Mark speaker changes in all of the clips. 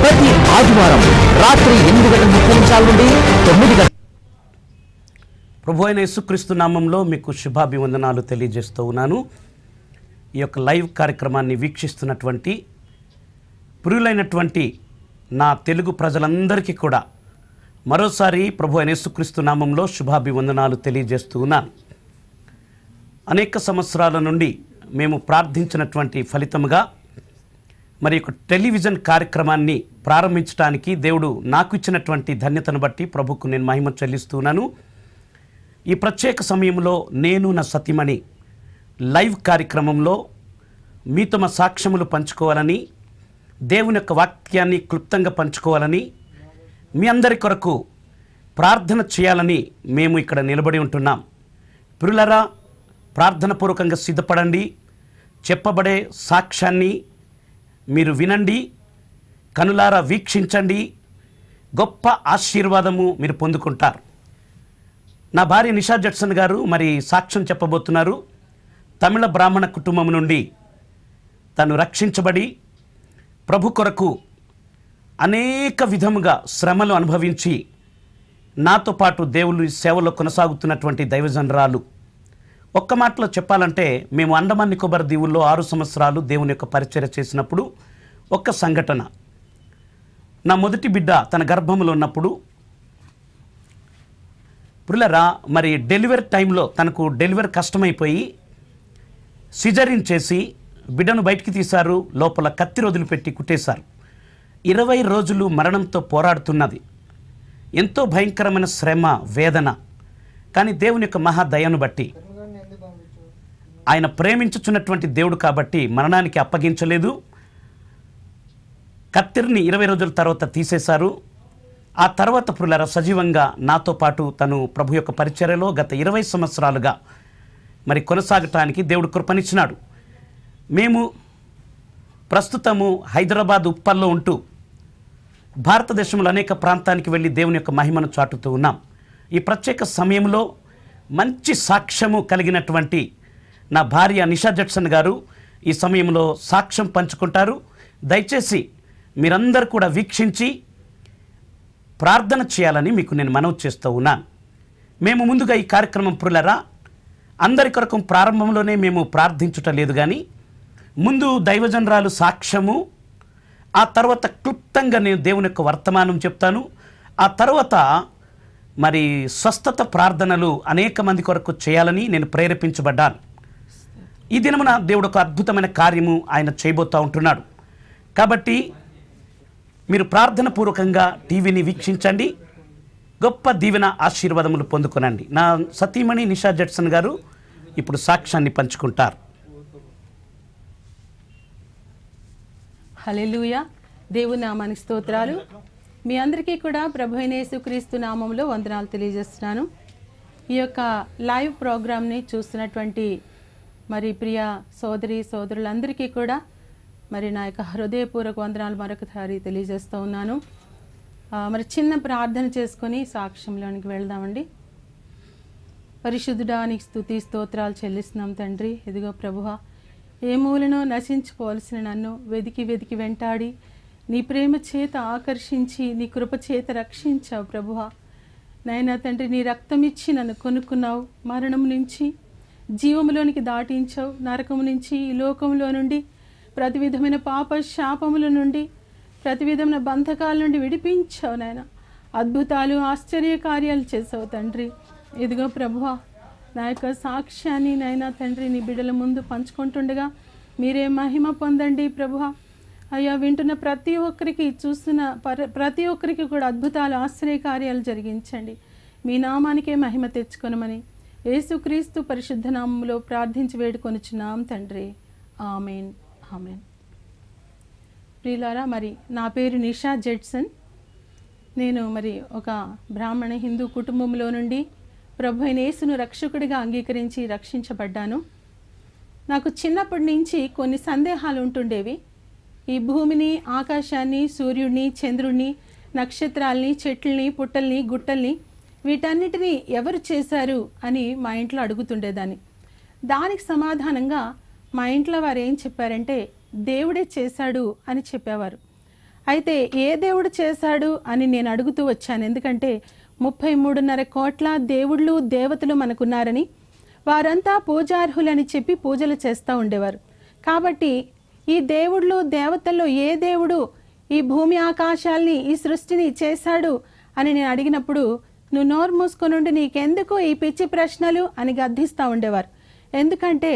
Speaker 1: ప్రతి ఆదివారం రాత్రి 8:30 నుండి 9
Speaker 2: ప్రభు అయిన యేసుక్రీస్తు నామంలో మీకు శుభాభివందనాలు తెలియజేస్తూ ఉన్నాను. ఈ యొక్క లైవ్ కార్యక్రమాన్ని వీక్షిస్తున్నటువంటి ప్రియులైనటువంటి నా తెలుగు ప్రజలందరికీ కూడా మరోసారి ప్రభు అయిన యేసుక్రీస్తు నామంలో శుభాభివందనాలు తెలియజేస్తూ ఉన్నాను. అనేక సంవత్సరాల నుండి మేము ప్రార్థించినటువంటి ఫలితముగా మరి ఒక టెలివిజన్ కార్యక్రమాన్ని ప్రారంభించడానికి దేవుడు నాకు ఇచ్చినటువంటి ధన్యతను బట్టి ప్రభుకు నేను మహిమ చెల్లిస్తున్నాను. ఈ ప్రత్యేక సమయంలో నేను నా సతీమణి లైవ్ కార్యక్రమంలో మీతో మా సాక్ష్యములు పంచుకోవాలని, దేవుని యొక్క వాక్యాన్ని క్లుప్తంగా పంచుకోవాలని, మీ అందరి కొరకు ప్రార్థన చేయాలని మేము ఇక్కడ నిలబడి ఉంటున్నాం. ప్రియులారా, ప్రార్థనపూర్వకంగా సిద్ధపడండి. చెప్పబడే సాక్ష్యాన్ని మీరు వినండి, కనులారా వీక్షించండి. గొప్ప ఆశీర్వాదము మీరు పొందుకుంటారు. నా భార్య నిషా జడ్సన్ గారు మరి సాక్ష్యం చెప్పబోతున్నారు. తమిళ బ్రాహ్మణ కుటుంబం నుండి తను రక్షించబడి ప్రభు కొరకు అనేక విధముగా శ్రమలు అనుభవించి నాతో పాటు దేవుని సేవలో కొనసాగుతున్నటువంటి దైవజనరాలు. ఒక్క మాటలో చెప్పాలంటే, మేము అండమాన్ నికోబార్ దీవుల్లో 6 సంవత్సరాలు దేవుని యొక్క పరిచర్య చేసినప్పుడు ఒక్క సంఘటన, నా మొదటి బిడ్డ తన గర్భంలో ఉన్నప్పుడు పుల్లరా మరి డెలివరీ టైంలో తనకు డెలివరీ కష్టమైపోయి సిజరీన్ చేసి బిడ్డను బయటికి తీశారు. లోపల కత్తి వదిలిపెట్టి కుట్టేశారు. 20 రోజులు మరణంతో పోరాడుతున్నది. ఎంతో భయంకరమైన శ్రమ, వేదన. కానీ దేవుని యొక్క మహాదయను బట్టి, ఆయన ప్రేమించుచున్నటువంటి దేవుడు కాబట్టి మరణానికి అప్పగించలేదు. కత్తిరిని 20 రోజుల తర్వాత తీసేశారు. ఆ తర్వాత పుల్లర సజీవంగా నాతో పాటు తను ప్రభు యొక్క పరిచర్యలో గత 20 సంవత్సరాలుగా మరి కొనసాగటానికి దేవుడు కృపనిచ్చినాడు. మేము ప్రస్తుతము హైదరాబాద్ ఉప్పల్లో ఉంటూ భారతదేశంలో అనేక ప్రాంతానికి వెళ్ళి దేవుని యొక్క మహిమను చాటుతూ ఉన్నాం. ఈ ప్రత్యేక సమయంలో మంచి సాక్ష్యము కలిగినటువంటి నా భార్య నిషా జడ్సన్ గారు ఈ సమయంలో సాక్ష్యం పంచుకుంటారు. దయచేసి మీరందరూ కూడా వీక్షించి ప్రార్థన చేయాలని మీకు నేను మనవి చేస్తూ ఉన్నాను. మేము ముందుగా ఈ కార్యక్రమం పుల్లరా అందరి కొరకు ప్రారంభంలోనే మేము ప్రార్థించుట లేదు, కానీ ముందు దైవజనరాలు సాక్ష్యము, ఆ తర్వాత క్లుప్తంగా నేను దేవుని యొక్క వర్తమానం చెప్తాను. ఆ తర్వాత మరి స్వస్థత ప్రార్థనలు అనేక మంది కొరకు చేయాలని నేను ప్రేరేపించబడ్డాను. ఈ దినమున దేవుడు ఒక అద్భుతమైన కార్యము ఆయన చేయబోతూ ఉంటున్నాడు. కాబట్టి మీరు ప్రార్థన పూర్వకంగా టీవీని వీక్షించండి, గొప్ప దీవెన ఆశీర్వాదములు పొందుకొనండి. నా సతీమణి నిషా జడ్సన్ గారు ఇప్పుడు సాక్ష్యాన్ని పంచుకుంటారు.
Speaker 3: హల్లెలూయా. దేవుని నామానికి స్తోత్రాలు. మీ అందరికీ కూడా ప్రభు అయిన యేసుక్రీస్తు నామంలో వందనాలు తెలియజేస్తున్నాను. ఈ యొక్క లైవ్ ప్రోగ్రామ్ని చూస్తున్నటువంటి మరి ప్రియ సోదరి సోదరులందరికీ కూడా మరి నా యొక్క హృదయపూర్వక వందనాలు మరొకసారి తెలియజేస్తూ ఉన్నాను. మరి చిన్న ప్రార్థన చేసుకొని సాక్ష్యంలోనికి వెళ్దామండి. పరిశుద్ధుడా, నీకు స్తుతి స్తోత్రాలు చెల్లిస్తున్నాం తండ్రి. ఇదిగో ప్రభువా, ఏ మూలనో నశించుకోవాల్సిన నన్ను వెదికి వెదికి వెంటాడి నీ ప్రేమ చేత ఆకర్షించి నీ కృప చేత రక్షించావు ప్రభువా. నాయనా తండ్రి, నీ రక్తం ఇచ్చి నన్ను కొనుక్కున్నావు. మరణం నుంచి జీవములోనికి దాటించావు. నరకము నుంచి, ఈ లోకంలో నుండి, ప్రతి విధమైన పాప శాపముల నుండి, ప్రతి విధమైన బంధకాల నుండి విడిపించావు నాయన. అద్భుతాలు, ఆశ్చర్య కార్యాలు చేసావు తండ్రి. ఇదిగో ప్రభువా, నా యొక్క సాక్ష్యాన్ని నాయనా తండ్రి నీ బిడ్డల ముందు పంచుకుంటుండగా మీరే మహిమ పొందండి ప్రభువా. అయ్యా, వింటున్న ప్రతి ఒక్కరికి, చూస్తున్న ప్రతి ఒక్కరికి కూడా అద్భుతాలు, ఆశ్చర్య కార్యాలు జరిగించండి. మీ నామానికే మహిమ తెచ్చుకొనమని యేసుక్రీస్తు పరిశుద్ధ నామములో ప్రార్థించి వేడుకొనుచున్నాం తండ్రి. Amen, amen. ప్రియులారా, మరి నా పేరు నిషా జడ్సన్. నేను మరి ఒక బ్రాహ్మణ హిందూ కుటుంబంలో నుండి ప్రభు అయిన యేసును రక్షకుడిగా అంగీకరించి రక్షించబడ్డాను. నాకు చిన్నప్పటి నుంచి కొన్ని సందేహాలు ఉంటుండేవి. ఈ భూమిని, ఆకాశాన్ని, సూర్యుడిని, చంద్రుడిని, నక్షత్రాల్ని, చెట్లని, పుట్టల్ని, గుట్టల్ని, వీటన్నిటినీ ఎవరు చేశారు అని మా ఇంట్లో అడుగుతుండేదాన్ని. దానికి సమాధానంగా మా ఇంట్లో వారు ఏం చెప్పారంటే దేవుడే చేశాడు అని చెప్పేవారు. అయితే ఏ దేవుడు చేశాడు అని నేను అడుగుతూ వచ్చాను. ఎందుకంటే 33.5 కోట్ల దేవుళ్ళు దేవతలు మనకున్నారని, వారంతా పూజార్హులని చెప్పి పూజలు చేస్తూ ఉండేవారు. కాబట్టి ఈ దేవుళ్ళు దేవతల్లో ఏ దేవుడు ఈ భూమి ఆకాశాల్ని ఈ సృష్టిని చేశాడు అని నేను అడిగినప్పుడు, నువ్వు నోరు మూసుకొనుండి, నీకెందుకు ఈ పిచ్చి ప్రశ్నలు అని గద్దిస్తూ ఉండేవారు. ఎందుకంటే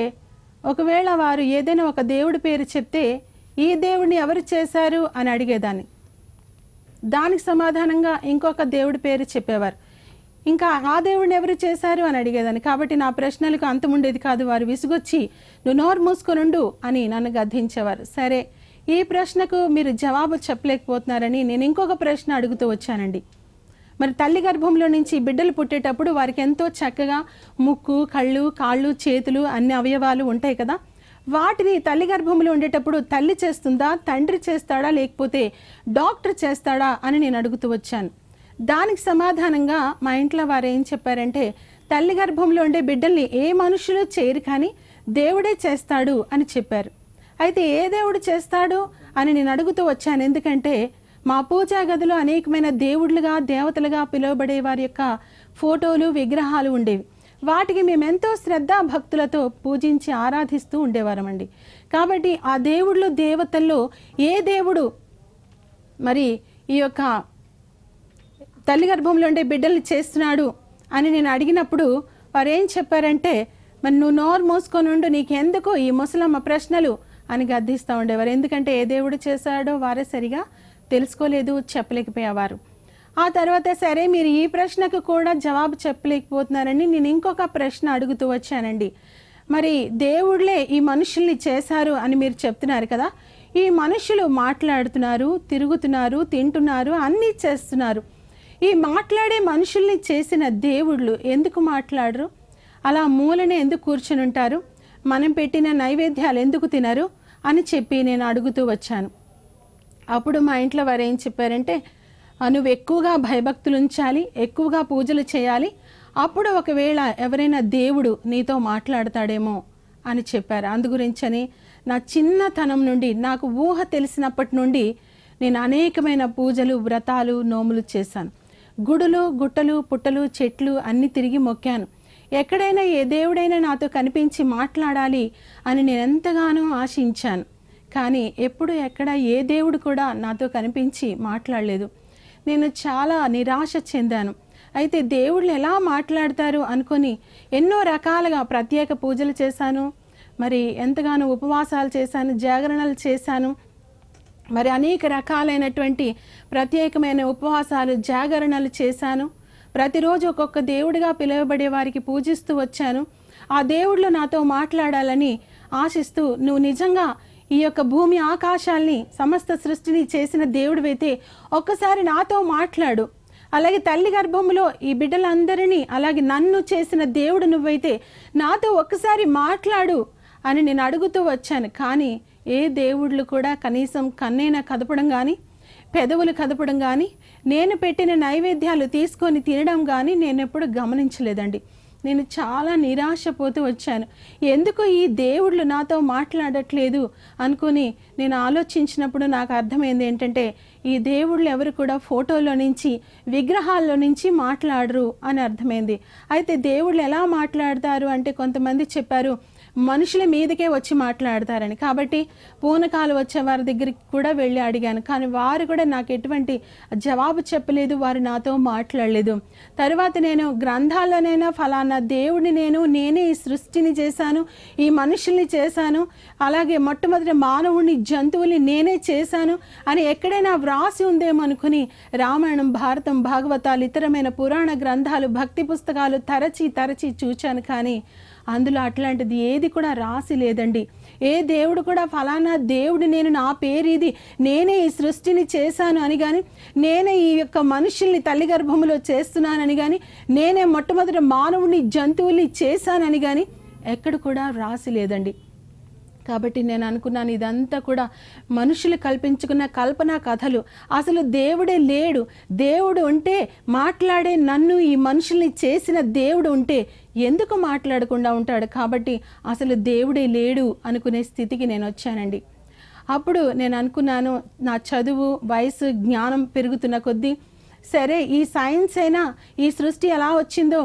Speaker 3: ఒకవేళ వారు ఏదైనా ఒక దేవుడి పేరు చెప్తే ఈ దేవుడిని ఎవరు చేశారు అని అడిగేదాన్ని. దానికి సమాధానంగా ఇంకొక దేవుడి పేరు చెప్పేవారు. ఇంకా ఆ దేవుడిని ఎవరు చేశారు అని అడిగేదాన్ని. కాబట్టి నా ప్రశ్నలకు అంతం ఉండేది కాదు. వారు విసుగొచ్చి నువ్వు నోరు మూసుకొనుండు అని నన్ను గద్దించేవారు. సరే, ఈ ప్రశ్నకు మీరు జవాబు చెప్పలేకపోతున్నారని నేను ఇంకొక ప్రశ్న అడుగుతూ వచ్చానండి. మరి తల్లి గర్భంలో నుంచి బిడ్డలు పుట్టేటప్పుడు వారికి ఎంతో చక్కగా ముక్కు, కళ్ళు, కాళ్ళు, చేతులు అన్ని అవయవాలు ఉంటాయి కదా. వాటిని తల్లి గర్భంలో ఉండేటప్పుడు తల్లి చేస్తుందా, తండ్రి చేస్తాడా, లేకపోతే డాక్టర్ చేస్తాడా అని నేను అడుగుతూ వచ్చాను. దానికి సమాధానంగా మా ఇంట్లో వారు ఏం చెప్పారంటే, తల్లి గర్భంలో ఉండే బిడ్డల్ని ఏ మనుషులు చేయరు కానీ దేవుడే చేస్తాడు అని చెప్పారు. అయితే ఏ దేవుడు చేస్తాడు అని నేను అడుగుతూ వచ్చాను. ఎందుకంటే మా పూజా గదిలో అనేకమైన దేవుళ్ళుగా దేవతలుగా పిలువబడే వారి యొక్క ఫోటోలు, విగ్రహాలు ఉండేవి. వాటికి మేము ఎంతో శ్రద్ధ భక్తులతో పూజించి ఆరాధిస్తూ ఉండేవారమండి. కాబట్టి ఆ దేవుళ్ళు దేవతల్లో ఏ దేవుడు మరి ఈ యొక్క తల్లి గర్భంలో ఉండే బిడ్డల్ని చేస్తున్నాడు అని నేను అడిగినప్పుడు వారు ఏం చెప్పారంటే, మరి నువ్వు నోరు మూసుకొని ఉండు, నీకెందుకు ఈ ముసలమ్మ ప్రశ్నలు అని గద్దిస్తూ ఉండేవారు. ఎందుకంటే ఏ దేవుడు చేశాడో వారే సరిగా తెలుసుకోలేదు, చెప్పలేకపోయేవారు. ఆ తర్వాత సరే, మీరు ఈ ప్రశ్నకు కూడా జవాబు చెప్పలేకపోతున్నారని నేను ఇంకొక ప్రశ్న అడుగుతూ వచ్చానండి. మరి దేవుళ్ళే ఈ మనుషుల్ని చేశారు అని మీరు చెప్తున్నారు కదా, ఈ మనుషులు మాట్లాడుతున్నారు, తిరుగుతున్నారు, తింటున్నారు, అన్నీ చేస్తున్నారు. ఈ మాట్లాడే మనుషుల్ని చేసిన దేవుళ్ళు ఎందుకు మాట్లాడరు? అలా మూలనే ఎందుకు కూర్చుని ఉంటారు? మనం పెట్టిన నైవేద్యాలు ఎందుకు తినరు అని చెప్పి నేను అడుగుతూ వచ్చాను. అప్పుడు మా ఇంట్లో వారు ఏం చెప్పారంటే, నువ్వు ఎక్కువగా భయభక్తులు ఉంచాలి, ఎక్కువగా పూజలు చేయాలి, అప్పుడు ఒకవేళ ఎవరైనా దేవుడు నీతో మాట్లాడతాడేమో అని చెప్పారు. అందుగురించని నా చిన్నతనం నుండి, నాకు ఊహ తెలిసినప్పటి నుండి నేను అనేకమైన పూజలు, వ్రతాలు, నోములు చేశాను. గుడులు, గుట్టలు, పుట్టలు, చెట్లు అన్నీ తిరిగి మొక్కాను. ఎక్కడైనా ఏ దేవుడైనా నాతో కనిపించి మాట్లాడాలి అని నేను ఎంతగానో ఆశించాను. కానీ ఎప్పుడు ఎక్కడ ఏ దేవుడు కూడా నాతో కనిపించి మాట్లాడలేదు. నేను చాలా నిరాశ చెందాను. అయితే దేవుళ్ళు ఎలా మాట్లాడతారు అనుకొని ఎన్నో రకాలుగా ప్రత్యేక పూజలు చేశాను, మరి ఎంతగానో ఉపవాసాలు చేశాను, జాగరణలు చేశాను. మరి అనేక రకాలైనటువంటి ప్రత్యేకమైన ఉపవాసాలు, జాగరణలు చేశాను. ప్రతిరోజు ఒక్కొక్క దేవుడిగా పిలువబడే వారికి పూజిస్తూ వచ్చాను. ఆ దేవుళ్ళు నాతో మాట్లాడాలని ఆశిస్తూ, నువ్వు నిజంగా ఈ యొక్క భూమి ఆకాశాల్ని సమస్త సృష్టిని చేసిన దేవుడివైతే ఒక్కసారి నాతో మాట్లాడు, అలాగే తల్లి గర్భంలో ఈ బిడ్డలందరినీ, అలాగే నన్ను చేసిన దేవుడు నువ్వైతే నాతో ఒక్కసారి మాట్లాడు అని నేను అడుగుతూ వచ్చాను. కానీ ఏ దేవుళ్ళు కూడా కనీసం కన్నైనా కదపడం కానీ, పెదవులు కదపడం కానీ, నేను పెట్టిన నైవేద్యాలు తీసుకొని తినడం కానీ నేను ఎప్పుడు గమనించలేదండి. నేను చాలా నిరాశపోతూ వచ్చాను. ఎందుకు ఈ దేవుళ్ళు నాతో మాట్లాడట్లేదు అనుకుని నేను ఆలోచించినప్పుడు నాకు అర్థమైంది ఏంటంటే, ఈ దేవుళ్ళు ఎవరు కూడా ఫోటోలో నుంచి, విగ్రహాల్లో నుంచి మాట్లాడరు అని అర్థమైంది. అయితే దేవుళ్ళు ఎలా మాట్లాడతారు అంటే, కొంతమంది చెప్పారు మనుషుల మీదకే వచ్చి మాట్లాడతారని. కాబట్టి పూనకాలు వచ్చే వారి దగ్గరికి కూడా వెళ్ళి అడిగాను, కానీ వారు కూడా నాకు ఎటువంటి జవాబు చెప్పలేదు, వారు నాతో మాట్లాడలేదు. తర్వాత నేను గ్రంథాల్లోనైనా ఫలానా దేవుడిని నేనే ఈ సృష్టిని చేశాను, ఈ మనుషుల్ని చేశాను, అలాగే మొట్టమొదటి మానవుడిని, జంతువుల్ని నేనే చేశాను అని ఎక్కడైనా వ్రాసి ఉందేమో అనుకుని రామాయణం, భారతం, భాగవతాలు, ఇతరమైన పురాణ గ్రంథాలు, భక్తి పుస్తకాలు తరచి చూచాను. కానీ అందులో అట్లాంటిది ఏది కూడా రాసి లేదండి. ఏ దేవుడు కూడా ఫలానా దేవుడు, నేను నా పేరు ఇది, నేనే ఈ సృష్టిని చేశాను అని కానీ, నేనే ఈ యొక్క మనుషుల్ని తల్లి గర్భంలో చేస్తున్నానని కానీ, నేనే మొట్టమొదటి మానవుని, జంతువుల్ని చేశానని కానీ ఎక్కడ కూడా రాసి లేదండి. కాబట్టి నేను అనుకున్నాను, ఇదంతా కూడా మనుషులు కల్పించుకున్న కల్పనా కథలు, అసలు దేవుడే లేడు. దేవుడు ఉంటే, మాట్లాడే నన్ను, ఈ మనుషుల్ని చేసిన దేవుడు ఉంటే ఎందుకు మాట్లాడకుండా ఉంటాడు? కాబట్టి అసలు దేవుడే లేడు అనుకునే స్థితికి నేను వచ్చానండి. అప్పుడు నేను అనుకున్నాను, నా చదువు, వయసు, జ్ఞానం పెరుగుతున్న కొద్దీ సరే ఈ సైన్స్ అయినా ఈ సృష్టి ఎలా వచ్చిందో,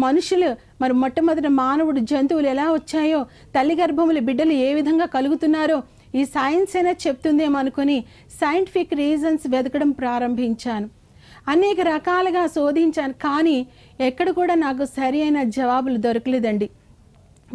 Speaker 3: మనుషులు మరి మొట్టమొదటి మానవుడు, జంతువులు ఎలా వచ్చాయో, తల్లి గర్భములు బిడ్డలు ఏ విధంగా కలుగుతున్నారో ఈ సైన్స్ అయినా చెప్తుందేమో అనుకుని సైంటిఫిక్ రీజన్స్ వెతకడం ప్రారంభించాను. అనేక రకాలుగా శోధించాను, కానీ ఎక్కడ కూడా నాకు సరి అయిన జవాబులు దొరకలేదండి.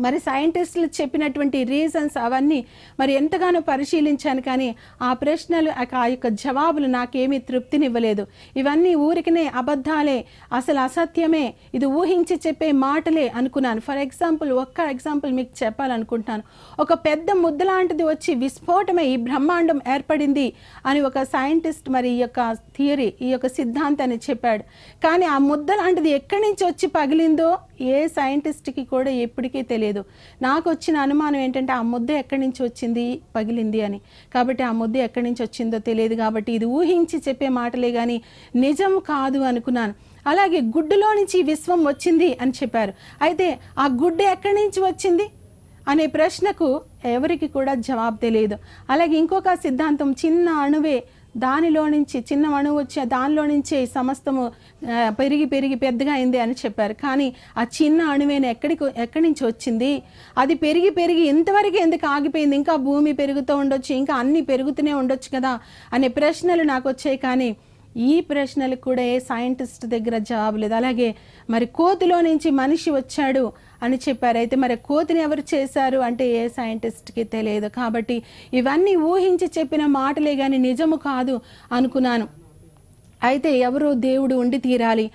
Speaker 3: మరి సైంటిస్టులు చెప్పినటువంటి రీజన్స్ అవన్నీ మరి ఎంతగానో పరిశీలించాను, కానీ ఆ ప్రశ్నలు ఆ యొక్క జవాబులు నాకేమీ తృప్తినివ్వలేదు. ఇవన్నీ ఊరికనే అబద్ధాలే, అసలు అసత్యమే, ఇది ఊహించి చెప్పే మాటలే అనుకున్నాను. ఫర్ ఎగ్జాంపుల్, ఒక్క ఎగ్జాంపుల్ మీకు చెప్పాలనుకుంటున్నాను. ఒక పెద్ద ముద్ద లాంటిది వచ్చి విస్ఫోటమై ఈ బ్రహ్మాండం ఏర్పడింది అని ఒక సైంటిస్ట్ మరి ఈ యొక్క థియరీ, ఈ యొక్క సిద్ధాంతాన్ని చెప్పాడు. కానీ ఆ ముద్ద లాంటిది ఎక్కడి నుంచి వచ్చి పగిలిందో ఏ సైంటిస్ట్కి కూడా ఎప్పటికీ తెలియదు. నాకు వచ్చిన అనుమానం ఏంటంటే ఆ ముద్ద ఎక్కడి నుంచి వచ్చింది, పగిలింది అని. కాబట్టి ఆ ముద్ద ఎక్కడి నుంచి వచ్చిందో తెలియదు, కాబట్టి ఇది ఊహించి చెప్పే మాటలే కానీ నిజం కాదు అనుకున్నాను. అలాగే గుడ్డులో నుంచి విశ్వం వచ్చింది అని చెప్పారు. అయితే ఆ గుడ్డు ఎక్కడి నుంచి వచ్చింది అనే ప్రశ్నకు ఎవరికి కూడా జవాబు తెలియదు. అలాగే ఇంకొక సిద్ధాంతం, చిన్న అణువే, దానిలో నుంచి చిన్న అణువు వచ్చి దానిలో నుంచే సమస్తము పెరిగి పెరిగి పెద్దగా అయింది అని చెప్పారు. కానీ ఆ చిన్న అణువేన ఎక్కడి నుంచి వచ్చింది, అది పెరిగి పెరిగి ఇంతవరకు ఎందుకు ఆగిపోయింది, ఇంకా భూమి పెరుగుతూ ఉండొచ్చు, ఇంకా అన్నీ పెరుగుతూనే ఉండొచ్చు కదా అనే ప్రశ్నలు నాకు వచ్చాయి. కానీ ఈ ప్రశ్నలకు కూడా ఏ సైంటిస్ట్ దగ్గర జవాబు లేదు. అలాగే మరి కోతిలో నుంచి మనిషి వచ్చాడు అని చెప్పారు. అయితే మరి కోతిని ఎవరు చేశారు అంటే ఏ సైంటిస్ట్కి తెలియదు. కాబట్టి ఇవన్నీ ఊహించి చెప్పిన మాటలే కానీ నిజము కాదు అనుకున్నాను. అయితే ఎవరో దేవుడు ఉండి తీరాలి,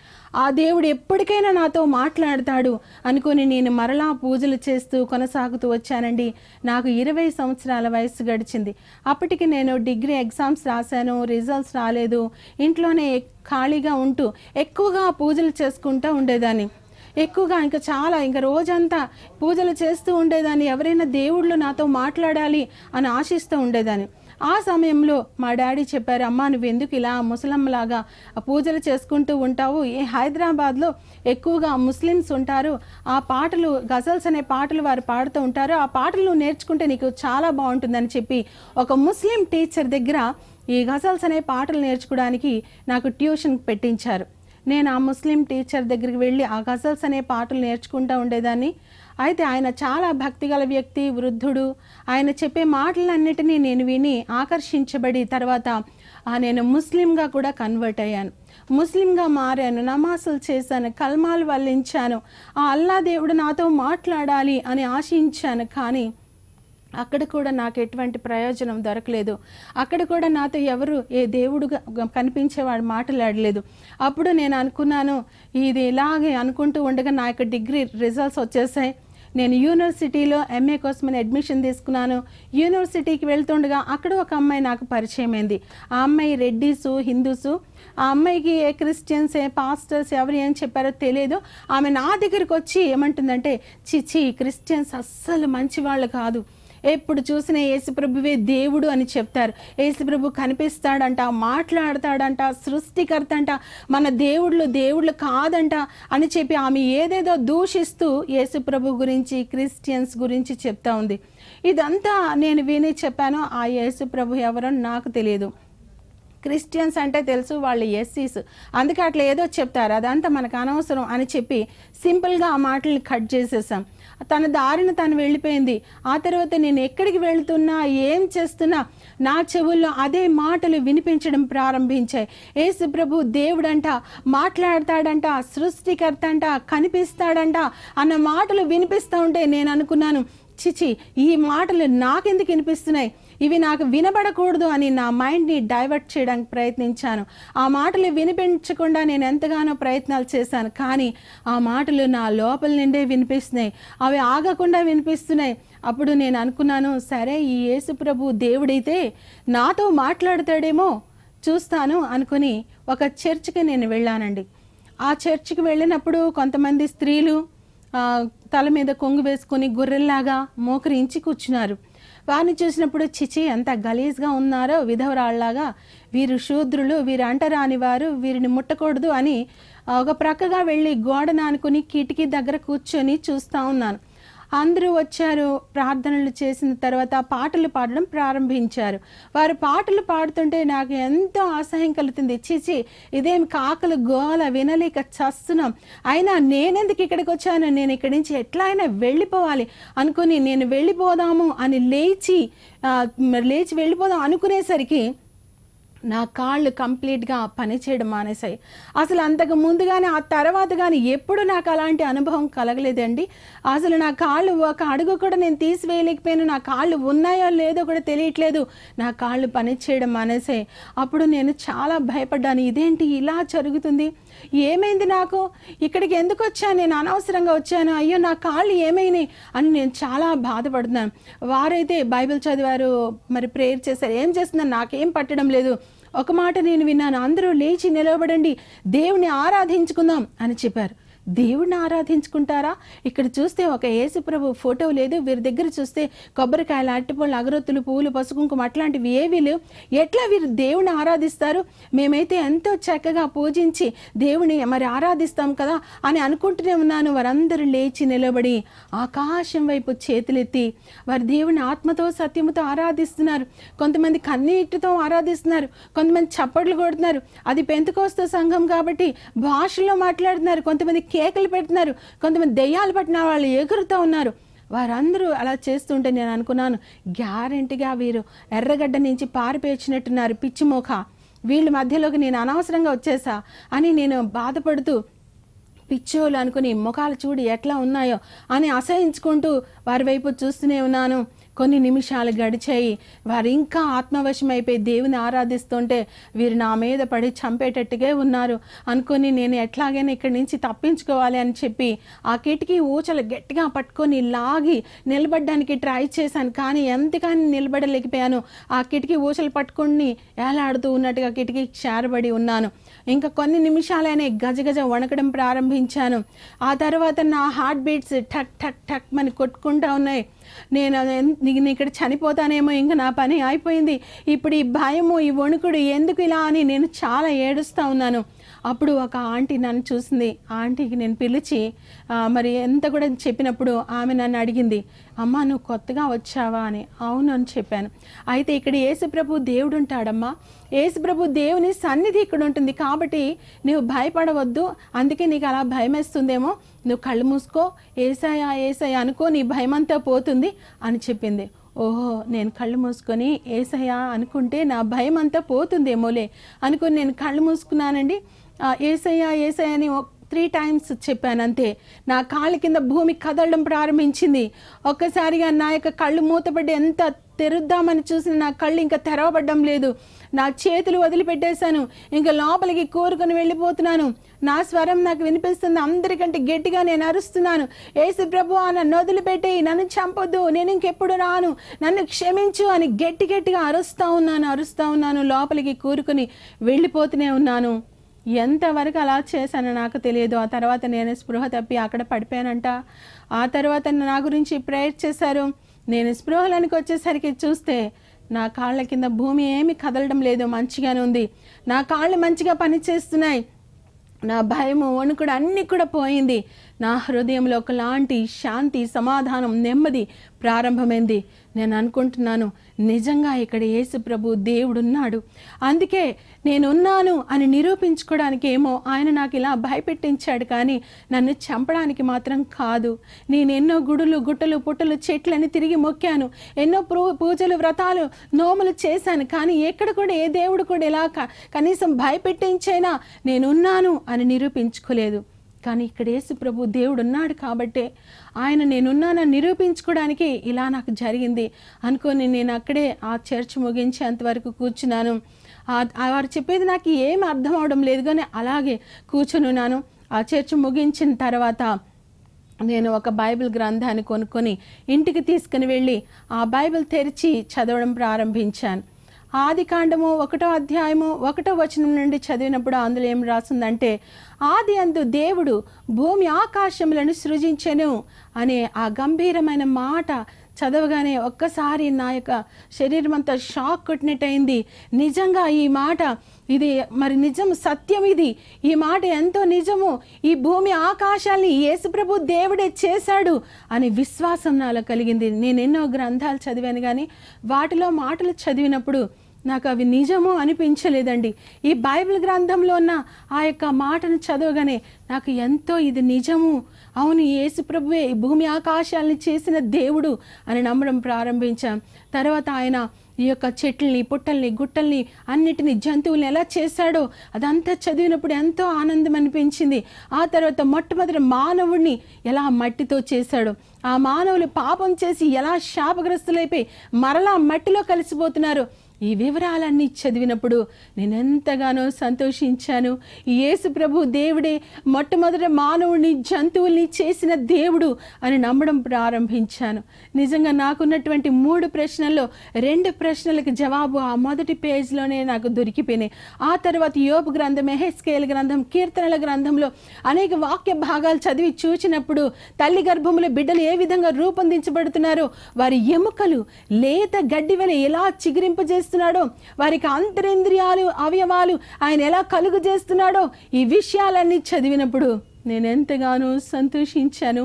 Speaker 3: ఆ దేవుడు ఎప్పటికైనా నాతో మాట్లాడతాడు అనుకుని నేను మరలా పూజలు చేస్తూ కొనసాగుతూ వచ్చానండి. నాకు 20 సంవత్సరాల వయసు గడిచింది. అప్పటికి నేను డిగ్రీ ఎగ్జామ్స్ రాశాను, రిజల్ట్స్ రాలేదు. ఇంట్లోనే ఖాళీగా ఉంటూ ఎక్కువగా పూజలు చేసుకుంటూ ఉండేదాన్ని. ఎక్కువగా ఇంకా రోజంతా పూజలు చేస్తూ ఉండేదాన్ని. ఎవరైనా దేవుళ్ళు నాతో మాట్లాడాలి అని ఆశిస్తూ ఉండేదాన్ని. ఆ సమయంలో మా డాడీ చెప్పారు, అమ్మా నువ్వు ఎందుకు ఇలా ముసలమ్మలాగా పూజలు చేసుకుంటూ ఉంటావు, ఈ హైదరాబాద్లో ఎక్కువగా ముస్లిమ్స్ ఉంటారు, ఆ పాటలు గజల్స్ అనే పాటలు వారు పాడుతూ ఉంటారు, ఆ పాటలు నువ్వు నేర్చుకుంటే నీకు చాలా బాగుంటుందని చెప్పి ఒక ముస్లిం టీచర్ దగ్గర ఈ గజల్స్ అనే పాటలు నేర్చుకోవడానికి నాకు ట్యూషన్ పెట్టించారు. నేను ఆ ముస్లిం టీచర్ దగ్గరికి వెళ్ళి ఆ గజల్స్ అనే పాటలు నేర్చుకుంటూ ఉండేదాన్ని. అయితే ఆయన చాలా భక్తిగల వ్యక్తి, వృద్ధుడు. ఆయన చెప్పే మాటలన్నిటినీ నేను విని ఆకర్షించబడి తర్వాత నేను ముస్లింగా కూడా కన్వర్ట్ అయ్యాను, ముస్లింగా మారాను, నమాజులు చేశాను, కల్మాలు వల్లించాను. ఆ అల్లా దేవుడు నాతో మాట్లాడాలి అని ఆశించాను. కానీ అక్కడ కూడా నాకు ఎటువంటి ప్రయోజనం దొరకలేదు. అక్కడ కూడా నాతో ఎవరు ఏ దేవుడుగా కనిపించేవాడు మాట్లాడలేదు. అప్పుడు నేను అనుకున్నాను, ఇది ఇలాగే అనుకుంటూ ఉండగా నా యొక్క డిగ్రీ రిజల్ట్స్ వచ్చేసాయి. నేను యూనివర్సిటీలో ఎంఏ కోసమని అడ్మిషన్ తీసుకున్నాను. యూనివర్సిటీకి వెళ్తుండగా అక్కడ ఒక అమ్మాయి నాకు పరిచయం అయింది. ఆ అమ్మాయి రెడ్డీసు, హిందూసు. ఆ అమ్మాయికి ఏ క్రిస్టియన్స్, ఏ పాస్టర్స్ ఎవరు ఏం చెప్పారో తెలియదు. ఆమె నా దగ్గరికి వచ్చి ఏమంటుందంటే, చిచి క్రిస్టియన్స్ అస్సలు మంచివాళ్ళు కాదు, ఎప్పుడు చూసిన యేసుప్రభువే దేవుడు అని చెప్తారు, యేసుప్రభు కనిపిస్తాడంట, మాట్లాడతాడంట, సృష్టికర్త అంట, మన దేవుళ్ళు కాదంట అని చెప్పి ఆమె ఏదేదో దూషిస్తూ యేసుప్రభు గురించి, క్రిస్టియన్స్ గురించి చెప్తా ఉంది. ఇదంతా నేను విని చెప్పాను, ఆ యేసుప్రభు ఎవరో నాకు తెలియదు. క్రిస్టియన్స్ అంటే తెలుసు, వాళ్ళు ఎస్సీస్, అందుకే అట్లా ఏదో చెప్తారు, అదంతా మనకు అనవసరం అని చెప్పి సింపుల్గా ఆ మాటల్ని కట్ చేసేసాం. తన దారిని తను వెళ్ళిపోయింది. ఆ తర్వాత నేను ఎక్కడికి వెళ్తున్నా, ఏం చేస్తున్నా నా చెవుల్లో అదే మాటలు వినిపించడం ప్రారంభించాయి. యేసు ప్రభు దేవుడంట, మాట్లాడతాడంట, సృష్టికర్త అంట, కనిపిస్తాడంట అన్న మాటలు వినిపిస్తూ ఉంటే నేను అనుకున్నాను, చిచి ఈ మాటలు నాకెందుకు వినిపిస్తున్నాయి, ఇవి నాకు వినబడకూడదు అని నా మైండ్ని డైవర్ట్ చేయడానికి ప్రయత్నించాను. ఆ మాటలు వినిపించకుండా నేను ఎంతగానో ప్రయత్నాలు చేశాను, కానీ ఆ మాటలు నా లోపల నిండే వినిపిస్తున్నాయి, అవి ఆగకుండా వినిపిస్తున్నాయి. అప్పుడు నేను అనుకున్నాను, సరే ఈ యేసుప్రభు దేవుడైతే నాతో మాట్లాడతాడేమో చూస్తాను అనుకుని ఒక చర్చికి నేను వెళ్ళానండి. ఆ చర్చికి వెళ్ళినప్పుడు కొంతమంది స్త్రీలు తల మీద కొంగు వేసుకొని గొర్రెల్లాగా మోకరించి కూర్చున్నారు. వారిని చూసినప్పుడు చిచి ఎంత గలీజ్గా ఉన్నారో, విధవరాళ్లాగా, వీరు శూద్రులు, వీరు అంటరాని వారు, వీరిని ముట్టకూడదు అని ఒక ప్రక్కగా వెళ్ళి గోడను ఆనుకుని కిటికీ దగ్గర కూర్చొని చూస్తూ ఉన్నాను. అందరూ వచ్చారు. ప్రార్థనలు చేసిన తర్వాత పాటలు పాడడం ప్రారంభించారు. వారు పాటలు పాడుతుంటే నాకు ఎంతో అసహ్యం కలుగుతుంది. చీచి, ఇదేం కాకలు గోల, వినలేక చస్తున్నాం. అయినా నేనెందుకు ఇక్కడికి వచ్చాను, నేను ఇక్కడి నుంచి ఎట్లా అయినా వెళ్ళిపోవాలి అనుకుని నేను వెళ్ళిపోదాము అని లేచి వెళ్ళిపోదాం అనుకునేసరికి నా కాళ్ళు కంప్లీట్గా పనిచేయడం మానేశాయి. అసలు అంతకు ముందు కానీ ఆ తర్వాత కానీ ఎప్పుడు నాకు అలాంటి అనుభవం కలగలేదండి. అసలు నా కాళ్ళు ఒక అడుగు కూడా నేను తీసివేయలేకపోయాను. నా కాళ్ళు ఉన్నాయో లేదో కూడా తెలియట్లేదు. నా కాళ్ళు పనిచేయడం మానేశాయి. అప్పుడు నేను చాలా భయపడ్డాను. ఇదేంటి ఇలా జరుగుతుంది, ఏమైంది నాకు, ఇక్కడికి ఎందుకు వచ్చాను, నేను అనవసరంగా వచ్చాను, అయ్యో నా కాళ్ళు ఏమైనాయి అని నేను చాలా బాధపడుతున్నాను. వారైతే బైబిల్ చదివారు, మరి ప్రేయర్ చేశారు. ఏం చేస్తున్నాను నాకేం పట్టడం లేదు. ఒక మాట నేను విన్నాను, అందరూ లేచి నిలబడండి, దేవుని ఆరాధించుకుందాం అని చెప్పారు. దేవుడిని ఆరాధించుకుంటారా? ఇక్కడ చూస్తే ఒక యేసుప్రభు ఫోటో లేదు. వీరి దగ్గర చూస్తే కొబ్బరికాయలు, అరటిపళ్ళు, అగరొత్తులు, పువ్వులు, పసుకుంకుమ అట్లాంటివి ఏవీ లేవు. ఎట్లా వీరు దేవుడిని ఆరాధిస్తారు? మేమైతే ఎంతో చక్కగా పూజించి దేవుని మరి ఆరాధిస్తాం కదా అని అనుకుంటూనే ఉన్నాను. వారందరూ లేచి నిలబడి ఆకాశం వైపు చేతులెత్తి వారు దేవుని ఆత్మతో సత్యముతో ఆరాధిస్తున్నారు. కొంతమంది కన్నీటితో ఆరాధిస్తున్నారు, కొంతమంది చప్పట్లు కొడుతున్నారు. అది పెంతెకోస్తు సంఘం కాబట్టి భాషలో మాట్లాడుతున్నారు, కొంతమంది కేకలు పెడుతున్నారు, కొంతమంది దెయ్యాలు పట్టిన వాళ్ళు ఎగురుతూ ఉన్నారు. వారందరూ అలా చేస్తుంటే నేను అనుకున్నాను, గ్యారెంటీగా వీరు ఎర్రగడ్డ నుంచి పారిపోయినట్టున్నారు, పిచ్చిమోఖ, వీళ్ళ మధ్యలోకి నేను అనవసరంగా వచ్చేసా అని నేను బాధపడుతూ పిచ్చోళ్ళు అనుకుని ముఖాలు చూడి ఎట్లా ఉన్నాయో అని అసహించుకుంటూ వారి వైపు చూస్తూనే ఉన్నాను. కొన్ని నిమిషాలు గడిచాయి. వారు ఇంకా ఆత్మవశమైపోయి దేవుని ఆరాధిస్తుంటే వీరు నా మీద పడి చంపేటట్టుగా ఉన్నారు అనుకొని నేను ఎట్లాగైనా ఇక్కడి నుంచి తప్పించుకోవాలి అని చెప్పి ఆ కిటికీ ఊచలు గట్టిగా పట్టుకొని లాగి నిలబడడానికి ట్రై చేశాను. కానీ ఎంతగాని నిలబడలేకపోయాను. ఆ కిటికీ ఊచలు పట్టుకొని ఏలాడుతూ ఉన్నట్టుగా కిటికీ చేరబడి ఉన్నాను. ఇంకా కొన్ని నిమిషాలైనా గజగజ వణకడం ప్రారంభించాను. ఆ తర్వాత నా హార్ట్ బీట్స్ ఠక్ ఠక్ ఠక్ అని కొట్టుకుంటూ ఉన్నాయి. నేను ఇక్కడ చనిపోతానేమో, ఇంకా నా పని అయిపోయింది, ఇప్పుడు ఈ భయము ఈ వణుకుడు ఎందుకు ఇలా అని నేను చాలా ఏడుస్తూ ఉన్నాను. అప్పుడు ఒక ఆంటీ నన్ను చూసింది. ఆ ఆంటీకి నేను పిలిచి మరి ఎంత కూడా చెప్పినప్పుడు ఆమె నన్ను అడిగింది, అమ్మ నువ్వు కొత్తగా వచ్చావా అని. అవును అని చెప్పాను. అయితే ఇక్కడ యేసుప్రభు దేవుడు ఉంటాడమ్మా, యేసుప్రభు దేవుని సన్నిధి ఇక్కడ ఉంటుంది కాబట్టి నువ్వు భయపడవద్దు, అందుకే నీకు అలా భయం వేస్తుందేమో, నువ్వు కళ్ళు మూసుకో, ఏసయ్యా ఏసయ్యా అనుకో, నీ భయమంతా పోతుంది అని చెప్పింది. ఓహో, నేను కళ్ళు మూసుకొని ఏసయ్యా అనుకుంటే నా భయం అంతా పోతుందేమోలే అనుకొని నేను కళ్ళు మూసుకున్నానండి. ఏసయ్యా ఏసయ్యా అని 3 times చెప్పాను అంతే. నా కాళ్ళ కింద భూమి కదలడం ప్రారంభించింది. ఒక్కసారిగా నా యొక్క కళ్ళు మూతపడి ఎంత తెరుద్దామని చూసిన నా కళ్ళు ఇంకా తెరవబడ్డం లేదు. నా చేతులు వదిలిపెట్టేశాను, ఇంకా లోపలికి కోరుకొని వెళ్ళిపోతున్నాను. నా స్వరం నాకు వినిపిస్తుంది, అందరికంటే గట్టిగా నేను అరుస్తున్నాను, యేసు ప్రభువా నన్ను వదిలిపెట్టి, నన్ను చంపొద్దు, నేను ఇంకెప్పుడు రాను, నన్ను క్షమించు అని గట్టి గట్టిగా అరుస్తూ ఉన్నాను. లోపలికి కూరుకొని వెళ్ళిపోతూనే ఉన్నాను. ఎంతవరకు అలా చేశానో నాకు తెలియదు. ఆ తర్వాత నేను స్పృహ తప్పి అక్కడ పడిపోయానంట. ఆ తర్వాత నా గురించి ప్రేయర్ చేశారు. నేను స్పృహలోనికి వచ్చేసరికి చూస్తే నా కాళ్ళ కింద భూమి ఏమీ కదలడం లేదు, మంచిగానే ఉంది. నా కాళ్ళు మంచిగా పనిచేస్తున్నాయి. నా భయము వణుకుడు అన్నీ కూడా పోయింది. నా హృదయంలో ఒకలాంటి శాంతి, సమాధానం, నెమ్మది ప్రారంభమైంది. నేను అనుకుంటున్నాను, నిజంగా ఇక్కడ యేసు ప్రభు దేవుడున్నాడు, అందుకే నేనున్నాను అని నిరూపించుకోవడానికి ఏమో ఆయన నాకు ఇలా భయపెట్టించాడు, కానీ నన్ను చంపడానికి మాత్రం కాదు. నేను ఎన్నో గుడులు, గుట్టలు, పుట్టలు, చెట్లని తిరిగి మొక్కాను, ఎన్నో పూజలు, వ్రతాలు, నోములు చేశాను, కానీ ఎక్కడ కూడా ఏ దేవుడు కూడా ఇలా కనీసం భయపెట్టించైనా నేనున్నాను అని నిరూపించుకోలేదు. కానీ ఇక్కడ యేసు ప్రభు దేవుడు ఉన్నాడు కాబట్టే ఆయన నేనున్నానని నిరూపించుకోవడానికి ఇలా నాకు జరిగింది అనుకొని నేను అక్కడే ఆ చర్చ్ ముగించేంతవరకు కూర్చున్నాను. వారు చెప్పేది నాకు ఏం అర్థం అవడం లేదు, కానీ అలాగే కూర్చున్నాను. ఆ చర్చ్ ముగించిన తర్వాత నేను ఒక బైబిల్ గ్రంథాన్ని కొనుక్కొని ఇంటికి తీసుకుని వెళ్ళి ఆ బైబిల్ తెరిచి చదవడం ప్రారంభించాను. ఆదికాండము 1వ అధ్యాయము 1వ వచనం నుండి చదివినప్పుడు అందులో ఏం రాసిందంటే, ఆది అందు దేవుడు భూమి ఆకాశములను సృజించెను అనే ఆ గంభీరమైన మాట చదవగానే ఒక్కసారి నా యొక్క శరీరం అంతా షాక్ కొట్టినట్టయింది. నిజంగా ఈ మాట ఇది మరి నిజం, సత్యం. ఈ మాట ఎంతో నిజము. ఈ భూమి ఆకాశాల్ని యేసుప్రభు దేవుడే చేశాడు అని విశ్వాసం నాలో కలిగింది. నేను ఎన్నో గ్రంథాలు చదివాను, కానీ వాటిలో మాటలు చదివినప్పుడు నాకు అవి నిజము అనిపించలేదండి. ఈ బైబిల్ గ్రంథంలో ఉన్న ఆ యొక్క మాటను చదవగానే నాకు ఎంతో ఇది నిజము, అవును యేసుప్రభువే ఈ భూమి ఆకాశాలని చేసిన దేవుడు అని నమ్మడం ప్రారంభించాం. తర్వాత ఆయన ఈ యొక్క చెట్లని, పుట్టల్ని, గుట్టల్ని, అన్నిటిని, జంతువుల్ని ఎలా చేశాడో అదంతా చదివినప్పుడు ఎంతో ఆనందం అనిపించింది. ఆ తర్వాత మొట్టమొదటి మానవుడిని ఎలా మట్టితో చేశాడో, ఆ మానవులు పాపం చేసి ఎలా శాపగ్రస్తులైపోయి మరలా మట్టిలో కలిసిపోతున్నారు, ఈ వివరాలన్నీ చదివినప్పుడు నేను ఎంతగానో సంతోషించాను. యేసు ప్రభు దేవుడే మొట్టమొదటి మానవుడిని, జంతువుల్ని చేసిన దేవుడు అని నమ్మడం ప్రారంభించాను. నిజంగా నాకున్నటువంటి 3 ప్రశ్నల్లో 2 ప్రశ్నలకు జవాబు ఆ మొదటి పేజ్లోనే నాకు దొరికిపోయినాయి. ఆ తర్వాత యోబు గ్రంథం, ఎహెస్కేలు గ్రంథం, కీర్తనల గ్రంథంలో అనేక వాక్య భాగాలు చదివి చూచినప్పుడు తల్లి గర్భంలో బిడ్డలు ఏ విధంగా రూపొందించబడుతున్నారో, వారి ఎముకలు లేత గడ్డి వలె ఎలా చిగురింపజేస్తున్నాడో, వారికి అంతరింద్రియాలు, అవయవాలు ఆయన ఎలా కలుగు చేస్తున్నాడో, ఈ విషయాలన్నీ చదివినప్పుడు నేను ఎంతగానో సంతోషించాను.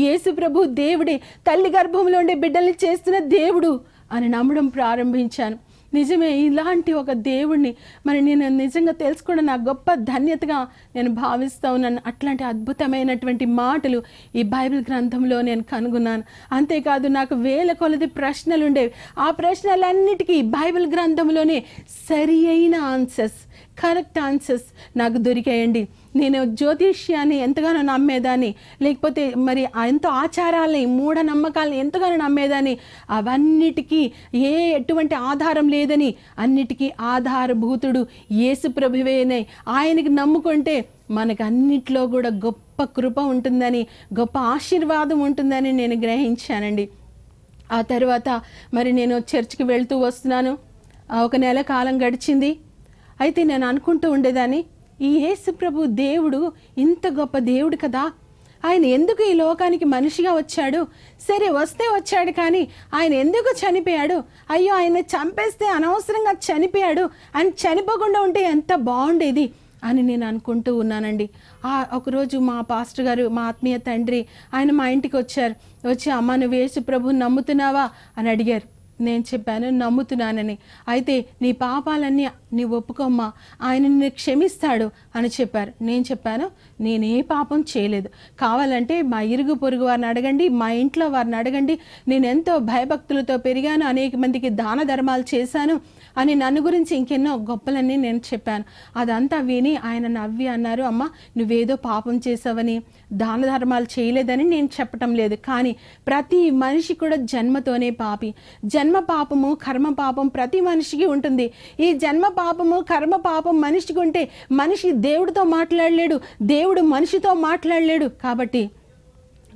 Speaker 3: యేసు ప్రభు దేవుడే తల్లి గర్భంలో ఉండే బిడ్డల్ని చేస్తున్న దేవుడు అని నమ్మడం ప్రారంభించాను. నిజమే, ఇలాంటి ఒక దేవుడిని మరి నేను నిజంగా తెలుసుకోవడం నా గొప్ప ధన్యతగా నేను భావిస్తూ ఉన్నాను. అట్లాంటి అద్భుతమైనటువంటి మాటలు ఈ బైబిల్ గ్రంథంలో నేను కనుగొన్నాను. అంతేకాదు నాకు వేల కొలది ప్రశ్నలు ఉండేవి. ఆ ప్రశ్నలన్నిటికీ బైబిల్ గ్రంథంలోనే సరి అయిన ఆన్సర్స్, కరెక్ట్ ఆన్సర్స్ నాకు దొరికాయండి. నేను జ్యోతిష్యాన్ని ఎంతగానో నమ్మేదాన్ని, లేకపోతే మరి ఎంతో ఆచారాలని, మూఢనమ్మకాలని ఎంతగానో నమ్మేదాన్ని. అవన్నిటికీ ఎటువంటి ఆధారం లేదని, అన్నిటికీ ఆధారభూతుడు యేసు ప్రభువేనే. ఆయనకి నమ్ముకుంటే మనకు అన్నిట్లో కూడా గొప్ప కృప ఉంటుందని, గొప్ప ఆశీర్వాదం ఉంటుందని నేను గ్రహించానండి. ఆ తర్వాత మరి నేను చర్చికి వెళ్తూ వస్తున్నాను. 1 నెల కాలం గడిచింది. అయితే నేను అనుకుంటూ ఉండేదాన్ని, ఈ యేసు ప్రభు దేవుడు ఇంత గొప్ప దేవుడు కదా, ఆయన ఎందుకు ఈ లోకానికి మనిషిగా వచ్చాడు? సరే వస్తే వచ్చాడు, కానీ ఆయన ఎందుకు చనిపోయాడు? అయ్యో ఆయన చంపేస్తే అనవసరంగా చనిపోయాడు, ఆయన చనిపోకుండా ఉంటే ఎంత బాగుండేది అని నేను అనుకుంటూ ఉన్నానండి. ఒకరోజు మా పాస్టర్ గారు, మా ఆత్మీయ తండ్రి, ఆయన మా ఇంటికి వచ్చి అమ్మ నువ్వు యేసు ప్రభుని నమ్ముతున్నావా అని అడిగారు. నేను చెప్పాను నమ్ముతున్నానని. అయితే నీ పాపాలన్నీ నీవు ఒప్పుకోమ్మా, ఆయన నిన్ను క్షమిస్తాడు అని చెప్పారు. నేను చెప్పాను నేనే పాపం చేయలేదు, కావాలంటే మా ఇరుగు పొరుగు వారిని అడగండి, మా ఇంట్లో వారిని అడగండి, నేను ఎంతో భయభక్తులతో పెరిగాను, అనేక మందికి దాన ధర్మాలు చేశాను అని నన్ను గురించి ఇంకెన్నో గొప్పలన్నీ నేను చెప్పాను. అదంతా విని ఆయన నవ్వి అన్నారు, అమ్మ నువ్వేదో పాపం చేసావని, దాన ధర్మాలు చేయలేదని నేను చెప్పటం లేదు, కానీ ప్రతి మనిషి కూడా జన్మతోనే పాపి. జన్మ పాపము, కర్మ పాపం ప్రతి మనిషికి ఉంటుంది. ఈ జన్మ పాపము, కర్మ పాపం మనిషికి ఉంటే మనిషి దేవుడితో మాట్లాడలేడు, దేవుడు మనిషితో మాట్లాడలేడు. కాబట్టి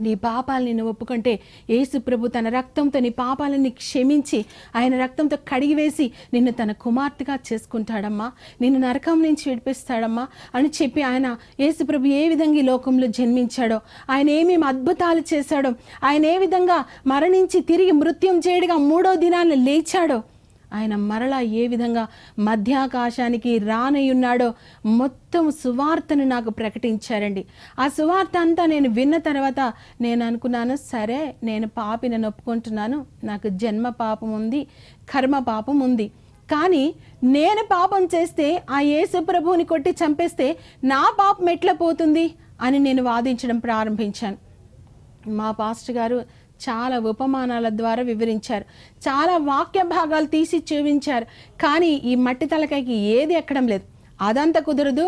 Speaker 3: నీ పాపాలని నువ్వు ఒప్పుకుంటే యేసు ప్రభు తన రక్తంతో నీ పాపాలని క్షమించి ఆయన రక్తంతో కడిగివేసి నిన్ను తన కుమార్తెగా చేసుకుంటాడమ్మా, నిన్ను నరకం నుంచి విడిపిస్తాడమ్మా అని చెప్పి ఆయన యేసు ప్రభు ఏ విధంగా ఈ లోకంలో జన్మించాడో, ఆయన ఏమేమి అద్భుతాలు చేశాడో, ఆయన ఏ విధంగా మరణించి తిరిగి మృత్యుంజయుడిగా 3వ దినాన్ని లేచాడో, ఆయన మరలా ఏ విధంగా మధ్యాకాశానికి రానయ్యున్నాడో మొత్తం సువార్తను నాకు ప్రకటించారండి. ఆ సువార్త అంతా నేను విన్న తర్వాత నేను అనుకున్నాను, సరే నేను పాపిని ఒప్పుకుంటున్నాను, నాకు జన్మ పాపం ఉంది, కర్మ పాపం ఉంది, కానీ నేను పాపం చేస్తే ఆ యేసు ప్రభువుని కొట్టి చంపేస్తే నా పాపం ఎట్లా పోతుంది అని నేను వాదించడం ప్రారంభించాను. మా పాస్టర్ గారు చాలా ఉపమానాల ద్వారా వివరించారు, చాలా వాక్య భాగాలు తీసి చూపించారు, కానీ ఈ మట్టి తలకాయకి ఏది ఎక్కడం లేదు. అదంతా కుదరదు,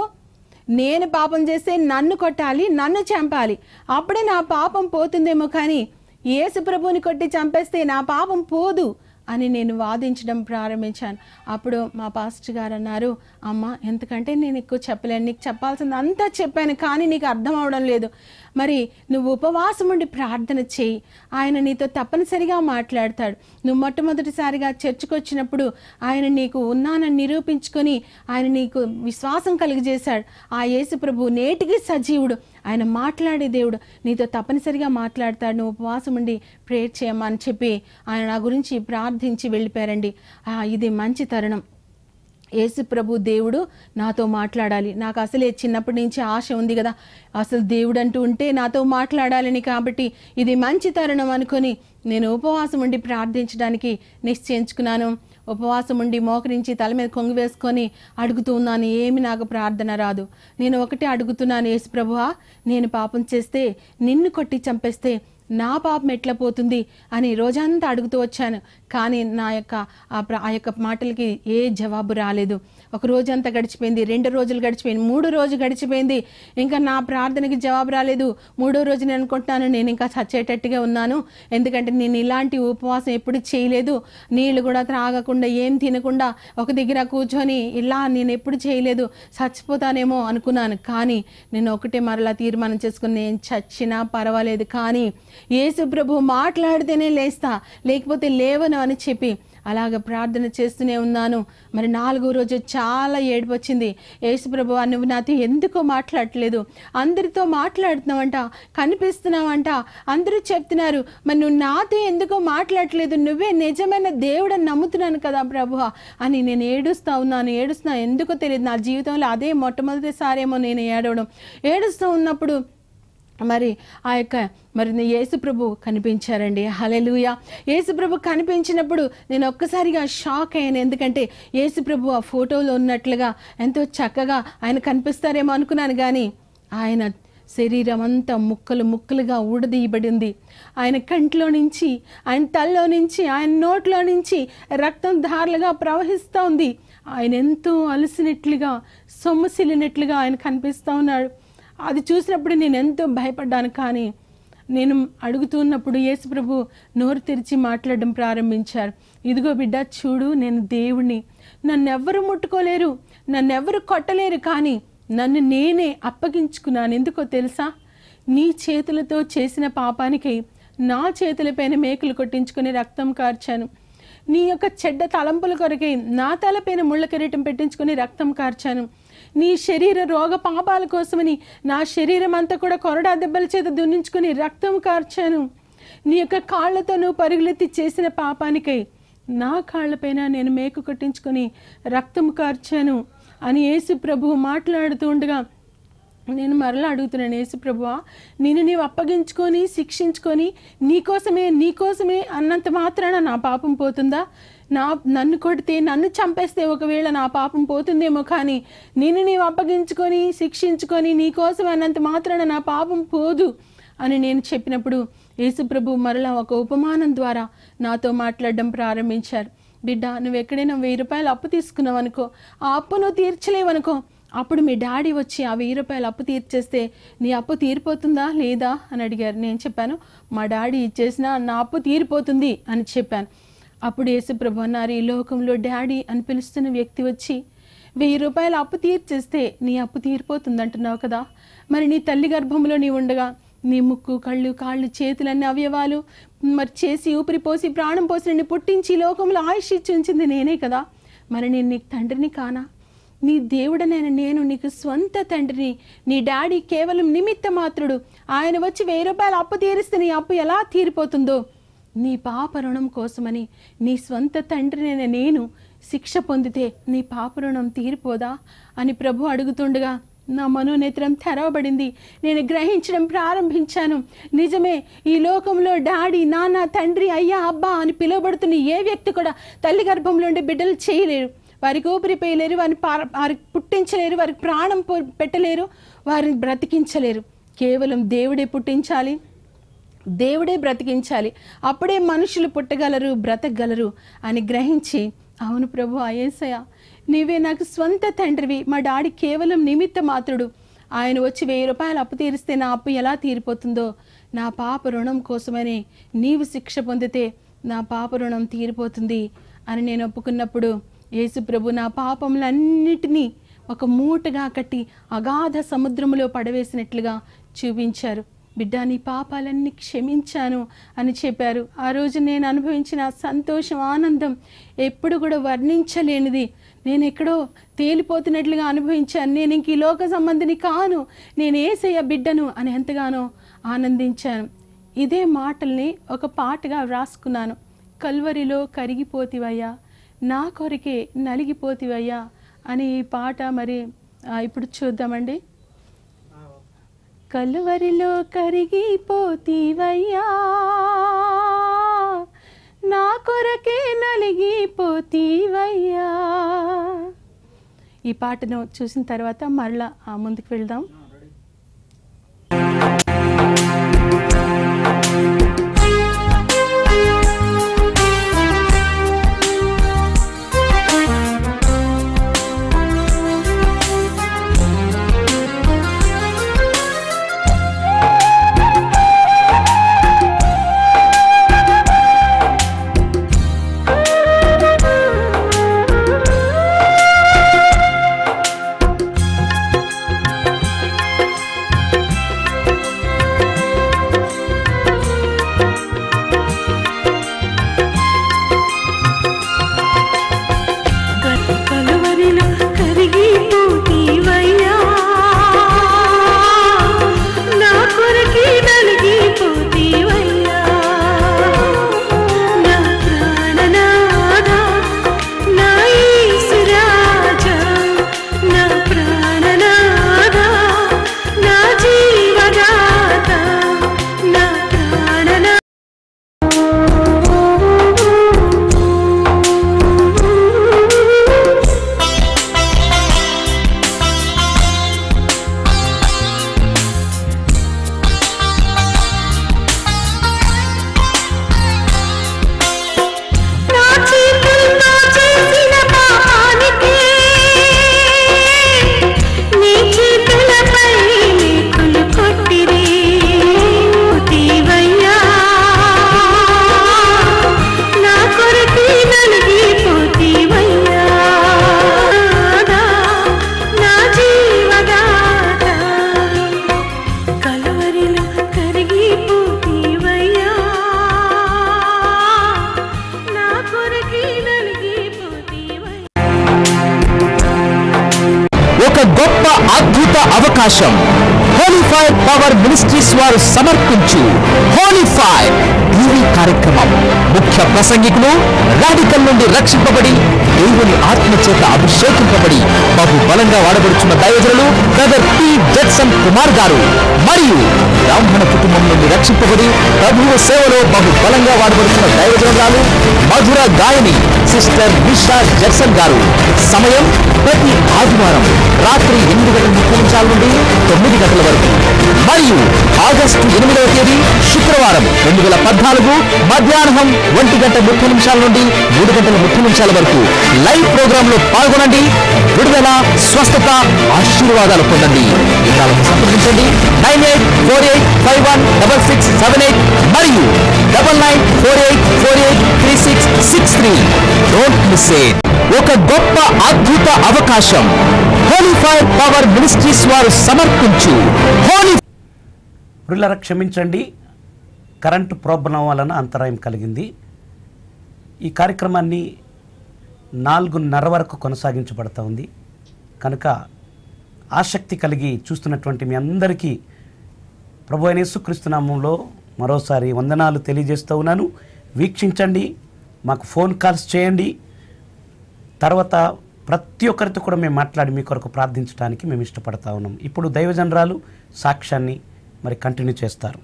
Speaker 3: నేను పాపం చేస్తే నన్ను కొట్టాలి, నన్ను చంపాలి, అప్పుడే నా పాపం పోతుందేమో, కానీ యేసు ప్రభువుని కొట్టి చంపేస్తే నా పాపం పోదు అని నేను వాదించడం ప్రారంభించాను. అప్పుడు మా పాస్టర్ గారు అన్నారు, అమ్మ ఎందుకంటే నేను ఎక్కువ చెప్పలేను, నీకు చెప్పాల్సింది అంతా చెప్పాను, కానీ నీకు అర్థం అవడం లేదు, మరి నువ్వు ఉపవాసం ఉండి ప్రార్థన చేయి, ఆయన నీతో తప్పనిసరిగా మాట్లాడతాడు. నువ్వు మొట్టమొదటిసారిగా చర్చికి వచ్చినప్పుడు ఆయన నీకు ఉన్నానని నిరూపించుకొని ఆయన నీకు విశ్వాసం కలిగజేశాడు. ఆ యేసు ప్రభు నేటికి సజీవుడు, ఆయన మాట్లాడే దేవుడు, నీతో తప్పనిసరిగా మాట్లాడతాడు, నువ్వు ఉపవాసం ఉండి ప్రేయర్ చేయమ్మా అని చెప్పి ఆయన నా గురించి ప్రార్థించి వెళ్ళిపోయారండి. ఇది మంచి తరుణం. యేసు ప్రభు దేవుడు నాతో మాట్లాడాలి. నాకు అసలే చిన్నప్పటి నుంచి ఆశ ఉంది కదా, అసలు దేవుడు అంటూ ఉంటే నాతో మాట్లాడాలని. కాబట్టి ఇది మంచి తరుణం అనుకొని నేను ఉపవాసం ఉండి ప్రార్థించడానికి నిశ్చయించుకున్నాను. ఉపవాసం ఉండి మోకరించి తల మీద కొంగు వేసుకొని అడుగుతూ ఉన్నాను. ఏమి నాకు ప్రార్థన రాదు. నేను ఒకటే అడుగుతున్నాను, యేసు ప్రభువా, నేను పాపం చేస్తే నిన్ను కొట్టి చంపేస్తే నా పాపం ఎట్లా పోతుంది అని రోజంతా అడుగుతూ వచ్చాను. కానీ నా యొక్క ఆ యొక్క మాటలకి ఏ జవాబు రాలేదు. ఒక రోజంతా గడిచిపోయింది, 2 రోజులు గడిచిపోయింది, 3 రోజు గడిచిపోయింది. ఇంకా నా ప్రార్థనకి జవాబు రాలేదు. 3వ రోజు నేను అనుకుంటున్నాను, నేను ఇంకా చచ్చేటట్టుగా ఉన్నాను. ఎందుకంటే నేను ఇలాంటి ఉపవాసం ఎప్పుడు చేయలేదు. నీళ్లు కూడా త్రాగకుండా, ఏం తినకుండా ఒక దగ్గర కూర్చొని ఇలా నేను ఎప్పుడు చేయలేదు. చచ్చిపోతానేమో అనుకున్నాను. కానీ నేను ఒకటే మరలా తీర్మానం చేసుకుని, నేను చచ్చినా పర్వాలేదు, కానీ యేసు ప్రభు మాట్లాడితేనే లేస్తా, లేకపోతే లేవను అని చెప్పి అలాగ ప్రార్థన చేస్తూనే ఉన్నాను. మరి 4వ రోజు చాలా ఏడుపు వచ్చింది. యేసు ప్రభువా, నువ్వు నాతో ఎందుకో మాట్లాడట్లేదు, అందరితో మాట్లాడుతున్నావంట, కనిపిస్తున్నావంట, అందరూ చెప్తున్నారు, మరి నువ్వు నాతో ఎందుకో మాట్లాడట్లేదు, నువ్వే నిజమైన దేవుడని నమ్ముతున్నాను కదా ప్రభువా అని నేను ఏడుస్తున్నా. ఎందుకో తెలియదు, నా జీవితంలో అదే మొట్టమొదటిసారేమో నేను ఏడుస్తూ ఉన్నప్పుడు మరి యేసు ప్రభు కనిపించారండి. హల్లెలూయా. యేసు ప్రభు కనిపించినప్పుడు నేను ఒక్కసారిగా షాక్ అయ్యాను. ఎందుకంటే యేసు ప్రభు ఆ ఫోటోలో ఉన్నట్లుగా ఎంతో చక్కగా ఆయన కనిపిస్తారేమో అనుకున్నాను. కానీ ఆయన శరీరం అంతా ముక్కలు ముక్కలుగా ఊడదీయబడింది. ఆయన కంట్లో నుంచి, ఆయన తల్లో నుంచి, ఆయన నోట్లో నుంచి రక్తం ధారలుగా ప్రవహిస్తూ ఉంది. ఆయన ఎంతో అలసినట్లుగా, సొమ్మసిల్లినట్లుగా ఆయన కనిపిస్తూ ఉన్నాడు. అది చూసినప్పుడు నేను ఎంతో భయపడ్డాను. కానీ నేను అడుగుతున్నప్పుడు యేసు ప్రభు నోరు తెరిచి మాట్లాడడం ప్రారంభించారు. ఇదిగో బిడ్డ, చూడు, నేను దేవుణ్ణి, నన్నెవ్వరు ముట్టుకోలేరు, నన్నెవ్వరు కొట్టలేరు, కానీ నన్ను నేనే అప్పగించుకున్నాను. ఎందుకో తెలుసా? నీ చేతులతో చేసిన పాపానికి నా చేతులపైన మేకులు కొట్టించుకొని రక్తం కార్చాను. నీ యొక్క చెడ్డ తలంపుల కొరకై నా తలపైన ముళ్ళ కిరీటం పెట్టించుకొని రక్తం కార్చాను. నీ శరీర రోగ పాపాల కోసమని నా శరీరం అంతా కూడా కొరడా దెబ్బల చేత దున్నించుకొని రక్తం కార్చాను. నీ యొక్క కాళ్లతో నువ్వు పరుగులెత్తి చేసిన పాపానికై నా కాళ్లపైన నేను మేకు కొట్టించుకొని రక్తం కార్చాను అని యేసు ప్రభువు మాట్లాడుతూ ఉండగా నేను మరలా అడుగుతున్నాను, యేసు ప్రభువా, నీవు అప్పగించుకొని శిక్షించుకొని నీకోసమే అన్నంత మాత్రాన నా పాపం పోతుందా? నన్ను కొడితే, నన్ను చంపేస్తే ఒకవేళ నా పాపం పోతుందేమో, కానీ నీవు అప్పగించుకొని శిక్షించుకొని నీకోసం అన్నంత మాత్రాన నా పాపం పోదు అని నేను చెప్పినప్పుడు యేసు ప్రభు మరలా ఒక ఉపమానం ద్వారా నాతో మాట్లాడడం ప్రారంభించారు. బిడ్డ, నువ్వు ఎక్కడైనా 1000 రూపాయలు అప్పు తీసుకున్నావు అనుకో, ఆ అప్పు నువ్వు తీర్చలేవనుకో, అప్పుడు మీ డాడీ వచ్చి ఆ 1000 రూపాయలు అప్పు తీర్చేస్తే నీ అప్పు తీరిపోతుందా లేదా అని అడిగారు. నేను చెప్పాను, మా డాడీ ఇచ్చేసినా నా అప్పు తీరిపోతుంది అని చెప్పాను. అప్పుడు యేసుప్రభు అన్నారు, ఈ లోకంలో డాడీ అని పిలుస్తున్న వ్యక్తి వచ్చి 1000 రూపాయలు అప్పు తీర్చేస్తే నీ అప్పు తీరిపోతుంది అంటున్నావు కదా, మరి నీ తల్లి గర్భంలో నీ ఉండగా నీ ముక్కు, కళ్ళు, కాళ్ళు, చేతులన్నీ అవయవాలు మరి చేసి ఊపిరి పోసి ప్రాణం పోసి నిన్ను పుట్టించి లోకంలో ఆయుష్ ఇచ్చి ఉంచింది నేనే కదా, మరి నేను నీకు తండ్రిని కానా? నీ దేవుడనైనా నేను నీకు స్వంత తండ్రిని. నీ డాడీ కేవలం నిమిత్త మాత్రుడు. ఆయన వచ్చి 1000 రూపాయలు అప్పు తీరిస్తే నీ అప్పు ఎలా తీరిపోతుందో, నీ పాప రుణం కోసమని నీ స్వంత తండ్రినైనా నేను శిక్ష పొందితే నీ పాప రుణం తీరిపోదా అని ప్రభు అడుగుతుండగా నా మనోనేత్రం తెరవబడింది. నేను గ్రహించడం ప్రారంభించాను. నిజమే, ఈ లోకంలో డాడీ, నాన్న, తండ్రి, అయ్యా, అబ్బా అని పిలువబడుతున్న ఏ వ్యక్తి కూడా తల్లి గర్భంలో ఉండే బిడ్డలు చేయలేరు. వారికి ఊపిరి పోయలేరు, వారికి పుట్టించలేరు, వారికి ప్రాణం పెట్టలేరు, వారిని బ్రతికించలేరు. కేవలం దేవుడే పుట్టించాలి, దేవుడే బ్రతికించాలి. అప్పుడే మనుషులు పుట్టగలరు, బ్రతకగలరు అని గ్రహించి, అవును ప్రభు, యేసయ్య నీవే నాకు స్వంత తండ్రివి, మా డాడీ కేవలం నిమిత్త మాత్రుడు. ఆయన వచ్చి 1000 రూపాయలు అప్పు తీరిస్తే నా అప్పు ఎలా తీరిపోతుందో, నా పాప రుణం కోసమని నీవు శిక్ష పొందితే నా పాప రుణం తీరిపోతుంది అని నేను ఒప్పుకున్నప్పుడు యేసు ప్రభు నా పాపములన్నిటినీ ఒక మూటగా కట్టి అగాధ సముద్రములో పడవేసినట్లుగా చూపించారు. బిడ్డ, నీ పాపాలన్నీ క్షమించాను అని చెప్పారు. ఆ రోజు నేను అనుభవించిన సంతోషం, ఆనందం ఎప్పుడు కూడా వర్ణించలేనిది. నేను ఎక్కడో తేలిపోతున్నట్లుగా అనుభవించాను. నేను ఇంక ఈ లోక సంబంధిని కాను, నేను యేసయ్య బిడ్డను అని ఎంతగానో ఆనందించాను. ఇదే మాటల్ని ఒక పాటగా వ్రాసుకున్నాను. కల్వరిలో కరిగిపోతివయ్యా, నా కొరకే నలిగిపోతివయ్యా, అని ఈ పాట మరి ఇప్పుడు చూద్దామండి. కలువరిలో కరిగిపోతీవయ్యా, నా కొరకే నలిగిపోతీవయ్యా. ఈ పాటను చూసిన తర్వాత మరలా ముందుకు వెళ్దాం.
Speaker 1: గొప్ప అద్భుత అవకాశం హోలీ ఫైర్ పవర్ మినిస్ట్రీస్ వారు సమర్పించు హోలీ ఫైర్ టీవీ కార్యక్రమం. ముఖ్య ప్రసంగికులు రాడికల్ నుండి రక్షింపబడి దేవుని ఆత్మచేత అభిషేకింపబడి బహు బలంగా వాడబడుచున్న దైవజనులు బ్రదర్ పి జడ్సన్ కుమార్ గారు మరియు బ్రాహ్మణ కుటుంబం నుండి రక్షింపబడి ప్రభువు సేవలో బహు బలంగా వాడబడుతున్న దైవజనురాలు మధుర గాయని సిస్టర్ నిషా జడ్సన్ గారు. సమయం ప్రతి ఆదివారం రాత్రి 8:30 నుండి 9 వరకు మరియు ఆగస్టు 8వ తేదీ శుక్రవారం 2014 మధ్యాహ్నం 1:30 నుండి 3:30 వరకు లైవ్ ప్రోగ్రామ్ లో పాల్గొనండి. విడుదల, స్వస్థత, ఆశీర్వాదాలు పొందండి. వివరాలను సంప్రదించండి 9848516678 మరియు 9948483663. Don't miss it. ఒక గొప్ప అద్భుత అవకాశం హోలీ ఫైర్ పవర్ మినిస్ట్రీస్ వారు సమర్పించు హోలీ.
Speaker 2: ప్రియులారా, క్షమించండి, కరెంటు ప్రాబ్లం వలన అంతరాయం కలిగింది. ఈ కార్యక్రమాన్ని 4:30 వరకు కొనసాగించబడతా ఉంది కనుక ఆసక్తి కలిగి చూస్తున్నటువంటి మీ అందరికీ ప్రభు అయిన యేసుక్రీస్తు నామములో మరోసారి వందనాలు తెలియజేస్తూ ఉన్నాను. వీక్షించండి, మాకు ఫోన్ కాల్స్ చేయండి. తర్వాత ప్రతి ఒక్కరితో కూడా మేము మాట్లాడి మీ కొరకు ప్రార్థించడానికి మేము ఇష్టపడతా ఉన్నాం. ఇప్పుడు దైవజనరాలు సాక్ష్యాన్ని మరి కంటిన్యూ చేస్తారు.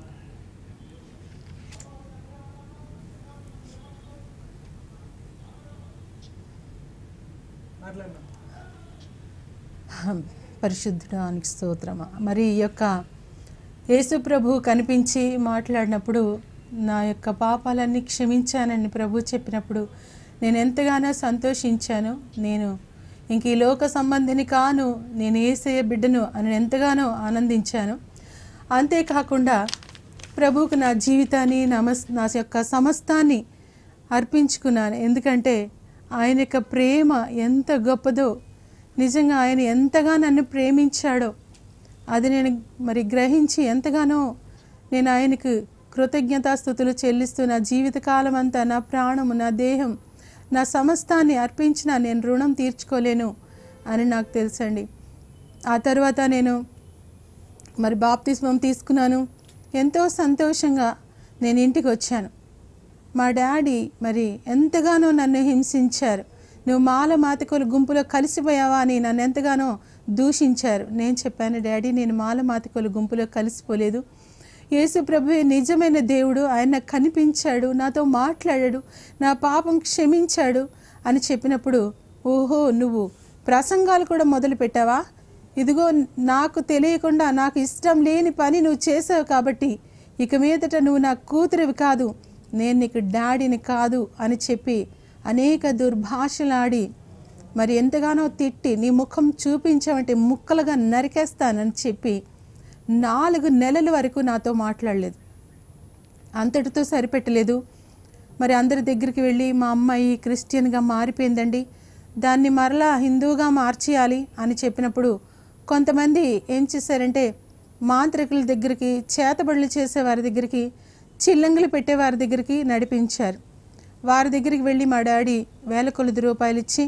Speaker 3: పరిశుద్ధుడానికి స్తోత్రమా. మరి ఈ యొక్క యేసు ప్రభు కనిపించి మాట్లాడినప్పుడు నా యొక్క పాపాలన్నీ క్షమించానని ప్రభు చెప్పినప్పుడు నేను ఎంతగానో సంతోషించాను. నేను ఇంక ఈ లోక సంబంధిని కాను, నేను యేసయ్య బిడ్డను అని ఎంతగానో ఆనందించాను. అంతేకాకుండా ప్రభువుకు నా జీవితాన్ని నా యొక్క సమస్తాన్ని అర్పించుకున్నాను. ఎందుకంటే ఆయన యొక్క ప్రేమ ఎంత గొప్పదో, నిజంగా ఆయన ఎంతగా నన్ను ప్రేమించాడో అది నేను మరి గ్రహించి ఎంతగానో నేను ఆయనకు కృతజ్ఞతాస్తుతులు చెల్లిస్తూ నా జీవితకాలం అంతా నా ప్రాణము, నా దేహం, నా సమస్తాన్ని అర్పించిన నేను రుణం తీర్చుకోలేను అని నాకు తెలుసండి. ఆ తర్వాత నేను మరి బాప్తిస్మం తీసుకున్నాను. ఎంతో సంతోషంగా నేను ఇంటికి వచ్చాను. మా డాడీ మరి ఎంతగానో నన్ను హింసించారు. నువ్వు మాలమాతికుల గుంపులో కలిసిపోయావా అని నన్ను ఎంతగానో దూషించారు. నేను చెప్పాను, డాడీ నేను మాలమాతికుల గుంపులో కలిసిపోలేదు. యేసు ప్రభువే నిజమైన దేవుడు, ఆయన నాకు కనిపించాడు, నాతో మాట్లాడాడు, నా పాపం క్షమించాడు అని చెప్పినప్పుడు, ఓహో నువ్వు ప్రసంగాలు కూడా మొదలు పెట్టావా? ఇదిగో నాకు తెలియకుండా నాకు ఇష్టం లేని పని నువ్వు చేసావు కాబట్టి ఇక మీదట నువ్వు నా కూతురివి కాదు, నేను నీకు డాడీని కాదు అని చెప్పి అనేక దుర్భాషలాడి మరి ఎంతగానో తిట్టి నీ ముఖం చూపించావంటే ముక్కలుగా నరికేస్తానని చెప్పి 4 నెలల వరకు నాతో మాట్లాడలేదు. అంతటితో సరిపెట్టలేదు. మరి అందరి దగ్గరికి వెళ్ళి మా అమ్మాయి క్రిస్టియన్గా మారిపోయిందండి, దాన్ని మరలా హిందూగా మార్చేయాలి అని చెప్పినప్పుడు కొంతమంది ఏం చేశారంటే మాంత్రికుల దగ్గరికి, చేతబడులు చేసే వారి దగ్గరికి, చిల్లంగులు పెట్టే వారి దగ్గరికి నడిపించారు. వారి దగ్గరికి వెళ్ళి మా డాడీ వేల కొలది రూపాయలు ఇచ్చి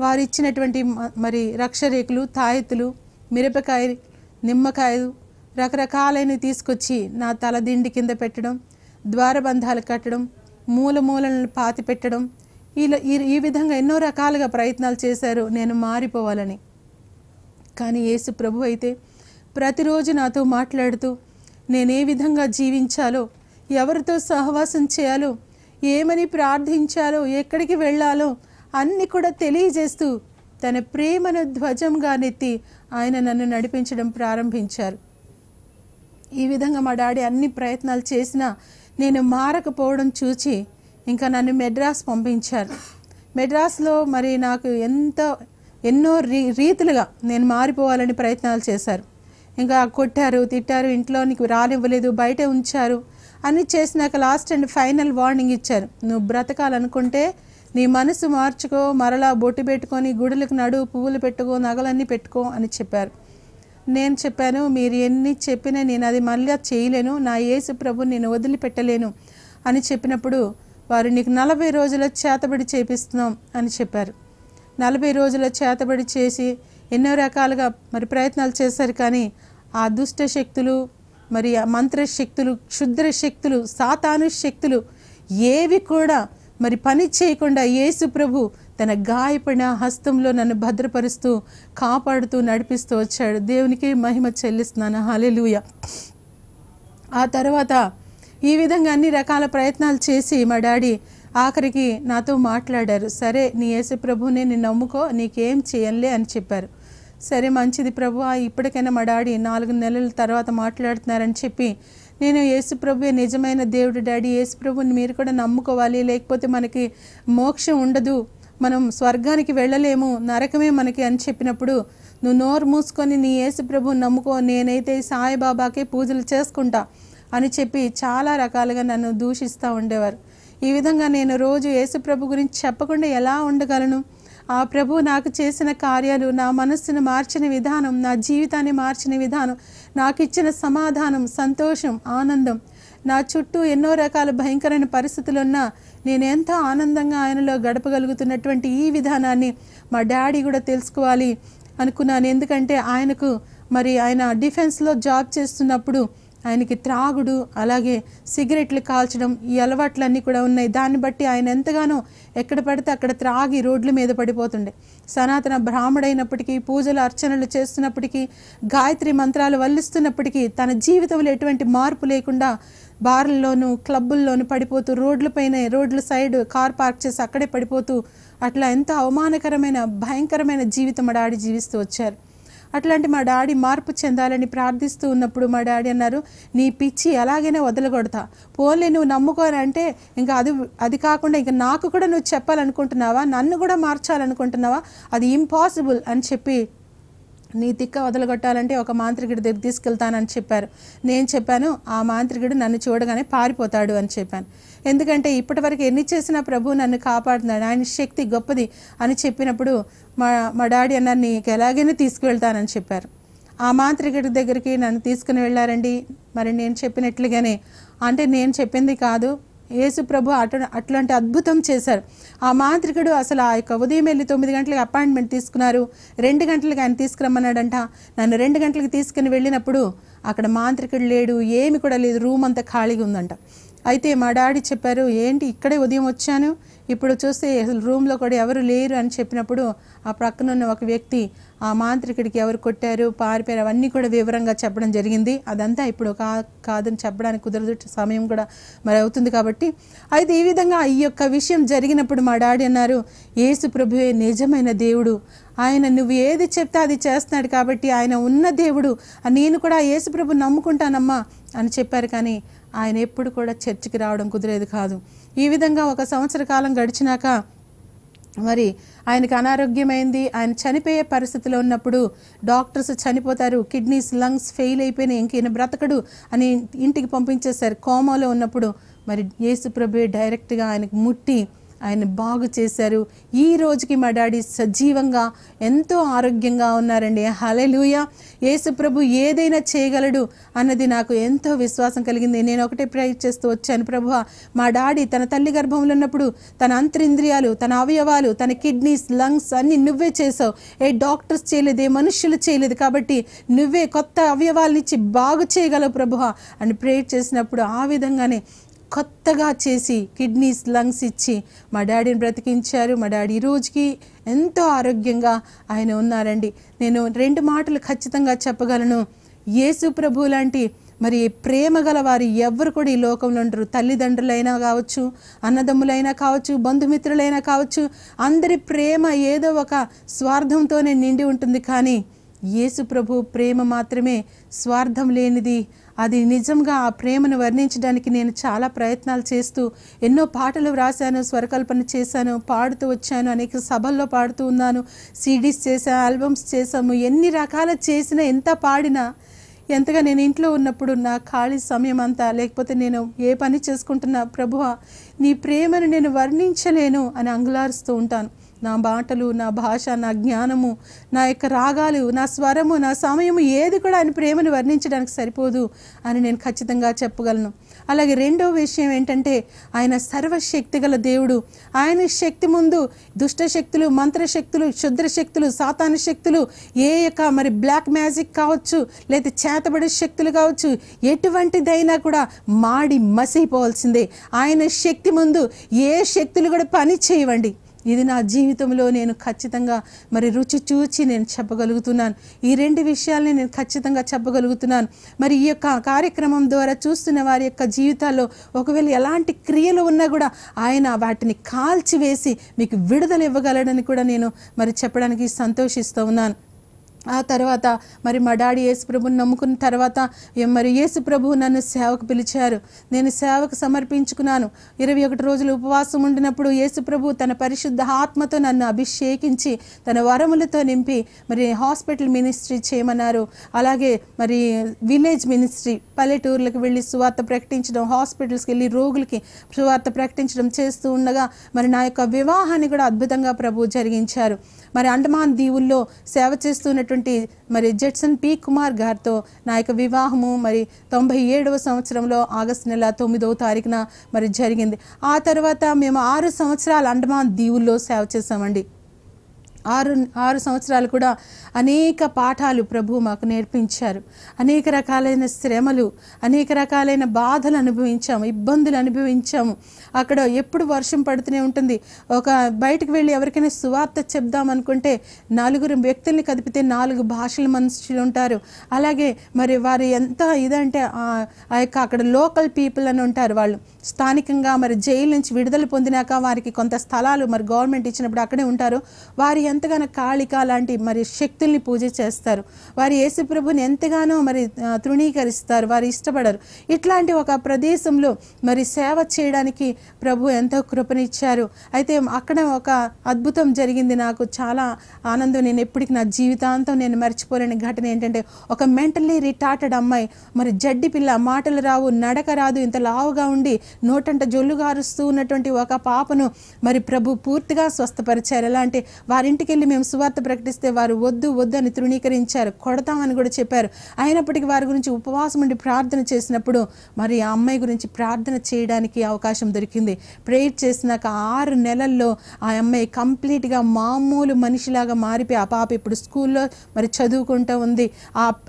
Speaker 3: వారు ఇచ్చినటువంటి మరి రక్షరేకులు, తాయెత్తులు, మిరపకాయ, నిమ్మకాయలు రకరకాలైనవి తీసుకొచ్చి నా తల దిండి కింద పెట్టడం, ద్వారబంధాలు కట్టడం, మూలలను పాతి పెట్టడం, ఈ విధంగా ఎన్నో రకాలుగా ప్రయత్నాలు చేశారు నేను మారిపోవాలని. కానీ యేసు ప్రభు అయితే ప్రతిరోజు నాతో మాట్లాడుతూ నేనే విధంగా జీవించాలో, ఎవరితో సహవాసం చేయాలో, ఏమని ప్రార్థించాలో, ఎక్కడికి వెళ్ళాలో అన్నీ కూడా తెలియజేస్తూ తన ప్రేమను ధ్వజంగా నెత్తి ఆయన నన్ను నడిపించడం ప్రారంభించారు. ఈ విధంగా మా డాడీ అన్ని ప్రయత్నాలు చేసినా నేను మారకపోవడం చూచి ఇంకా నన్ను మెడ్రాస్ పంపించారు. మెడ్రాస్లో మరి నాకు ఎన్నో రీతులుగా నేను మారిపోవాలని ప్రయత్నాలు చేశారు. ఇంకా కొట్టారు, తిట్టారు, ఇంట్లోనికి రానివ్వలేదు, బయటే ఉంచారు. అన్నీ చేసినాక లాస్ట్ అండ్ ఫైనల్ వార్నింగ్ ఇచ్చారు, నువ్వు బ్రతకాలనుకుంటే నీ మనసు మార్చుకో, మరలా బొట్టు పెట్టుకొని గుడులకు నడు, పువ్వులు పెట్టుకో, నగలన్నీ పెట్టుకో అని చెప్పారు. నేను చెప్పాను, మీరు ఎన్ని చెప్పినా నేను అది మళ్ళీ చేయలేను, నా యేసు ప్రభు నేను వదిలిపెట్టలేను అని చెప్పినప్పుడు వారు నీకు 40 రోజుల చేతబడి చేపిస్తున్నాం అని చెప్పారు. 40 రోజుల చేతబడి చేసి ఎన్నో రకాలుగా మరి ప్రయత్నాలు చేశారు. కానీ ఆ దుష్ట శక్తులు, మరి ఆ మంత్రశక్తులు, క్షుద్ర శక్తులు, సాతాను శక్తులు ఏవి కూడా మరి పని చేయకుండా యేసు ప్రభు తన గాయపడిన హస్తంలో నన్ను భద్రపరుస్తూ కాపాడుతూ నడిపిస్తూ వచ్చాడు. దేవునికి మహిమ చెల్లిస్తున్నాను. హల్లెలూయా. ఆ తర్వాత ఈ విధంగా అన్ని రకాల ప్రయత్నాలు చేసి మా డాడీ ఆఖరికి నాతో మాట్లాడారు. సరే నీ యేసు ప్రభునే నిన్ను నమ్ముకో, నీకేం చేయలే అని చెప్పారు. సరే మంచిది ప్రభు, ఇప్పటికైనా మా డాడీ 4 నెలల తర్వాత మాట్లాడుతున్నారని చెప్పి నేను యేసు ప్రభువే నిజమైన దేవుడు డాడీ, యేసు ప్రభుని మీరు కూడా నమ్ముకోవాలి, లేకపోతే మనకి మోక్షం ఉండదు, మనం స్వర్గానికి వెళ్ళలేము, నరకమే మనకి అని చెప్పినప్పుడు నువ్వు నోరు మూసుకొని నీ యేసు ప్రభుని నమ్ముకో, నేనైతే సాయిబాబాకే పూజలు చేసుకుంటా అని చెప్పి చాలా రకాలుగా నన్ను దూషిస్తూ ఉండేవారు. ఈ విధంగా నేను రోజు యేసు ప్రభు గురించి చెప్పకుండా ఎలా ఉండగలను? ఆ ప్రభు నాకు చేసిన కార్యాలు, నా మనస్సును మార్చిన విధానం, నా జీవితాన్ని మార్చిన విధానం, నాకు ఇచ్చిన సమాధానం, సంతోషం, ఆనందం, నా చుట్టూ ఎన్నో రకాల భయంకరమైన పరిస్థితులు ఉన్నా నేను ఎంతో ఆనందంగా ఆయనలో గడపగలుగుతున్నటువంటి ఈ విధానాన్ని మా డాడీ కూడా తెలుసుకోవాలి అనుకున్నాను. ఎందుకంటే ఆయన డిఫెన్స్లో జాబ్ చేస్తున్నప్పుడు ఆయనకి త్రాగుడు, అలాగే సిగరెట్లు కాల్చడం, ఈ అలవాట్లన్నీ కూడా ఉన్నాయి. దాన్ని బట్టి ఆయన ఎంతగానో ఎక్కడ పడితే అక్కడ త్రాగి రోడ్ల మీద పడిపోతుండే. సనాతన బ్రాహ్మడైనప్పటికీ, పూజలు అర్చనలు చేస్తున్నప్పటికీ, గాయత్రి మంత్రాలు వల్లిస్తున్నప్పటికీ తన జీవితంలో ఎటువంటి మార్పు లేకుండా బార్లలోనూ క్లబ్బుల్లోనూ పడిపోతూ, రోడ్ల సైడ్ కార్ పార్క్ చేసి అక్కడే పడిపోతూ, అట్లా ఎంతో అవమానకరమైన భయంకరమైన జీవితం మా డాడీ జీవిస్తూ వచ్చారు. అట్లాంటి మా డాడీ మార్పు చెందాలని ప్రార్థిస్తూ ఉన్నప్పుడు మా డాడీ అన్నారు, నీ పిచ్చి ఎలాగైనా వదలగొడతా, పోలే నువ్వు నమ్ముకోనంటే ఇంకా అది కాకుండా ఇంకా నాకు కూడా నువ్వు చెప్పాలనుకుంటున్నావా, నన్ను కూడా మార్చాలనుకుంటున్నావా, అది ఇంపాసిబుల్ అని చెప్పి నీ తిక్క వదలగొట్టాలంటే ఒక మాంత్రికుడి దగ్గర తీసుకెళ్తానని చెప్పారు. నేను చెప్పాను, ఆ మాంత్రికుడు నన్ను చూడగానే పారిపోతాడు అని చెప్పాను. ఎందుకంటే ఇప్పటివరకు ఎన్ని చేసినా ప్రభు నన్ను కాపాడుతున్నాడు, ఆయన శక్తి గొప్పది అని చెప్పినప్పుడు మా డాడీ అన్నారు, నీకు ఎలాగైనా తీసుకువెళ్తానని చెప్పారు. ఆ మాంత్రికుడి దగ్గరికి నన్ను తీసుకుని వెళ్ళారండి. మరి నేను చెప్పినట్లుగానే, అంటే నేను చెప్పింది కాదు, యేసు ప్రభు అట్లాంటి అద్భుతం చేశారు. ఆ మాంత్రికుడు అసలు ఆ యొక్క ఉదయం వెళ్ళి 9 గంటలకు అపాయింట్మెంట్ తీసుకున్నారు, 2 గంటలకు ఆయన తీసుకురమ్మన్నాడంట. నన్ను 2 గంటలకు తీసుకుని వెళ్ళినప్పుడు అక్కడ మాంత్రికుడు లేడు, ఏమి కూడా లేదు, రూమ్ అంతా ఖాళీగా ఉందంట. అయితే మా డాడీ చెప్పారు, ఏంటి ఇక్కడే ఉదయం వచ్చాను, ఇప్పుడు చూస్తే రూమ్లో కూడా ఎవరు లేరు అని చెప్పినప్పుడు ఆ ప్రక్కన ఉన్న ఒక వ్యక్తి ఆ మాంత్రికుడికి ఎవరు కొట్టారు, పారిపోయారు, అవన్నీ కూడా వివరంగా చెప్పడం జరిగింది. అదంతా ఇప్పుడు కాదని చెప్పడానికి కుదరదు, సమయం కూడా మరి అవుతుంది కాబట్టి. అయితే ఈ విధంగా ఈ యొక్క విషయం జరిగినప్పుడు మా డాడీ అన్నారు, యేసు ప్రభువే నిజమైన దేవుడు, ఆయన నువ్వు ఏది చెప్తే అది చేస్తున్నాడు కాబట్టి ఆయన ఉన్న దేవుడు, నేను కూడా యేసు ప్రభు నమ్ముకుంటానమ్మా అని చెప్పారు. కానీ ఆయన ఎప్పుడు కూడా చర్చికి రావడం కుదిరేది కాదు. ఈ విధంగా 1 సంవత్సర కాలం గడిచినాక మరి ఆయనకు అనారోగ్యమైంది. ఆయన చనిపోయే పరిస్థితిలో ఉన్నప్పుడు డాక్టర్స్ చనిపోతారు, కిడ్నీస్ లంగ్స్ ఫెయిల్ అయిపోయినాయి, ఇంక బ్రతకడు అని ఇంటికి పంపించేశారు. కోమాలో ఉన్నప్పుడు మరి యేసు ప్రభువే డైరెక్ట్గా ఆయనకు ముట్టి ఆయన బాగు చేశారు. ఈ రోజుకి మా డాడీ సజీవంగా ఎంతో ఆరోగ్యంగా ఉన్నారండి. హల్లెలూయా. యేసు ప్రభు ఏదైనా చేయగలడు అన్నది నాకు ఎంతో విశ్వాసం కలిగింది. నేను ఒకటే ప్రేయర్ చేస్తూ వచ్చాను, ప్రభువా మా డాడీ తన తల్లి గర్భంలో ఉన్నప్పుడు తన అంతరింద్రియాలు, తన అవయవాలు, తన కిడ్నీస్ లంగ్స్ అన్నీ నువ్వే చేసావు, డాక్టర్స్ చేయలేదు, మనుషులు చేయలేదు, కాబట్టి నువ్వే కొత్త అవయవాలనిచ్చి బాగు చేయగలవు ప్రభువా అని ప్రేయర్ చేసినప్పుడు ఆ విధంగానే కొత్తగా చేసి కిడ్నీస్ లంగ్స్ ఇచ్చి మా డాడీని బ్రతికించారు. మా డాడీ ఈ రోజుకి ఎంతో ఆరోగ్యంగా ఆయన ఉన్నారండి. నేను 2 మాటలు ఖచ్చితంగా చెప్పగలను, యేసు ప్రభు లాంటి మరి ప్రేమ గల వారు ఎవ్వరు కూడా ఈ లోకంలో ఉండరు. తల్లిదండ్రులైనా కావచ్చు, అన్నదమ్ములైనా కావచ్చు, బంధుమిత్రులైనా కావచ్చు, అందరి ప్రేమ ఏదో ఒక స్వార్థంతోనే నిండి ఉంటుంది. కానీ యేసు ప్రభు ప్రేమ మాత్రమే స్వార్థం లేనిది. అది నిజంగా ఆ ప్రేమను వర్ణించడానికి నేను చాలా ప్రయత్నాలు చేస్తూ ఎన్నో పాటలు వ్రాసాను, స్వరకల్పన చేశాను, పాడుతూ వచ్చాను, అనేక సభల్లో పాడుతూ ఉన్నాను, సిడీస్ చేశాను, ఆల్బమ్స్ చేసాము, ఎన్ని రకాల చేసినా ఎంత పాడినా ఎంతగా నేను ఇంట్లో ఉన్నప్పుడు నా ఖాళీ సమయం అంతా, లేకపోతే నేను ఏ పని చేసుకుంటున్నా, ప్రభువా నీ ప్రేమను నేను వర్ణించలేను అని అంగులారుస్తూ ఉంటాను. నా మాటలు, నా భాష, నా జ్ఞానము, నా యొక్క రాగాలు, నా స్వరము, నా సమయము ఏది కూడా ఆయన ప్రేమను వర్ణించడానికి సరిపోదు అని నేను ఖచ్చితంగా చెప్పగలను. అలాగే రెండవ విషయం ఏంటంటే ఆయన సర్వశక్తి గల దేవుడు. ఆయన శక్తి ముందు దుష్ట శక్తులు, మంత్రశక్తులు, క్షుద్ర శక్తులు, సాతాను శక్తులు, ఏ యొక్క మరి బ్లాక్ మ్యాజిక్ కావచ్చు, లేదా చేతబడి శక్తులు కావచ్చు, ఎటువంటిదైనా కూడా మాడి మసిపోవాల్సిందే. ఆయన శక్తి ముందు ఏ శక్తులు కూడా పని చేయవండి. ఇది నా జీవితంలో నేను ఖచ్చితంగా మరి రుచి చూచి నేను చెప్పగలుగుతున్నాను. ఈ 2 విషయాలని నేను ఖచ్చితంగా చెప్పగలుగుతున్నాను. మరి ఈ యొక్క కార్యక్రమం ద్వారా చూస్తున్న వారి యొక్క జీవితాల్లో ఒకవేళ ఎలాంటి క్రియలు ఉన్నా కూడా ఆయన వాటిని కాల్చివేసి మీకు విడుదల ఇవ్వగలడని కూడా నేను మరి చెప్పడానికి సంతోషిస్తూ ఉన్నాను. ఆ తర్వాత మరి మా డాడీ యేసు ప్రభుని నమ్ముకున్న తర్వాత మరి యేసు ప్రభు నన్ను సేవకు పిలిచారు. నేను సేవకు సమర్పించుకున్నాను. 21 రోజులు ఉపవాసం ఉండినప్పుడు యేసు ప్రభు తన పరిశుద్ధ ఆత్మతో నన్ను అభిషేకించి తన వరములతో నింపి మరి హాస్పిటల్ మినిస్ట్రీ చేయమన్నారు. అలాగే మరి విలేజ్ మినిస్ట్రీ, పల్లెటూర్లకు వెళ్ళి సువార్త ప్రకటించడం, హాస్పిటల్స్కి వెళ్ళి రోగులకి సువార్త ప్రకటించడం చేస్తూ ఉండగా మరి నా యొక్క వివాహాన్ని కూడా అద్భుతంగా ప్రభు జరిగించారు. మరి అండమాన్ దీవుల్లో సేవ చేస్తున్నటువంటి మరి జడ్సన్ పి కుమార్ గారితో నా యొక్క వివాహము మరి 97వ సంవత్సరంలో ఆగస్టు నెల 9వ తారీఖున మరి జరిగింది. ఆ తర్వాత మేము 6 సంవత్సరాలు అండమాన్ దీవుల్లో సేవ చేసామండి. 6 సంవత్సరాలు కూడా అనేక పాఠాలు ప్రభు మాకు నేర్పించారు. అనేక రకాలైన శ్రమలు, అనేక రకాలైన బాధలు అనుభవించాము, ఇబ్బందులు అనుభవించాము. అక్కడ ఎప్పుడు వర్షం పడుతూనే ఉంటుంది. బయటకు వెళ్ళి ఎవరికైనా సువార్త చెప్దామనుకుంటే 4 వ్యక్తుల్ని కదిపితే 4 భాషల మనుషులు ఉంటారు. అలాగే మరి వారు ఎంత ఇదంటే ఆ యొక్క అక్కడ లోకల్ పీపుల్ అని ఉంటారు. వాళ్ళు స్థానికంగా మరి జైలు నుంచి విడుదల పొందినాక వారికి కొంత స్థలాలు మరి గవర్నమెంట్ ఇచ్చినప్పుడు అక్కడే ఉంటారు. వారు ఎంతగానో కాళిక లాంటి మరి శక్తుల్ని పూజ చేస్తారు. వారు యేసు ప్రభుని ఎంతగానో మరి తృణీకరిస్తారు, వారు ఇష్టపడరు. ఇట్లాంటి ఒక ప్రదేశంలో మరి సేవ చేయడానికి ప్రభు ఎంతో కృపనిచ్చారు. అయితే అక్కడ ఒక అద్భుతం జరిగింది. నాకు చాలా ఆనందం. నేను ఎప్పటికీ నా జీవితాంతం నేను మర్చిపోలేని ఘటన ఏంటంటే ఒక మెంటల్లీ రిటార్టెడ్ అమ్మాయి, మరి జడ్డి పిల్ల, మాటలు రావు, నడక రాదు, ఇంత లావుగా ఉండి నోటంట జొల్లుగారుస్తూ ఉన్నటువంటి ఒక పాపను మరి ప్రభు పూర్తిగా స్వస్థపరిచారు. ఎలా అంటే వారింటికి వెళ్ళి మేము సువార్త ప్రకటిస్తే వారు వద్దు వద్దు అని తృణీకరించారు, కొడతామని కూడా చెప్పారు. అయినప్పటికీ వారి గురించి ఉపవాసం ఉండి ప్రార్థన చేసినప్పుడు మరి ఆ అమ్మాయి గురించి ప్రార్థన చేయడానికి అవకాశం దొరికింది. ప్రేయర్ చేసినాక 6 నెలల్లో ఆ అమ్మాయి కంప్లీట్గా మామూలు మనిషిలాగా మారిపోయి ఆ పాప ఇప్పుడు స్కూల్లో మరి చదువుకుంటూ ఉంది.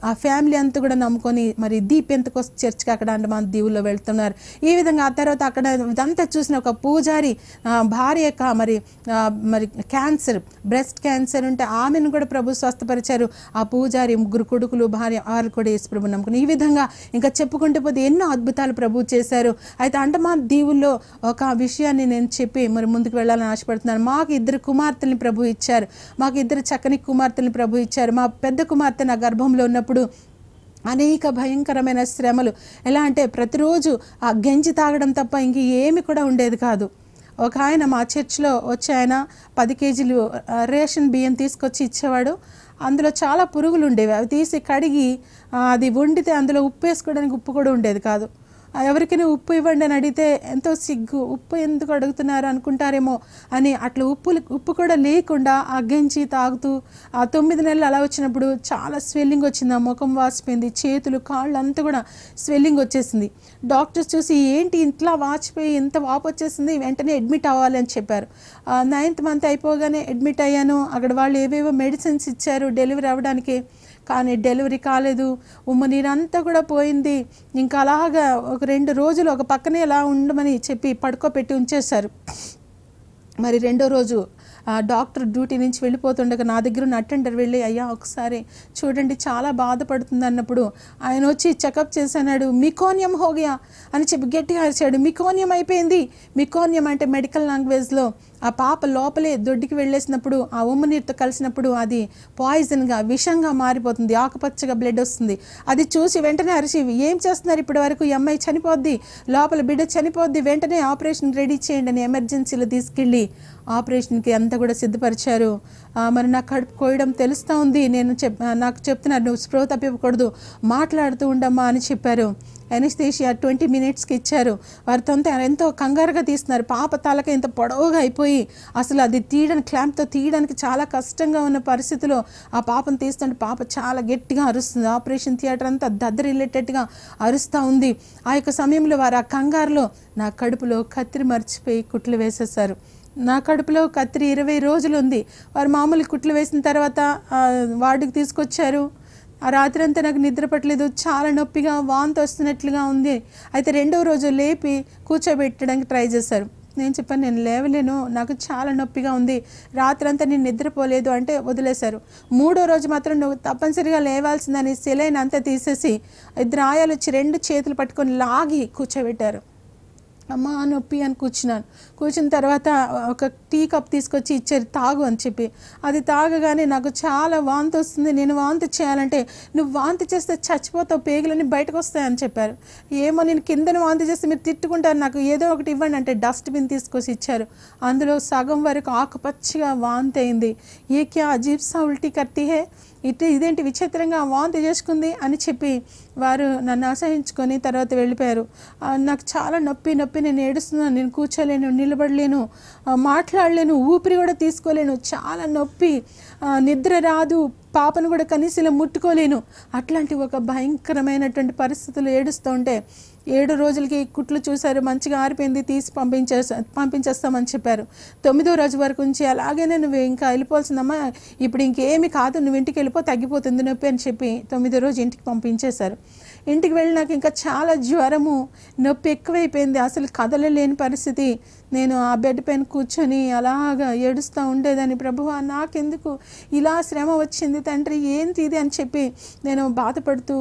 Speaker 3: ఆ ఫ్యామిలీ అంతా కూడా నమ్ముకొని మరి ది పెంతెకోస్త్ చర్చ్కి అక్కడ అండమాన్ దీవుల్లో వెళ్తున్నారు. ఈ విధంగా తర్వాత అక్కడ ఇదంతా చూసిన ఒక పూజారి భార్య యొక్క మరి క్యాన్సర్, బ్రెస్ట్ క్యాన్సర్ ఉంటే ఆమెను కూడా ప్రభు స్వస్థపరిచారు. ఆ పూజారి, 3 కొడుకులు, భార్య, వారు కూడా యేసు ప్రభు నమ్ముకుని. ఈ విధంగా ఇంకా చెప్పుకుంటూ పోతే ఎన్నో అద్భుతాలు ప్రభు చేశారు. అయితే అండమాన్ దీవుల్లో ఒక విషయాన్ని నేను చెప్పి మరి ముందుకు వెళ్ళాలని ఆశపడుతున్నాను. మాకు 2 కుమార్తెల్ని ప్రభు ఇచ్చారు. మాకు 2 చక్కని కుమార్తెల్ని ప్రభు ఇచ్చారు. మా పెద్ద కుమార్తె నా గర్భంలో ఉన్నప్పుడు అనేక భయంకరమైన శ్రమలు. ఎలా అంటే ప్రతిరోజు ఆ గంజి తాగడం తప్ప ఇంక ఏమి కూడా ఉండేది కాదు. ఒక ఆయన మా చర్చ్లో వచ్చి ఆయన 10 కేజీలు రేషన్ బియ్యం తీసుకొచ్చి ఇచ్చేవాడు. అందులో చాలా పురుగులు ఉండేవి. అవి తీసి కడిగి అది వండితే అందులో ఉప్పు వేసుకోవడానికి ఉప్పు కూడా ఉండేది కాదు. ఎవరికైనా ఉప్పు ఇవ్వండి అని అడిగితే ఎంతో సిగ్గు, ఉప్పు ఎందుకు అడుగుతున్నారు అనుకుంటారేమో అని అట్లా ఉప్పు కూడా లేకుండా ఆ గంజి తాగుతూ ఆ 9 నెలలు అలా వచ్చినప్పుడు చాలా స్వెల్లింగ్ వచ్చింది. ఆ ముఖం వాచిపోయింది, చేతులు కాళ్ళు అంతా కూడా స్వెల్లింగ్ వచ్చేసింది. డాక్టర్స్ చూసి ఏంటి ఇంట్లో వాచిపోయి ఇంత వాపు వచ్చేసింది, వెంటనే అడ్మిట్ అవ్వాలి అని చెప్పారు. 9th మంత్ అయిపోగానే అడ్మిట్ అయ్యాను. అక్కడ వాళ్ళు ఏవేవో మెడిసిన్స్ ఇచ్చారు డెలివరీ అవ్వడానికి, కానీ డెలివరీ కాలేదు. ఉమ్మ నీరంతా కూడా పోయింది. ఇంకా అలాగా ఒక 2 రోజులు ఒక పక్కనే ఎలా ఉండమని చెప్పి పడుకోబెట్టి ఉంచేశారు. మరి 2వ రోజు డాక్టర్ డ్యూటీ నుంచి వెళ్ళిపోతుండగా నా దగ్గర ఉన్న అటెండర్ వెళ్ళి, అయ్యా ఒకసారి చూడండి చాలా బాధపడుతుంది అన్నప్పుడు ఆయన వచ్చి చెకప్ చేశాడు. మికోనియం హోగయా అని చెప్పి గట్టిగా అరిచాడు. మికోనియం అయిపోయింది. మికోనియం అంటే మెడికల్ లాంగ్వేజ్లో ఆ పాప లోపలే దొడ్డికి వెళ్ళేసినప్పుడు ఆ ఉమ్మ నీరుతో కలిసినప్పుడు అది పాయిజన్గా, విషంగా మారిపోతుంది. ఆకుపచ్చగా బ్లడ్ వస్తుంది. అది చూసి వెంటనే అరిచి, ఏం చేస్తున్నారు ఇప్పటి వరకు, ఈ అమ్మాయి చనిపోద్ది, లోపల బిడ్డ చనిపోద్ది, వెంటనే ఆపరేషన్ రెడీ చేయండి అని ఎమర్జెన్సీలో తీసుకెళ్ళి ఆపరేషన్కి అంతా కూడా సిద్ధపరిచారు. మరి నాకు కడుపు కోయడం తెలుస్తూ ఉంది, నేను నాకు చెప్తున్నారు నువ్వు స్ప్రో తప్పివ్వకూడదు, మాట్లాడుతూ ఉండమ్మా అని చెప్పారు. ఎనస్థీషియా 20 minutesకి ఇచ్చారు. వారితో ఎంతో కంగారుగా తీస్తున్నారు. పాప తలక ఇంత పొడవుగా అయిపోయి అసలు అది క్లాంప్తో తీయడానికి చాలా కష్టంగా ఉన్న పరిస్థితిలో ఆ పాపను తీస్తుంటే పాప చాలా గట్టిగా అరుస్తుంది. ఆపరేషన్ థియేటర్ అంతా దద్దరిల్లేటట్టుగా అరుస్తూ ఉంది. ఆ యొక్క సమయంలో వారు ఆ కంగారులో నా కడుపులో కత్తిరి మర్చిపోయి కుట్లు వేసేసారు. నా కడుపులో కత్తిరి 20 రోజులు ఉంది. వారు మామూలు కుట్లు వేసిన తర్వాత వార్డుకి తీసుకొచ్చారు. ఆ రాత్రి అంతా నాకు నిద్ర పట్టలేదు, చాలా నొప్పిగా వాంతి వస్తున్నట్లుగా ఉంది. అయితే 2వ రోజు లేపి కూర్చోబెట్టడానికి ట్రై చేశారు. నేను చెప్పాను నేను లేవలేను, నాకు చాలా నొప్పిగా ఉంది, రాత్రి అంతా నేను నిద్రపోలేదు అంటే వదిలేశారు. 3వ రోజు మాత్రం నువ్వు తప్పనిసరిగా లేవాల్సిందని సెలైన్ అంతా తీసేసి 2 ఆయాలు వచ్చి 2 చేతులు పట్టుకొని లాగి కూర్చోబెట్టారు. అమ్మా నొప్పి అని కూర్చున్న తర్వాత ఒక టీ కప్ తీసుకొచ్చి ఇచ్చారు, తాగు అని చెప్పి. అది తాగగానే నాకు చాలా వాంతి వస్తుంది, నేను వాంతి చేయాలంటే నువ్వు వాంతి చేస్తే చచ్చిపోతావు, పేగులన్నీ బయటకు వస్తాయని చెప్పారు. ఏమో నేను కిందన వాంతి చేస్తే మీరు తిట్టుకుంటారు, నాకు ఏదో ఒకటి ఇవ్వండి అంటే డస్ట్బిన్ తీసుకొచ్చి ఇచ్చారు. అందులో సగం వరకు ఆకుపచ్చిగా వాంతి అయింది. ఏ క్యా అజీబ్ సా ఉల్టీ కర్తీ హే, ఇదేంటి విచిత్రంగా వాంతి చేసుకుంది అని చెప్పి వారు నన్ను అసహించుకొని తర్వాత వెళ్ళిపోయారు. నాకు చాలా నొప్పి నేను ఏడుస్తున్నాను, నేను కూర్చోలేను, నిలబడలేను, మాట్లాడలేను, ఊపిరి కూడా తీసుకోలేను, చాలా నొప్పి, నిద్ర రాదు, పాపను కూడా కనీసం ముట్టుకోలేను. అట్లాంటి ఒక భయంకరమైనటువంటి పరిస్థితులు ఏడుస్తూ ఉంటే 7 రోజులకి కుట్లు చూశారు, మంచిగా ఆరిపోయింది, తీసి పంపించేస్తామని చెప్పారు. 9వ రోజు వరకు నుంచి అలాగేనే నువ్వు ఇంకా వెళ్ళిపోవాల్సిందమ్మా, ఇప్పుడు ఇంకేమి కాదు, నువ్వు ఇంటికి వెళ్ళిపో, తగ్గిపోతుంది నొప్పి అని చెప్పి 9వ రోజు ఇంటికి పంపించేశారు. ఇంటికి వెళ్ళి నాకు ఇంకా చాలా జ్వరము, నొప్పి ఎక్కువైపోయింది, అసలు కదలలేని పరిస్థితి. నేను ఆ బెడ్ పైన కూర్చొని అలాగా ఏడుస్తూ ఉండేదాన్ని. ప్రభువా నాకెందుకు ఇలా శ్రమ వచ్చింది తండ్రి, ఏంటి ఇది అని చెప్పి నేను బాధపడుతూ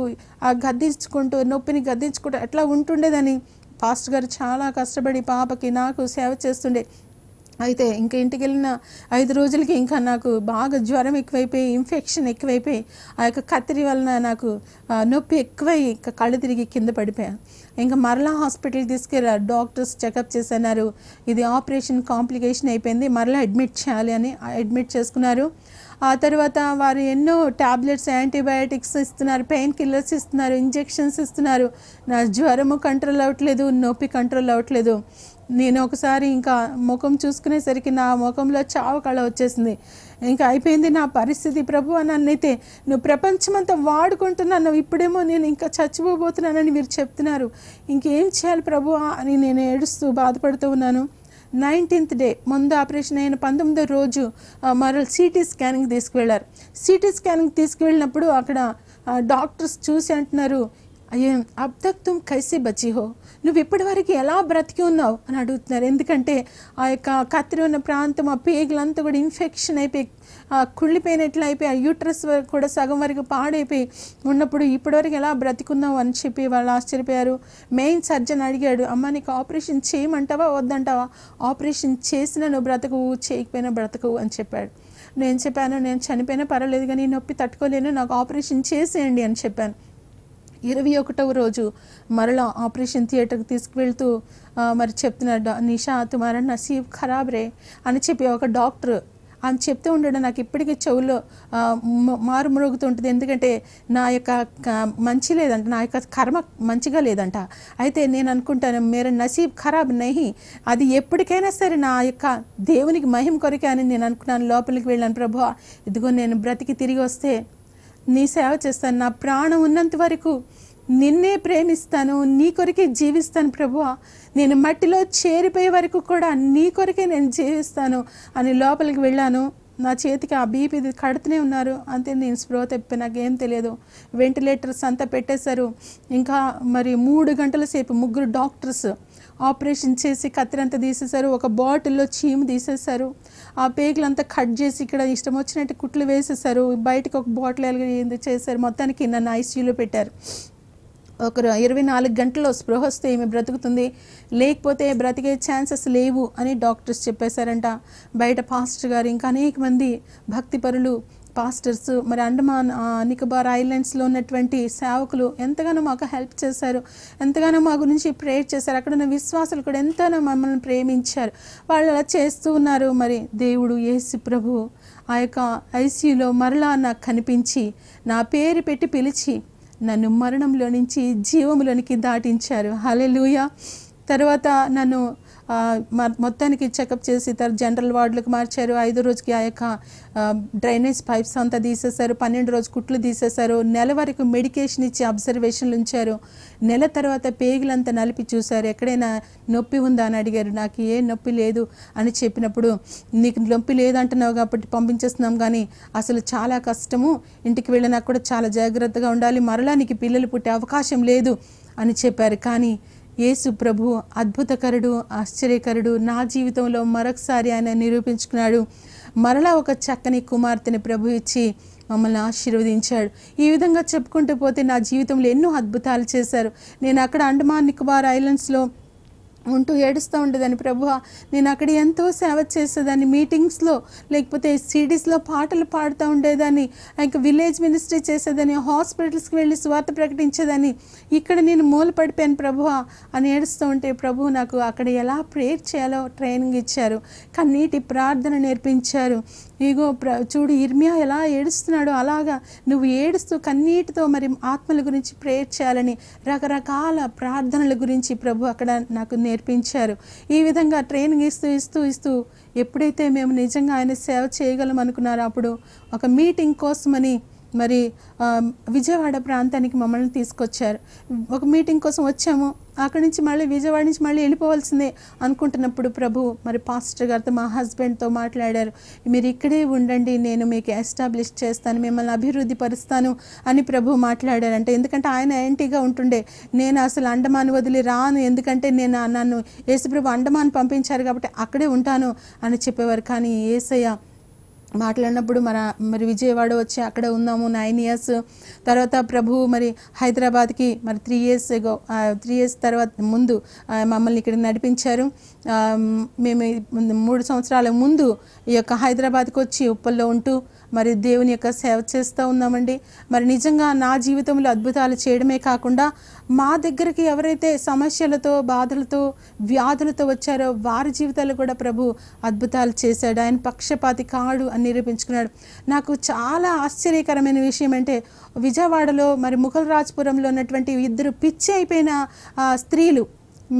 Speaker 3: గద్దించుకుంటూ నొప్పిని గద్దించుకుంటూ అట్లా ఉంటుండేదని. పాస్టర్ గారు చాలా కష్టపడి పాపకి నాకు సేవ చేస్తుండే. అయితే ఇంకా ఇంటికి వెళ్ళిన 5 రోజులకి ఇంకా నాకు బాగా జ్వరం ఎక్కువైపోయి, ఇన్ఫెక్షన్ ఎక్కువైపోయి, ఆ యొక్క కత్తిరి వలన నాకు నొప్పి ఎక్కువై ఇంకా కళ్ళు తిరిగి కింద పడిపోయాను. ఇంకా మరలా హాస్పిటల్కి తీసుకెళ్ళారు. డాక్టర్స్ చెకప్ చేస్తున్నారు, ఇది ఆపరేషన్ కాంప్లికేషన్ అయిపోయింది, మరలా అడ్మిట్ చేయాలి అని అడ్మిట్ చేసుకున్నారు. ఆ తర్వాత వారు ఎన్నో ట్యాబ్లెట్స్, యాంటీబయాటిక్స్ ఇస్తున్నారు, పెయిన్ కిల్లర్స్ ఇస్తున్నారు, ఇంజెక్షన్స్ ఇస్తున్నారు. నా జ్వరము కంట్రోల్ అవ్వట్లేదు, నొప్పి కంట్రోల్ అవ్వట్లేదు. నేను ఒకసారి ఇంకా ముఖం చూసుకునేసరికి నా ముఖంలో చావు కళ వచ్చేసింది. ఇంకా అయిపోయింది నా పరిస్థితి. ప్రభు నన్నైతే నువ్వు ప్రపంచమంతా వాడుకుంటున్నాను, ఇప్పుడేమో నేను ఇంకా చచ్చిపోబోతున్నానని మీరు చెప్తున్నారు, ఇంకేం చేయాలి ప్రభు అని నేను ఏడుస్తూ బాధపడుతూ ఉన్నాను. 19th డే ముందు ఆపరేషన్ అయిన 19వ రోజు మరో సిటీ స్కానింగ్ తీసుకువెళ్ళారు. సిటీ స్కానింగ్ తీసుకువెళ్ళినప్పుడు అక్కడ డాక్టర్స్ చూసి అంటున్నారు, అయ్యే అబ్ తక్ తుమ్ కైసే బచి హో, నువ్వు ఇప్పటి వరకు ఎలా బ్రతికి ఉన్నావు అని అడుగుతున్నారు. ఎందుకంటే ఆ యొక్క కత్తిరి ఉన్న ప్రాంతం, ఆ పేగులంతా కూడా ఇన్ఫెక్షన్ అయిపోయి కుళ్ళిపోయినట్లు అయిపోయి, ఆ యూట్రస్ కూడా సగం వరకు పాడైపోయి ఉన్నప్పుడు ఇప్పటివరకు ఎలా బ్రతికున్నావు అని చెప్పి వాళ్ళు ఆశ్చర్యపోయారు. మెయిన్ సర్జన్ అడిగాడు, అమ్మ నీకు ఆపరేషన్ చేయమంటావా వద్దంటావా? ఆపరేషన్ చేసినా నువ్వు బ్రతకవు, చేయకపోయినా బ్రతకవు అని చెప్పాడు. నేను చెప్పాను, నేను చనిపోయినా పర్వాలేదు కానీ నొప్పి తట్టుకోలేను, నాకు ఆపరేషన్ చేసేయండి అని చెప్పాను. 21వ రోజు మరలా ఆపరేషన్ థియేటర్కి తీసుకువెళ్తూ మరి చెప్తున్నాడు, నిషా తుమారా నసీబ్ ఖరాబ్ రే అని చెప్పి ఒక డాక్టర్ అని చెప్తూ ఉండడం నాకు ఇప్పటికీ చెవుల్లో మారుమ్రోగుతుంటుంది. ఎందుకంటే నా యొక్క మంచి లేదంట, నా యొక్క కర్మ మంచిగా లేదంట. అయితే నేను అనుకుంటాను, మేర నసీబ్ ఖరాబ్ నహి, అది ఎప్పటికైనా సరే నా యొక్క దేవునికి మహిమ కొరికే అని నేను అనుకున్నాను. లోపలికి వెళ్ళాను, ప్రభువా ఇదిగో నేను బ్రతికి తిరిగి వస్తే నీ సేవ చేస్తాను, నా ప్రాణం ఉన్నంత వరకు నిన్నే ప్రేమిస్తాను, నీ కొరకే జీవిస్తాను ప్రభువా, నేను మట్టిలో చేరిపోయే వరకు కూడా నీ కొరకే నేను జీవిస్తాను అని లోపలికి వెళ్ళాను. నా చేతికి ఆ బీపీ కడుతూనే ఉన్నారు. అంతే, నేను స్ప్రో తప్పి నాకేం తెలియదు. వెంటిలేటర్స్ అంతా పెట్టేశారు. ఇంకా మరి 3 గంటల సేపు 3 డాక్టర్స్ ఆపరేషన్ చేసి కత్తిరంతా తీసేశారు. ఒక బాటిల్లో చీము తీసేశారు. ఆ పేగులంతా కట్ చేసి ఇక్కడ ఇష్టం వచ్చినట్టు కుట్లు వేసేశారు. బయటకు ఒక బాటిల్ చేశారు. మొత్తానికి నన్ను ఐసీయూలో పెట్టారు. ఒక 24 గంటల్లో స్పృహ వస్తే ఈమె బ్రతుకుతుంది, లేకపోతే బ్రతికే ఛాన్సెస్ లేవు అని డాక్టర్స్ చెప్పేశారంట. బయట పాస్టర్ గారు ఇంకా అనేక మంది భక్తిపరులు పాస్టర్స్, మరి అండమాన్ నికోబార్ ఐలాండ్స్లో ఉన్నటువంటి సేవకులు ఎంతగానో మాకు హెల్ప్ చేశారు, ఎంతగానో మా గురించి ప్రేయర్ చేశారు. అక్కడ ఉన్న విశ్వాసులు కూడా ఎంతగానో మమ్మల్ని ప్రేమించారు. వాళ్ళు అలా చేస్తూ ఉన్నారు. మరి దేవుడు యేసు ప్రభు ఆ యొక్క ఐసీయూలో మరలా నాకు కనిపించి నా పేరు పెట్టి పిలిచి నన్ను మరణంలో నుంచి జీవములోనికి దాటించారు. హల్లెలూయా. తర్వాత నన్ను మొత్తానికి చెకప్ చేసి జనరల్ వార్డులకు మార్చారు. 5వ రోజుకి ఆ యొక్క డ్రైనేజ్ పైప్స్ అంతా తీసేశారు. 12వ రోజు కుట్లు తీసేశారు. నెల వరకు మెడికేషన్ ఇచ్చి అబ్జర్వేషన్లు ఉంచారు. నెల తర్వాత పేగులంతా నలిపి చూశారు. ఎక్కడైనా నొప్పి ఉందా అని అడిగారు. నాకు ఏ నొప్పి లేదు అని చెప్పినప్పుడు, నీకు నొప్పి లేదంటున్నావు కాబట్టి పంపించేస్తున్నాం, కానీ అసలు చాలా కష్టము, ఇంటికి వెళ్ళినా కూడా చాలా జాగ్రత్తగా ఉండాలి, మరలా నీకు పిల్లలు పుట్టే అవకాశం లేదు అని చెప్పారు. కానీ యేసు ప్రభు అద్భుతకరుడు, ఆశ్చర్యకరుడు. నా జీవితంలో మరొకసారి ఆయన నిరూపించుకున్నాడు. మరలా ఒక చక్కని కుమార్తెని ప్రభు ఇచ్చి మమ్మల్ని ఆశీర్వదించాడు. ఈ విధంగా చెప్పుకుంటూ పోతే నా జీవితంలో ఎన్నో అద్భుతాలు చేశారు. నేను అక్కడ అండమాన్ నికోబార్ ఐలాండ్స్లో ఉంటూ ఏడుస్తూ ఉండేదాన్ని, ప్రభువా నేను అక్కడ ఎంతో సేవ చేసేదాన్ని, మీటింగ్స్లో లేకపోతే సిడీస్లో పాటలు పాడుతూ ఉండేదాన్ని, ఇంకా విలేజ్ మినిస్ట్రీ చేసేదాన్ని, హాస్పిటల్స్కి వెళ్ళి స్వార్థ ప్రకటించేదాన్ని, ఇక్కడ నేను మూలపడిపోయాను ప్రభువా అని ఏడుస్తూ ఉంటే ప్రభు నాకు అక్కడ ఎలా ప్రేయర్ చేయాలో ట్రైనింగ్ ఇచ్చారు, కన్నీటి ప్రార్థన నేర్పించారు. ఇగో చూడు ఇర్మియా ఎలా ఏడుస్తున్నాడో అలాగా నువ్వు ఏడుస్తూ కన్నీటితో మరి ఆత్మల గురించి ప్రేయర్ చేయాలని రకరకాల ప్రార్థనల గురించి ప్రభు అక్కడ నాకు నేర్పించారు. ఈ విధంగా ట్రైనింగ్ ఇస్తూ ఎప్పుడైతే మేము నిజంగా ఆయన సేవ చేయగలం అనుకున్నారో అప్పుడు ఒక మీటింగ్ కోసమని మరి విజయవాడ ప్రాంతానికి మమ్మల్ని తీసుకొచ్చారు. ఒక మీటింగ్ కోసం వచ్చాము. అక్కడి నుంచి మళ్ళీ విజయవాడ నుంచి మళ్ళీ వెళ్ళిపోవాల్సిందే అనుకుంటున్నప్పుడు ప్రభు మరి పాస్టర్ గారితో మా హస్బెండ్తో మాట్లాడారు. మీరు ఇక్కడే ఉండండి, నేను మీకు ఎస్టాబ్లిష్ చేస్తాను, మిమ్మల్ని అభివృద్ధి పరుస్తాను అని ప్రభు మాట్లాడారంటే. ఎందుకంటే ఆయన యాంటీగా ఉంటుండే, నేను అసలు అండమాన్ వదిలి రాను, ఎందుకంటే నన్ను యేసుప్రభు అండమాన్ పంపించారు కాబట్టి అక్కడే ఉంటాను అని చెప్పేవారు. కానీ యేసయ్య మాట్లాడినప్పుడు మరి విజయవాడ వచ్చి అక్కడ ఉన్నాము 9 years. తర్వాత ప్రభు మరి హైదరాబాద్కి మరి 3 years ago 3 years తర్వాత ముందు మమ్మల్ని ఇక్కడ నడిపించారు. మేము 3 సంవత్సరాల ముందు ఈ యొక్క హైదరాబాద్కి వచ్చి ఉప్పల్లో ఉంటూ మరి దేవుని యొక్క సేవ చేస్తూ ఉన్నామండి. మరి నిజంగా నా జీవితంలో అద్భుతాలు చేయడమే కాకుండా మా దగ్గరికి ఎవరైతే సమస్యలతో బాధలతో వ్యాధులతో వచ్చారో వారి జీవితాలు కూడా ప్రభు అద్భుతాలు చేశాడు. ఆయన పక్షపాతి కాడు అని నిరూపించుకున్నాడు. నాకు చాలా ఆశ్చర్యకరమైన విషయం అంటే విజయవాడలో మరి ముఘల్ రాజ్పురంలో ఉన్నటువంటి 2 పిచ్చి అయిపోయిన స్త్రీలు,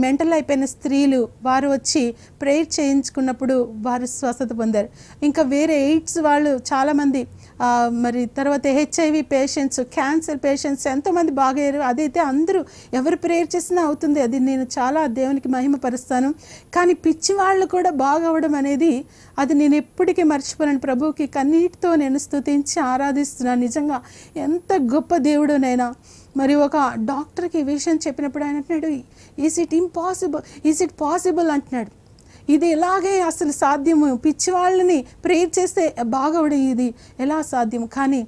Speaker 3: మెంటల్ అయిపోయిన స్త్రీలు వారు వచ్చి ప్రేయర్ చేయించుకున్నప్పుడు వారు స్వస్థత పొందారు. ఇంకా వేరే ఎయిడ్స్ వాళ్ళు చాలామంది మరి తర్వాత HIV పేషెంట్స్, క్యాన్సర్ పేషెంట్స్ ఎంతోమంది బాగయ్యారు. అదైతే అందరూ ఎవరు ప్రేయర్ చేసినా అవుతుంది. అది నేను చాలా దేవునికి మహిమపరుస్తాను. కానీ పిచ్చి వాళ్ళు కూడా బాగవడం అనేది అది నేను ఎప్పటికీ మర్చిపోలేను. ప్రభువుకి కన్నీటితో నేను స్తుతించి ఆరాధిస్తున్నాను. నిజంగా ఎంత గొప్ప దేవుడునైనా. మరి ఒక డాక్టర్కి ఈ విషయం చెప్పినప్పుడు ఆయన అంటున్నాడు, ఈజ్ ఇట్ పాసిబుల్ అంటున్నాడు. ఇది ఎలాగే అసలు సాధ్యము? పిచ్చివాళ్ళని ప్రేయర్ చేస్తే బాగవడం ఇది ఎలా సాధ్యం? కానీ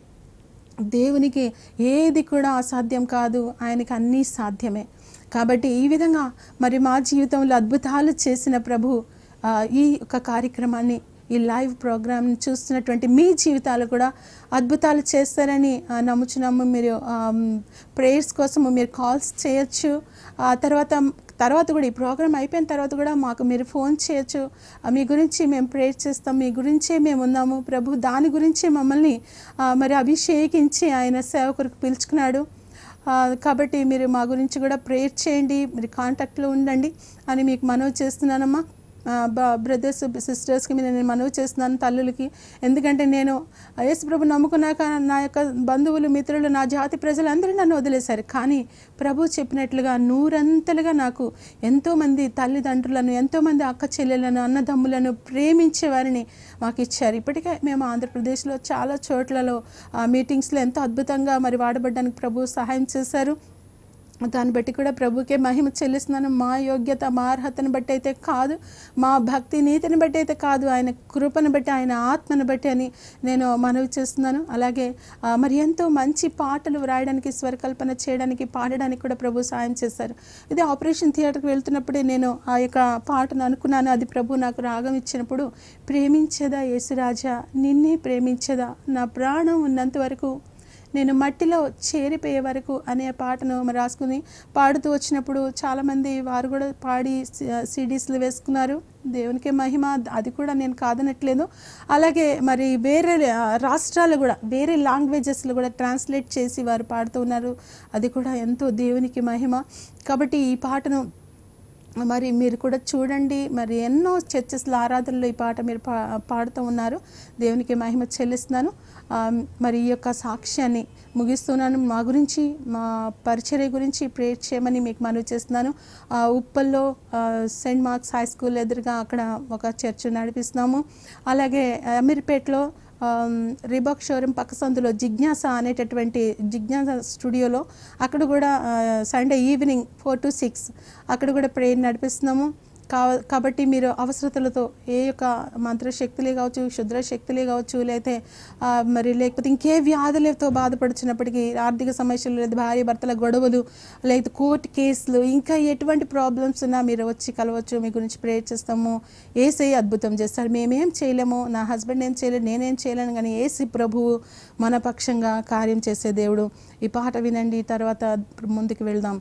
Speaker 3: దేవునికి ఏది కూడా అసాధ్యం కాదు, ఆయనకి అన్నీ సాధ్యమే. కాబట్టి ఈ విధంగా మరి మా జీవితంలో అద్భుతాలు చేసిన ప్రభు ఈ యొక్క కార్యక్రమాన్ని, ఈ లైవ్ ప్రోగ్రామ్ని చూస్తున్నటువంటి మీ జీవితాలు కూడా అద్భుతాలు చేస్తారని నమ్ముచున్నాము. మీరు ప్రేయర్స్ కోసము మీరు కాల్స్ చేయొచ్చు. తర్వాత కూడా ఈ ప్రోగ్రామ్ అయిపోయిన తర్వాత కూడా మాకు మీరు ఫోన్ చేయొచ్చు. మీ గురించి మేము ప్రేయర్ చేస్తాం, మీ గురించే మేము ఉన్నాము. ప్రభు దాని గురించి మమ్మల్ని మరి అభిషేకించి ఆయన సేవకులకు పిలుచుకున్నాడు. కాబట్టి మీరు మా గురించి కూడా ప్రేయర్ చేయండి, మీరు కాంటాక్ట్లో ఉండండి అని మీకు మనవి చేస్తున్నానమ్మా. బ్రదర్స్ సిస్టర్స్కి నేను మనవి చేస్తున్నాను, తల్లులకి. ఎందుకంటే నేను యేసు ప్రభు నమ్ముకున్నాక నా యొక్క బంధువులు, మిత్రులు, నా జాతి ప్రజలందరూ నన్ను వదిలేశారు. కానీ ప్రభు చెప్పినట్లుగా నూరంతలుగా నాకు ఎంతోమంది తల్లిదండ్రులను, ఎంతోమంది అక్క చెల్లెలను, అన్నదమ్ములను ప్రేమించే వారిని మాకు ఇచ్చారు. ఇప్పటికే మేము ఆంధ్రప్రదేశ్లో చాలా చోట్లలో మీటింగ్స్లో ఎంతో అద్భుతంగా మరి వాడబడ్డానికి ప్రభు సహాయం చేశారు. దాన్ని బట్టి కూడా ప్రభుకే మహిమ చెల్లిస్తున్నాను. మా యోగ్యత, మా అర్హతను బట్టి అయితే కాదు, మా భక్తి నీతిని బట్టి అయితే కాదు, ఆయన కృపను బట్టి, ఆయన ఆత్మను బట్టి అని నేను మనవి చేస్తున్నాను. అలాగే మరి ఎంతో మంచి పాటలు వ్రాయడానికి, స్వరకల్పన చేయడానికి, పాడడానికి కూడా ప్రభు సాయం చేశారు. ఇది ఆపరేషన్ థియేటర్కి వెళ్తున్నప్పుడే నేను ఆ యొక్క పాటను అనుకున్నాను. అది ప్రభు నాకు రాగం ఇచ్చినప్పుడు, ప్రేమించేదా యేసురాజా నిన్నే ప్రేమించేదా, నా ప్రాణం ఉన్నంత వరకు, నేను మట్టిలో చేరిపోయే వరకు అనే పాటను మరి రాసుకుని పాడుతూ వచ్చినప్పుడు చాలామంది వారు కూడా పాడి CDస్లు వేసుకున్నారు. దేవునికే మహిమ, అది కూడా నేను కాదనట్లేదు. అలాగే మరి వేరే రాష్ట్రాలు కూడా, వేరే లాంగ్వేజెస్లో కూడా ట్రాన్స్లేట్ చేసి వారు పాడుతూ ఉన్నారు. అది కూడా ఎంతో దేవునికి మహిమ. కాబట్టి ఈ పాటను మరి మీరు కూడా చూడండి. మరి ఎన్నో చర్చెస్ల ఆరాధనలో ఈ పాట మీరు పాడుతూ ఉన్నారు. దేవునికి మహిమ చెల్లిస్తున్నాను. మరి ఈ యొక్క సాక్ష్యాన్ని ముగిస్తున్నాను. మా గురించి, మా పరిచర్య గురించి ప్రేయర్ చేయమని మీకు మనవి చేస్తున్నాను. ఉప్పల్లో సెయింట్ మార్క్స్ హై స్కూల్ ఎదురుగా అక్కడ ఒక చర్చ్ నడిపిస్తున్నాము. అలాగే అమీర్పేటలో రీబాక్ షోరూమ్ పక్క సందులో జిజ్ఞాస అనేటటువంటి జిజ్ఞాస స్టూడియోలో అక్కడ కూడా సండే ఈవినింగ్ 4 to 6 అక్కడ కూడా ప్రేయర్ నడిపిస్తున్నాము. కాబట్టి మీరు అవసరతలతో ఏ యొక్క మంత్రశక్తులే కావచ్చు, క్షుద్ర శక్తులే కావచ్చు, లేకపోతే ఇంకే వ్యాధులతో బాధపడుచున్నప్పటికీ, ఆర్థిక సమస్యలు, లేదా భార్య భర్తల గొడవలు, లేదా కోర్టు కేసులు, ఇంకా ఎటువంటి ప్రాబ్లమ్స్ ఉన్నా మీరు వచ్చి కలవచ్చు. మీ గురించి ప్రేయర్ చేస్తాము. యేసయ్య అద్భుతం చేస్తారు. మేమేం చేయలేము, నా హస్బెండ్ ఏం చేయలేడు, నేనేం చేయలేను, కానీ యేసు ప్రభువు మన పక్షంగా కార్యం చేసే దేవుడు. ఈ పాట వినండి, తర్వాత ముందుకు వెళ్దాం.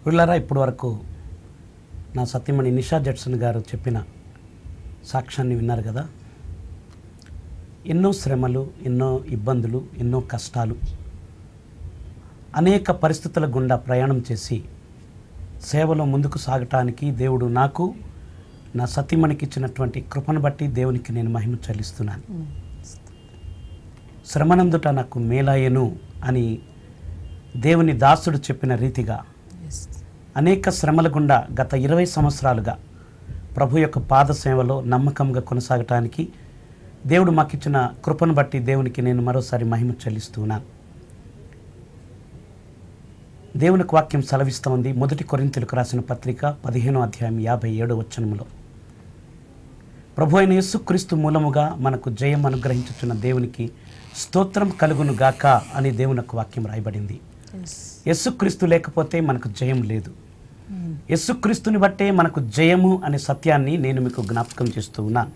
Speaker 2: పిల్లరా, ఇప్పటి వరకు నా సతీమణి నిషా జడ్సన్ గారు చెప్పిన సాక్ష్యాన్ని విన్నారు కదా. ఎన్నో శ్రమలు, ఎన్నో ఇబ్బందులు, ఎన్నో కష్టాలు, అనేక పరిస్థితుల గుండా ప్రయాణం చేసి సేవలో ముందుకు సాగటానికి దేవుడు నాకు, నా సతీమణికి ఇచ్చినటువంటి కృపను బట్టి దేవునికి నేను మహిమ చెల్లిస్తున్నాను. శ్రమనందుట నాకు మేలాయను అని దేవుని దాసుడు చెప్పిన రీతిగా అనేక శ్రమల గుండా గత 20 సంవత్సరాలుగా ప్రభు యొక్క పాద సేవలో నమ్మకంగా కొనసాగటానికి దేవుడు మాకిచ్చిన కృపను బట్టి దేవునికి నేను మరోసారి మహిమ చెల్లిస్తున్నాను. దేవునికి వాక్యం సెలవిస్తూ ఉంది. 1 కొరింథీయులకు రాసిన పత్రిక 15వ అధ్యాయం 57వ వచనములో, ప్రభు అయిన యేసుక్రీస్తు మూలముగా మనకు జయం అనుగ్రహించుచున్న దేవునికి స్తోత్రం కలుగును గాక అని దేవుని యొక్క వాక్యం రాయబడింది. యేసుక్రీస్తు లేకపోతే మనకు జయం లేదు. యేసుక్రీస్తుని బట్టే మనకు జయము అనే సత్యాన్ని నేను మీకు జ్ఞాపకం చేస్తూ ఉన్నాను.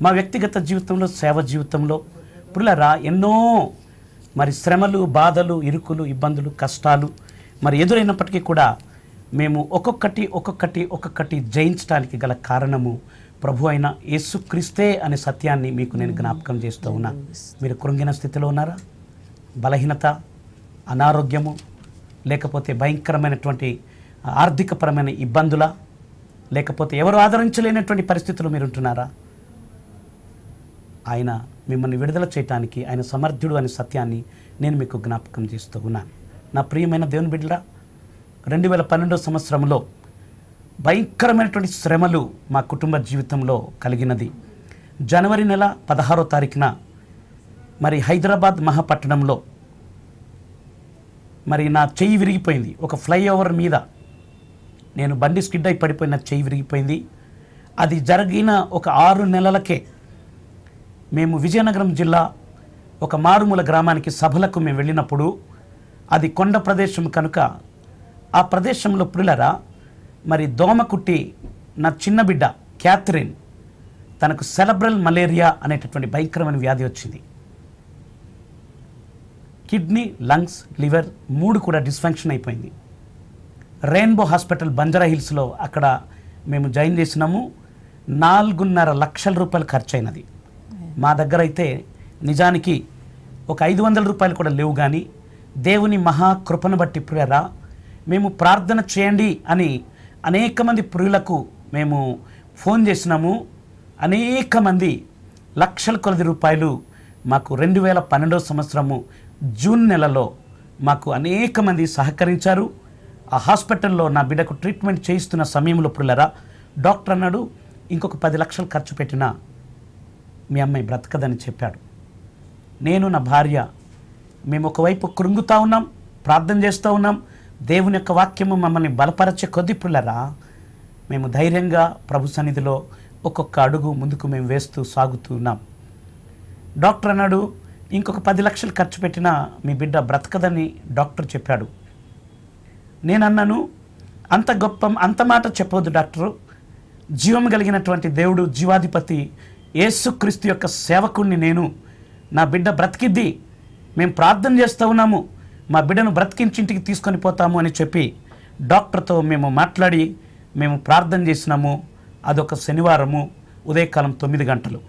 Speaker 2: మా వ్యక్తిగత జీవితంలో, సేవ జీవితంలో పుల్లరా ఎన్నో మరి శ్రమలు, బాధలు, ఇరుకులు, ఇబ్బందులు, కష్టాలు మరి ఎదురైనప్పటికీ కూడా మేము ఒక్కొక్కటి జయించడానికి గల కారణము ప్రభు అయిన యేసుక్రీస్తే అనే సత్యాన్ని మీకు నేను జ్ఞాపకం చేస్తూ ఉన్నా. మీరు కృంగిన స్థితిలో ఉన్నారా? బలహీనత, అనారోగ్యము, లేకపోతే భయంకరమైనటువంటి ఆర్థికపరమైన ఇబ్బందుల, లేకపోతే ఎవరు ఆదరించలేనటువంటి పరిస్థితులు మీరు ఉంటున్నారా? ఆయన మిమ్మల్ని విడుదల చేయటానికి ఆయన సమర్థుడు అనే సత్యాన్ని నేను మీకు జ్ఞాపకం చేస్తూ ఉన్నాను. నా ప్రియమైన దేవుని బిడ్డలా, 2012 సంవత్సరంలో భయంకరమైనటువంటి శ్రమలు మా కుటుంబ జీవితంలో కలిగినది. జనవరి నెల 16వ తారీఖున మరి హైదరాబాద్ మహాపట్టణంలో మరి నా చెయ్యి విరిగిపోయింది. ఒక ఫ్లైఓవర్ మీద నేను బండి స్కిడ్ అయి పడిపోయిన చెయ్యి విరిగిపోయింది. అది జరిగిన ఒక 6 నెలలకే మేము విజయనగరం జిల్లా ఒక మారుమూల గ్రామానికి సభలకు మేము వెళ్ళినప్పుడు, అది కొండ ప్రదేశం కనుక ఆ ప్రదేశంలో పిల్లరా మరి దోమ కుట్టి నా చిన్న బిడ్డ క్యాథరిన్, తనకు సెలబ్రల్ మలేరియా అనేటటువంటి భయంకరమైన వ్యాధి వచ్చింది. కిడ్నీ, లంగ్స్, లివర్ 3 కూడా డిస్ఫంక్షన్ అయిపోయింది. రెయిన్బో హాస్పిటల్ బంజారా హిల్స్లో అక్కడ మేము జాయిన్ చేసినాము. 4.5 లక్షల రూపాయలు ఖర్చు అయినది. మా దగ్గర అయితే నిజానికి ఒక 500 రూపాయలు కూడా లేవు. కానీ దేవుని మహాకృపను బట్టి ప్రియరా మేము ప్రార్థన చేయండి అని అనేక మంది ప్రియులకు మేము ఫోన్ చేసినాము. అనేక మంది లక్షల కొలది రూపాయలు మాకు 2012 సంవత్సరము జూన్ నెలలో మాకు అనేక మంది సహకరించారు. ఆ హాస్పిటల్లో నా బిడ్డకు ట్రీట్మెంట్ చేయిస్తున్న సమయంలో ప్రియులరా డాక్టర్ అన్నాడు, ఇంకొక 10 లక్షలు ఖర్చు పెట్టినా మీ అమ్మాయి బ్రతకదని చెప్పాడు. నేను, నా భార్య మేము ఒకవైపు కృంగుతూ ఉన్నాం, ప్రార్థన చేస్తూ ఉన్నాం. దేవుని యొక్క వాక్యము మమ్మల్ని బలపరచే కొద్ది పిల్లరా మేము ధైర్యంగా ప్రభు సన్నిధిలో ఒక్కొక్క అడుగు ముందుకు మేము వేస్తూ సాగుతూ ఉన్నాం. డాక్టర్ అన్నాడు, ఇంకొక 10 లక్షలు ఖర్చు పెట్టినా మీ బిడ్డ బ్రతకదని డాక్టర్ చెప్పాడు. నేను అన్నాను, అంత మాట చెప్పవద్దు డాక్టరు. జీవం కలిగినటువంటి దేవుడు, జీవాధిపతి యేసుక్రీస్తు యొక్క సేవకుడిని నేను, నా బిడ్డ బ్రతికిద్ది, మేము ప్రార్థన చేస్తూ ఉన్నాము, మా బిడ్డను బ్రతికించి ఇంటికి తీసుకొని పోతాము అని చెప్పి డాక్టర్తో మేము మాట్లాడి మేము ప్రార్థన చేసినాము. అదొక శనివారము ఉదయకాలం 9 గంటలు.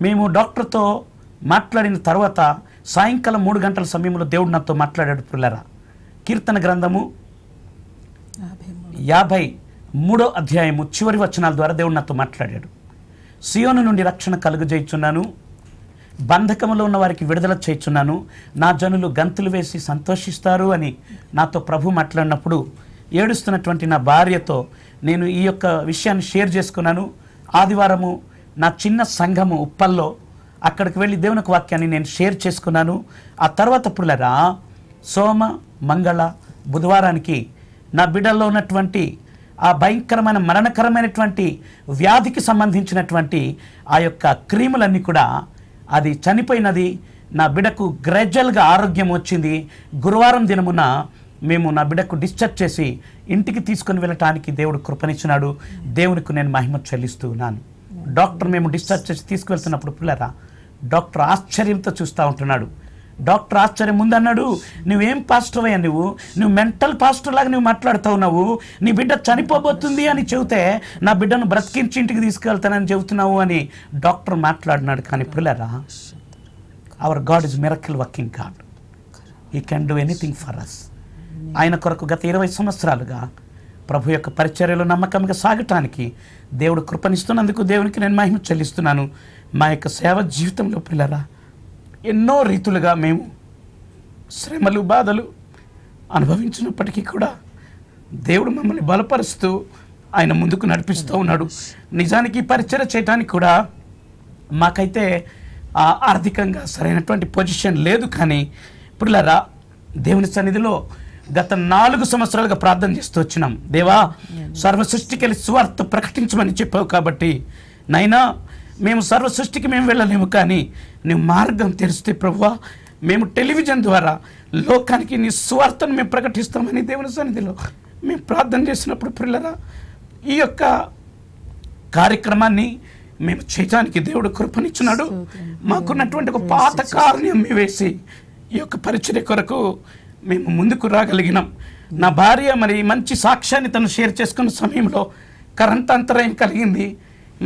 Speaker 2: మేము డాక్టర్తో మాట్లాడిన తర్వాత సాయంకాలం 3 గంటల సమయంలో దేవుడు నాతో మాట్లాడాడు. పిల్లరా కీర్తన గ్రంథము 53వ అధ్యాయము చివరి వచనాల ద్వారా దేవుడు నాతో మాట్లాడాడు. సియోను నుండి రక్షణ కలుగజేయుచున్నాను, బంధకములో ఉన్న వారికి విడుదల చేయుచున్నాను, నా జనులు గంతులు వేసి సంతోషిస్తారు అని నాతో ప్రభు మాట్లాడినప్పుడు ఏడుస్తున్నటువంటి నా భార్యతో నేను ఈ యొక్క విషయాన్ని షేర్ చేసుకున్నాను. ఆదివారము నా చిన్న సంఘము ఉప్పల్లో అక్కడికి వెళ్ళి దేవుని వాక్యాన్ని నేను షేర్ చేసుకున్నాను. ఆ తర్వాత పుల్లరా సోమ, మంగళ, బుధవారానికి నా బిడ్డల్లో ఉన్నటువంటి ఆ భయంకరమైన మరణకరమైనటువంటి వ్యాధికి సంబంధించినటువంటి ఆ యొక్క క్రీములన్నీ కూడా అది చనిపోయినది. నా బిడ్డకు గ్రాడ్యువల్గా ఆరోగ్యం వచ్చింది. గురువారం దినమున మేము నా బిడ్డకు డిశ్చార్జ్ చేసి ఇంటికి తీసుకొని వెళ్ళటానికి దేవుడు కృపనిచ్చినాడు. దేవునికి నేను మహిమ చెల్లిస్తూ ఉన్నాను. డాక్టర్ మేము డిశ్చార్జ్ చేసి తీసుకువెళ్తున్నప్పుడు పిల్లరా డాక్టర్ ఆశ్చర్యంతో చూస్తూ ఉంటున్నాడు. డాక్టర్ ఆశ్చర్యం ముందన్నాడు, నువ్వేం పాస్టర్ అయ్యా, నువ్వు మెంటల్ పాస్టర్ లాగా నువ్వు మాట్లాడుతూ ఉన్నావు, నీ బిడ్డ చనిపోబోతుంది అని చెబితే నా బిడ్డను బ్రతికించి ఇంటికి తీసుకెళ్తానని చెబుతున్నావు అని డాక్టర్ మాట్లాడినాడు. కానీ పిల్లరా, our God is miracle working God. He can do anything for us. ఆయన కొరకు గత 20 సంవత్సరాలుగా ప్రభు యొక్క పరిచర్యలో నమ్మకంగా సాగటానికి దేవుడు కృపనిస్తున్నందుకు దేవునికి నేను మహిమ చెల్లిస్తున్నాను. మా యొక్క సేవ జీవితంలో పిల్లరా, ఎన్నో రీతులుగా మేము శ్రమలు బాధలు అనుభవించినప్పటికీ కూడా దేవుడు మమ్మల్ని బలపరుస్తూ ఆయన ముందుకు నడిపిస్తూ ఉన్నాడు. నిజానికి పరిచర్య చేయడానికి కూడా మాకైతే ఆర్థికంగా సరైనటువంటి పొజిషన్ లేదు. కానీ పిల్లరా, దేవుని సన్నిధిలో గత 4 సంవత్సరాలుగా ప్రార్థన చేస్తూ వచ్చినాం. దేవా, సర్వ సృష్టికి సువార్త ప్రకటించమని చెప్పావు కాబట్టి నైనా మేము సర్వ సృష్టికి మేము వెళ్ళలేము, కానీ నువ్వు మార్గం తెరిస్తే ప్రభువా, మేము టెలివిజన్ ద్వారా లోకానికి నీ సువార్తను మేము ప్రకటిస్తామని దేవుని సన్నిధిలో మేము ప్రార్థన చేసినప్పుడు పిల్లరా, ఈ యొక్క కార్యక్రమాన్ని మేము చేయడానికి దేవుడు కృపనిచ్చినాడు. మాకున్నటువంటి ఒక పాత కారుని అమ్మి వేసి ఈ యొక్క పరిచర్య కొరకు మేము ముందుకు రాగలిగినాం. నా భార్య మరి మంచి సాక్ష్యాన్ని తను షేర్ చేసుకున్న సమయంలో కరెంట్ అంతరాయం కలిగింది.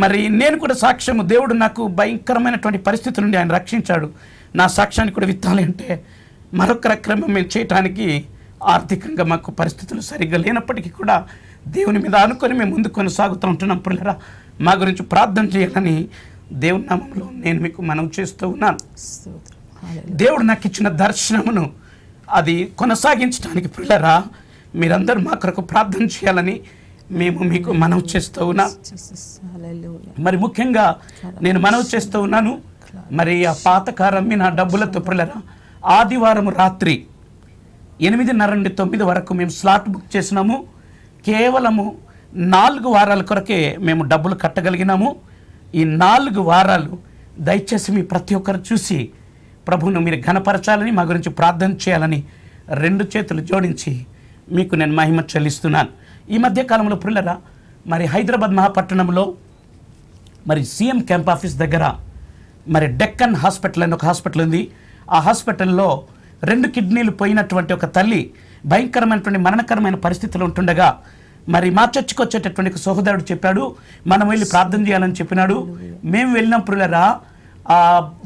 Speaker 2: మరి నేను కూడా సాక్ష్యము, దేవుడు నాకు భయంకరమైనటువంటి పరిస్థితి నుండి ఆయన రక్షించాడు. నా సాక్ష్యాన్ని కూడా విత్తాలి అంటే మరొక కార్యక్రమం మేము చేయటానికి ఆర్థికంగా మాకు పరిస్థితులు సరిగ్గా లేనప్పటికీ కూడా దేవుని మీద ఆనుకొని మేము ముందుకు కొనసాగుతూ ఉంటున్నాం. పిల్లరా, మా గురించి ప్రార్థన చేయాలని దేవుని నామంలో నేను మీకు మనవి చేస్తూ ఉన్నాను. దేవుడు నాకు ఇచ్చిన దర్శనమును అది కొనసాగించడానికి పిల్లరా, మీరందరూ మా కొరకు ప్రార్థన చేయాలని మేము మీకు మనవి చేస్తూ ఉన్నాను. మరి ముఖ్యంగా నేను మనవి చేస్తూ ఉన్నాను, మరి ఆ పాత కారు అమ్మి నా డబ్బులతో పిల్లరా, ఆదివారం రాత్రి 8:30 నుండి 9 వరకు మేము స్లాట్ బుక్ చేసినాము. కేవలము 4 వారాల కొరకే మేము డబ్బులు కట్టగలిగినాము. ఈ 4 వారాలు దయచేసి మీ ప్రతి ఒక్కరు చూసి ప్రభువును మీరు ఘనపరచాలని, మా గురించి ప్రార్థన చేయాలని 2 చేతులు జోడించి మీకు నేను మహిమ చెల్లిస్తున్నాను. ఈ మధ్య కాలంలో పిల్లరా, మరి హైదరాబాద్ మహాపట్టణంలో మరి సీఎం క్యాంప్ ఆఫీస్ దగ్గర మరి డెక్కన్ హాస్పిటల్ అని ఒక హాస్పిటల్ ఉంది. ఆ హాస్పిటల్లో 2 కిడ్నీలు పోయినటువంటి ఒక తల్లి భయంకరమైనటువంటి మరణకరమైన పరిస్థితిలో ఉంటుండగా మరి మా చర్చికి వచ్చేటటువంటి ఒక సహోదరుడు చెప్పాడు, మనం వెళ్ళి ప్రార్థన చేయాలని చెప్పినాడు. మేము వెళ్ళినప్పుడులరా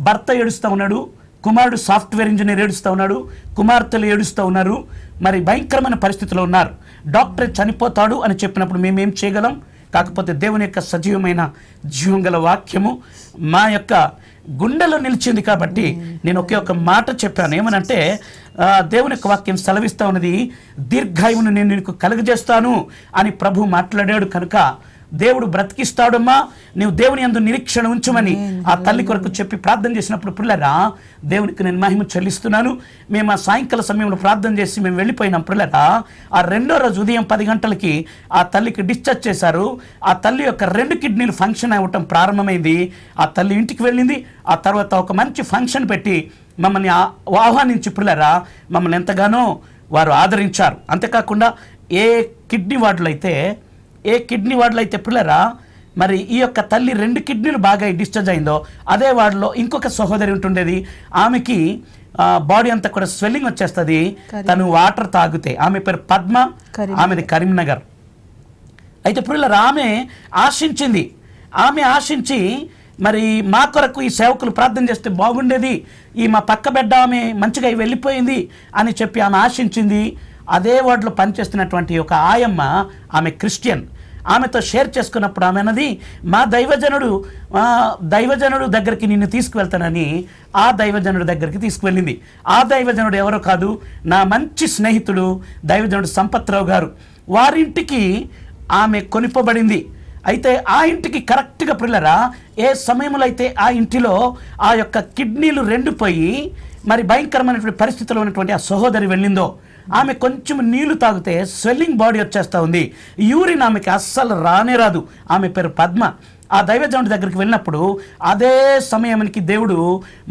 Speaker 2: భర్త ఏడుస్తూ ఉన్నాడు, కుమారుడు సాఫ్ట్వేర్ ఇంజనీర్ ఏడుస్తూ ఉన్నాడు, కుమార్తెలు ఏడుస్తూ ఉన్నారు. మరి భయంకరమైన పరిస్థితిలో ఉన్నారు. డాక్టర్ చనిపోతాడు అని చెప్పినప్పుడు మేమేం చేయగలం? కాకపోతే దేవుని యొక్క సజీవమైన జీవం గల వాక్యము మా యొక్క గుండెలో నిలిచింది కాబట్టి నేను ఒకే ఒక మాట చెప్పాను. ఏమనంటే, దేవుని యొక్క వాక్యం సెలవిస్తా ఉన్నది, దీర్ఘాయువును నేను నీకు కలుగజేస్తాను అని ప్రభు మాట్లాడాడు. కనుక దేవుడు బ్రతికిస్తాడమ్మా, నీవు దేవుని యందు నిరీక్షణ ఉంచమని ఆ తల్లి కొరకు చెప్పి ప్రార్థన చేసినప్పుడు పిల్లరా, దేవునికి నేను మహిమ చెల్లిస్తున్నాను. మేము ఆ సాయంకాల సమయంలో ప్రార్థన చేసి మేము వెళ్ళిపోయినాం. పిల్లరా, ఆ 2వ రోజు ఉదయం 10 గంటలకి ఆ తల్లికి డిశ్చార్జ్ చేశారు. ఆ తల్లి యొక్క 2 కిడ్నీలు ఫంక్షన్ అవ్వటం ప్రారంభమైంది. ఆ తల్లి ఇంటికి వెళ్ళింది. ఆ తర్వాత ఒక మంచి ఫంక్షన్ పెట్టి మమ్మల్ని ఆహ్వానించి పిల్లరా మమ్మల్ని ఎంతగానో వారు ఆదరించారు. అంతేకాకుండా ఏ కిడ్నీ వార్డులో అయితే పిల్లరా, మరి ఈ యొక్క తల్లి 2 కిడ్నీలు బాగా డిశ్చార్జ్ అయిందో అదే వార్డులో ఇంకొక సహోదరి ఉంటుండేది. ఆమెకి బాడీ అంతా కూడా స్వెల్లింగ్ వచ్చేస్తుంది తను వాటర్ తాగితే. ఆమె పేరు పద్మ, ఆమెది కరీంనగర్. అయితే పిల్లరా, ఆమె ఆశించి మరి మా కొరకు ఈ సేవకులు ప్రార్థన చేస్తే బాగుండేది, ఈ మా పక్క బిడ్డ ఆమె మంచిగా వెళ్ళిపోయింది అని చెప్పి ఆమె ఆశించింది. అదే వార్డులో పనిచేస్తున్నటువంటి ఒక ఆయమ్మ, ఆమె క్రిస్టియన్, ఆమెతో షేర్ చేసుకున్నప్పుడు ఆమె అన్నది, మా దైవజనుడు దగ్గరికి నిన్ను తీసుకువెళ్తానని ఆ దైవజనుడి దగ్గరికి తీసుకువెళ్ళింది. ఆ దైవజనుడు ఎవరో కాదు, నా మంచి స్నేహితుడు దైవజనుడు సంపత్రావు గారు. వారింటికి ఆమె కొనిపోబడింది. అయితే ఆ ఇంటికి కరెక్ట్గా పిల్లరా, ఏ సమయంలో అయితే ఆ ఇంటిలో ఆ యొక్క కిడ్నీలు 2 పోయి మరి భయంకరమైనటువంటి పరిస్థితిలో ఉన్నటువంటి ఆ సహోదరి వెళ్ళిందో, ఆమె కొంచెం నీళ్లు తాగితే స్వెల్లింగ్ బాడీ వచ్చేస్తూ ఉంది. యూరిన్ ఆమెకి అస్సలు రానే రాదు. ఆమె పేరు పద్మ. ఆ దైవజనుడి దగ్గరికి వెళ్ళినప్పుడు అదే సమయానికి దేవుడు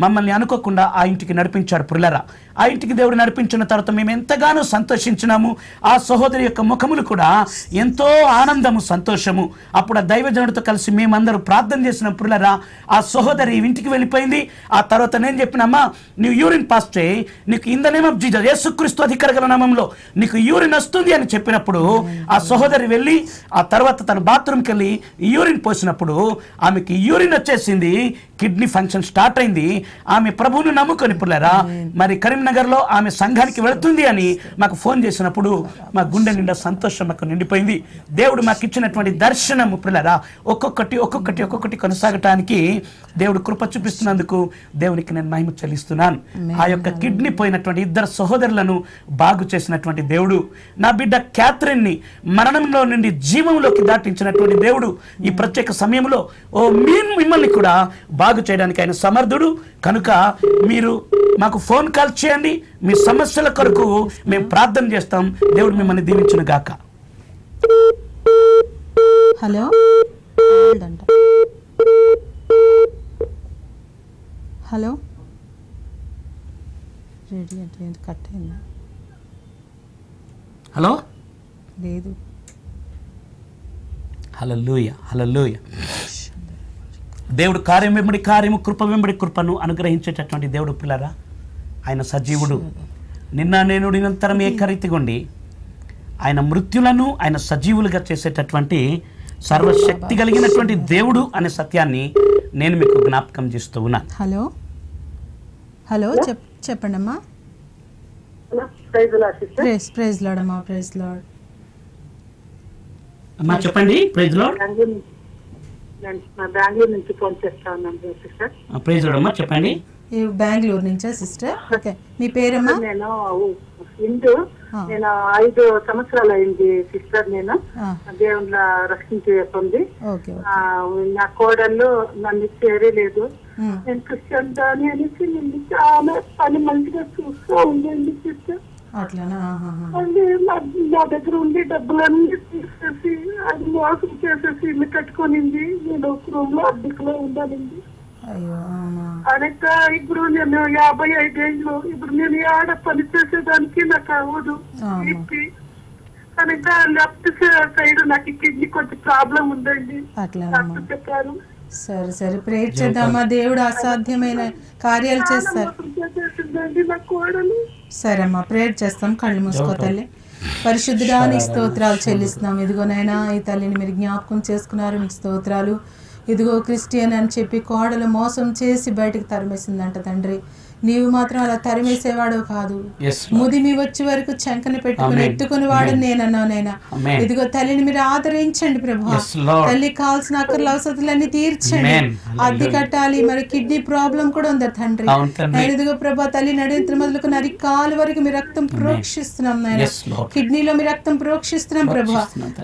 Speaker 2: మమ్మల్ని అనుకోకుండా ఆ ఇంటికి నడిపించాడు ప్రియులారా. ఆ ఇంటికి దేవుడు నడిపించిన తర్వాత మేము ఎంతగానో సంతోషించినాము. ఆ సహోదరి యొక్క ముఖములు కూడా ఎంతో ఆనందము, సంతోషము. అప్పుడు ఆ దైవజనుడితో కలిసి మేమందరూ ప్రార్థన చేసిన ప్రియులారా, ఆ సహోదరి ఇంటికి వెళ్ళిపోయింది. ఆ తర్వాత నేను చెప్పినమ్మా, నువ్వు యూరిన్ పాస్ చేయి, నీకు in the name of Jesus, యేసుక్రీస్తు అధికార నామంలో నీకు యూరిన్ వస్తుంది అని చెప్పినప్పుడు ఆ సహోదరి వెళ్ళి ఆ తర్వాత తన బాత్రూమ్కి వెళ్ళి యూరిన్ పోసినప్పుడు ఆమెకి యూరిన్ వచ్చేసింది, కిడ్నీ ఫంక్షన్ స్టార్ట్ అయింది. ఆమె ప్రభువును నమ్ముకొని పుల్లారా మరి కరీంనగర్లో ఆమె సంఘానికి వెళుతుంది అని మాకు ఫోన్ చేసినప్పుడు మా గుండె నిండా సంతోషం మాకు నిండిపోయింది. దేవుడు మాకు ఇచ్చినటువంటి దర్శనము పుల్లారా ఒక్కొక్కటి కొనసాగటానికి దేవుడు కృప చూపిస్తున్నందుకు దేవునికి నేను మహిమ చెల్లిస్తున్నాను. ఆ యొక్క కిడ్నీ పోయినటువంటి ఇద్దరు సహోదరులను బాగు చేసినటువంటి దేవుడు, నా బిడ్డ క్యాథరిన్ని మరణంలో నుండి జీవంలోకి దాటించినటువంటి దేవుడు ఈ ప్రత్యేక సమయంలో మిమ్మల్ని కూడా బాగు చేయడానికి ఆయన సమర్థుడు. కనుక మీరు మాకు ఫోన్ కాల్ చేయండి, మీ సమస్యల కొరకు మేము ప్రార్థన చేస్తాం. దేవుడు మిమ్మల్ని దీవించును గాక.
Speaker 3: హలో హలో రెడీ అంటే కట్ అయిందా?
Speaker 2: హలో
Speaker 3: లేదు.
Speaker 2: హల్లెలూయ, హల్లెలూయ. దేవుడు కార్యం వెంబడి కార్యము, కృప వెంబడి కృపను అనుగ్రహించేటటువంటి దేవుడు పిల్లరా. ఆయన సజీవుడు, నిన్న నేను నిరంతరం ఏకరీతిగొండి. ఆయన మృత్యులను ఆయన సజీవులుగా చేసేటటువంటి సర్వశక్తి కలిగినటువంటి దేవుడు అనే సత్యాన్ని నేను మీకు జ్ఞాపకం చేస్తూ ఉన్నాను.
Speaker 3: హలో హలో చెప్పండి అమ్మా. ప్రైజ్ లార్డ్ అమ్మా. ప్రైజ్ లార్డ్
Speaker 2: అమ్మా, చెప్పండి. Praise lord.
Speaker 4: బెంగళూరు నుంచి ఫోన్ చేస్తా ఉన్నాను సిస్టర్.
Speaker 2: ప్రైజ్ లార్డ్ అమ్మా, చెప్పండి.
Speaker 3: బెంగళూరు నుంచా సిస్టర్? ఓకే, మీ పేరమ్మా?
Speaker 4: నేను హిందూ. నేను 5 సంవత్సరాలు అయింది సిస్టర్. నేను దేవుళ్ళ రక్షించేస్తుంది. నా కోడళ్ళు నన్ను చేరలేదు. నేను క్రిస్టియన్ దాని అనేసి నిన్ను చాలా పని మంచిగా చూస్తూ ఉండండి సిస్టర్. నా దగ్గర ఉండి డబ్బులన్నీ తీసేసి అది మోసం చేసేసి ఇల్లు కట్టుకునింది. నేను ఒక రూమ్ లో అద్దెకులో ఉండాలండి. అనక ఇప్పుడు నేను 55 ఏళ్ళు. ఇప్పుడు నేను ఆడ పని చేసేదానికి నాకు అవ్వదు. కనుక లెఫ్ట్ సైడ్ నాకు కిడ్నీ కొంచెం ప్రాబ్లం ఉందండి. డాక్టర్ చెప్పారు.
Speaker 3: సరే ప్రేయర్ చేద్దామా. దేవుడు అసాధ్యమైన కార్యాలు చేస్తారు. సరే అమ్మా, ప్రేయర్ చేస్తాం. కళ్ళు మూసుకో తల్లి. పరిశుద్ధుడానికి స్తోత్రాలు చెల్లిస్తున్నాం. ఇదిగోనైనా ఈ తల్లిని మీరు జ్ఞాపకం చేసుకున్నారు, మీకు స్తోత్రాలు. ఇదిగో క్రిస్టియన్ అని చెప్పి కోడలు మోసం చేసి బయటకు తరిమేసిందంట తండ్రి. నీవు మాత్రం అలా తరిమేసేవాడు కాదు. ముదిమి వచ్చే వరకు చెంకన పెట్టుకుని ఎత్తుకుని వాడు నేనన్నావు నైనా. ఇదిగో తల్లిని మీరు ఆదరించండి ప్రభు. తల్లి కావాల్సిన అక్కర్ల అవసరాలన్నీ తీర్చండి. అద్దె కట్టాలి, మరి కిడ్నీ ప్రాబ్లం కూడా ఉంది తండ్రి. ఇదిగో ప్రభా తల్లి నడిత్ర మొదలుకున్న అరికాలు వరకు మీ రక్తం ప్రోక్షిస్తున్నాం నాయన. కిడ్నీలో మీ రక్తం ప్రోక్షిస్తున్నాం ప్రభు.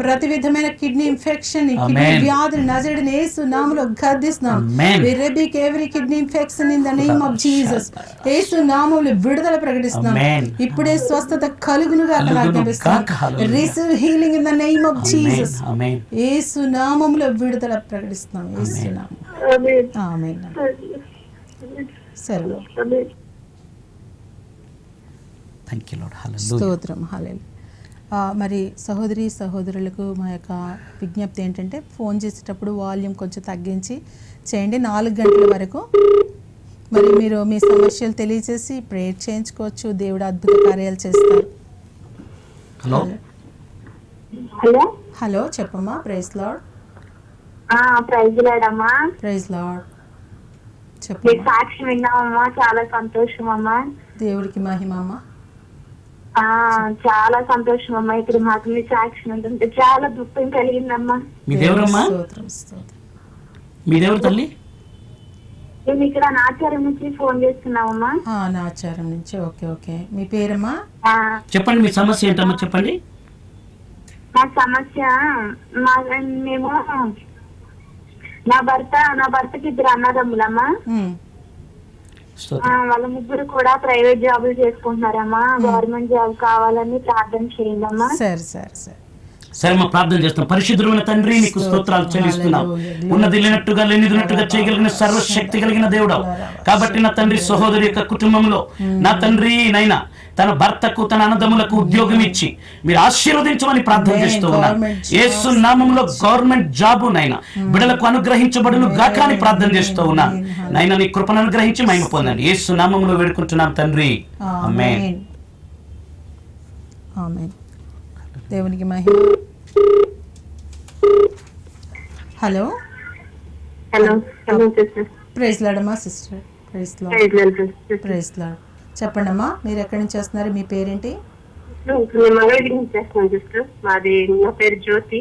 Speaker 3: ప్రతి విధమైన కిడ్నీ ఇన్ఫెక్షన్, కిడ్నీ వ్యాధిని నజరేయుడైన యేసు నామములో గద్దిస్తున్నాం. We rebuke every kidney infection in the name of Jesus. యేసు నామములో విడుదల ప్రకటిస్తున్నాం. ఇప్పుడే స్వస్థత కలుగునుగా ఆజ్ఞాపిస్తున్నాం. Receive healing in the name of Jesus. Yesu నామములో విడుదల ప్రకటిస్తున్నాం. యేసు నామములో ఆమేన్. సరే,
Speaker 2: థాంక్యూ లార్డ్. హల్లెలూయా,
Speaker 3: స్తోత్రం. హల్లెలూయా. మరి సహోదరి సహోదరులకు మా యొక్క విజ్ఞప్తి ఏంటంటే, ఫోన్ చేసేటప్పుడు వాల్యూమ్ కొంచెం తగ్గించి చేయండి. 4 గంటల వరకు మరి మీరు మీ సమస్యలు తెలియజేసి ప్రేయర్ చేయించుకోవచ్చు. దేవుడు అద్భుత కార్యాలు చేస్తారు.
Speaker 2: హలో
Speaker 4: హలో
Speaker 3: హలో చెప్పమ్మా. Praise lord.
Speaker 4: ప్రైజ్ లార్డ్ అమ్మా.
Speaker 3: Praise Lord.
Speaker 4: చెప్పు. సాక్షి విన్నామమ్మా, చాలా సంతోషం అమ్మా.
Speaker 3: దేవుడికి మహిమ అమ్మా.
Speaker 4: చాలా సంతోషం అమ్మా. ఇక్కడ మాకు మీ సాక్షి ఉంటుంటే చాలా దుఃఖం కలిగిందమ్మా.
Speaker 2: మీ దేవురమ్మా? మీ దేవుడు తల్లి?
Speaker 4: మేము ఇక్కడ నాచారం నుంచి ఫోన్ చేస్తున్నామమ్మా.
Speaker 3: నాచారం నుంచి. Okay okay. మీ పేరమ్మా?
Speaker 2: చెప్పండి, మీ సమస్య ఏంటమ్మా చెప్పండి.
Speaker 4: మా సమస్య మేము నా భర్తకి 2 అన్నదమ్ములమ్మా. వాళ్ళ ముగ్గురు కూడా ప్రైవేట్ జాబులు చేసుకుంటున్నారమ్మా. గవర్నమెంట్ జాబ్ కావాలని ప్రార్థన చేయండి అమ్మా.
Speaker 3: సరే సరే సరే.
Speaker 2: సరే మా ప్రార్థన చేస్తాం. పరిశుద్ధమైన తండ్రి, నీకు స్తోత్రాలు చెల్లిస్తున్నాం. ఉన్నది లేనట్టుగా లేనిదినట్టుగా చేయగలిగిన సర్వశక్తి కలిగిన దేవుడవు కాబట్టి నా తండ్రి, సహోదరి యొక్క కుటుంబంలో నా తండ్రి నైనా తన భర్తకు తన అన్నదమ్ములకు ఉద్యోగం ఇచ్చి మీరు ఆశీర్వదించమని ప్రార్థన చేస్తూ ఉన్నాను. యేసు నామములో గవర్నమెంట్ జాబు నైనా బిడ్డలకు అనుగ్రహించబడును గాక అని ప్రార్థన చేస్తూ ఉన్నాను. నైనా నీ కృపను అనుగ్రహించి మహిమ పొందండి. యేసు నామములో వేడుకుంటున్నాం తండ్రి, ఆమేన్.
Speaker 3: ఆమేన్. దేవునికి మహిమ. Hello
Speaker 4: hello hello sister.
Speaker 3: Praise lord అమ్మా. Sister praise lord. Praise lord. చెప్పండి అమ్మా, మీరు ఎక్కడి నుంచి వస్తున్నారు? మీ పేరేంటి?
Speaker 4: నేను మంగళగిరి నుంచి చేస్తున్నాను సిస్టర్. మాది, నా పేరు జ్యోతి.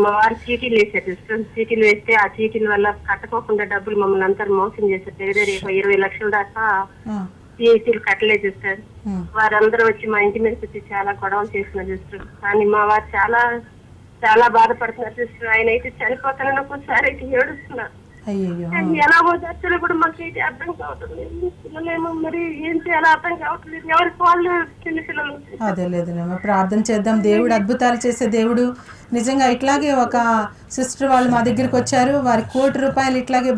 Speaker 4: మా వారు చీటీలు వేసారు సిస్టర్. చీటీలు వేస్తే ఆ చీటీల వల్ల కట్టుకోకుండా డబ్బులు మమ్మల్ని అంతా మోసం చేశారు. దగ్గర 20 లక్షల దాకా చీటీలు కట్టలేదు సిస్టర్. వారందరూ వచ్చి మా ఇంటి మీద వచ్చి చాలా గొడవలు చేస్తున్నారు సిస్టర్. కానీ మా వారు చాలా చాలా బాధపడుతున్నారు సిస్టర్. ఆయన అయితే చనిపోతానని ఒకసారి అయితే ఏడుస్తున్నారు. ఎలా పోతారో కూడా మాకైతే అర్థం కావట్లేదు. పిల్లలేమో మరి ఏం చేయాలో అర్థం కావట్లేదు. ఎవరికి వాళ్ళు చిన్న పిల్లలు.
Speaker 3: అదే లేదు, ప్రార్థన చేద్దాం. దేవుడు అద్భుతాలు చేసే దేవుడు. నిజంగా ఇట్లాగే ఒక సిస్టర్ వాళ్ళు మా దగ్గరికి వచ్చారు. వారి ₹1,00,00,000 ఇట్లాగే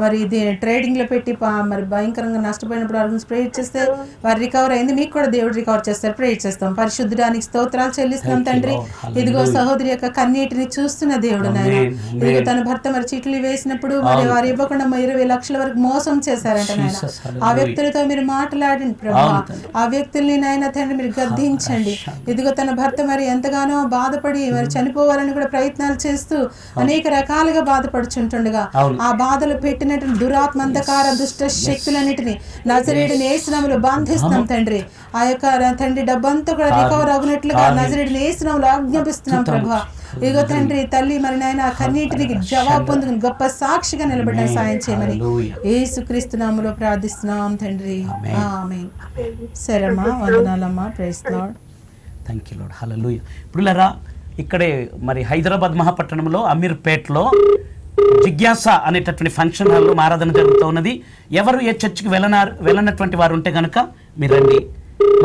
Speaker 3: మరి ఇది ట్రేడింగ్లో పెట్టి మరి భయంకరంగా నష్టపోయినప్పుడు వారి గురించి ప్రేయర్ చేస్తే వారు రికవర్ అయింది. మీకు కూడా దేవుడు రికవర్ చేస్తారు. ప్రేయర్ చేస్తాం. పరిశుద్ధడానికి స్తోత్రాలు చెల్లిస్తున్నాం తండ్రి. ఇదిగో సహోదరి యొక్క కన్నీటిని చూస్తున్న దేవుడు నాయన. ఇదిగో తన భర్త మరి చీట్లు వేసినప్పుడు మరి వారు ఇవ్వకుండా 20 లక్షల వరకు మోసం చేశారంట నాయన. ఆ వ్యక్తులతో మీరు మాట్లాడండి ప్రభా. ఆ వ్యక్తుల్ని నాయన తండ్రి మీరు గద్దించండి. ఇదిగో తన భర్త మరి ఎంతగానో బాధపడి మరి చనిపోవాలని కూడా ప్రయత్నాలు చేస్తూ అనేక రకాలుగా బాధపడుచుంటుండగా ఆ బాధలు పెట్టినట్టు దురాత్మ అంధకార దుష్ట శక్తులన్నిటిని నజరేయుడిని యేసు నామములో బంధిస్తున్నాం తండ్రి. ఆ యొక్క తండ్రి డబ్బంతా కూడా రికవర్ అవునట్లుగా నజరేయుడిని యేసు నామములో ఆజ్ఞాపిస్తున్నాం ప్రభా. ఇదిగో తండ్రి తల్లి మరి నాయన కన్నీటికి జవాబు పొందుకుని గొప్ప సాక్షిగా నిలబడిన సాయం చేయమని యేసుక్రీస్తు నామములో ప్రార్థిస్తున్నాం తండ్రి, ఆమేన్. సరేమ్మా, వందనాలమ్మా. Praise lord.
Speaker 2: Thank you lord. Hallelujah. ఇప్పుడు ఇక్కడే మరి హైదరాబాద్ మహాపట్టణంలో అమీర్పేట్లో జిజ్ఞాస అనేటటువంటి ఫంక్షన్ హాల్లో ఆరాధన జరుగుతూ ఉన్నది. ఎవరు ఏ చర్చికి వెళ్ళనటువంటి వారు ఉంటే కనుక మీరు రండి,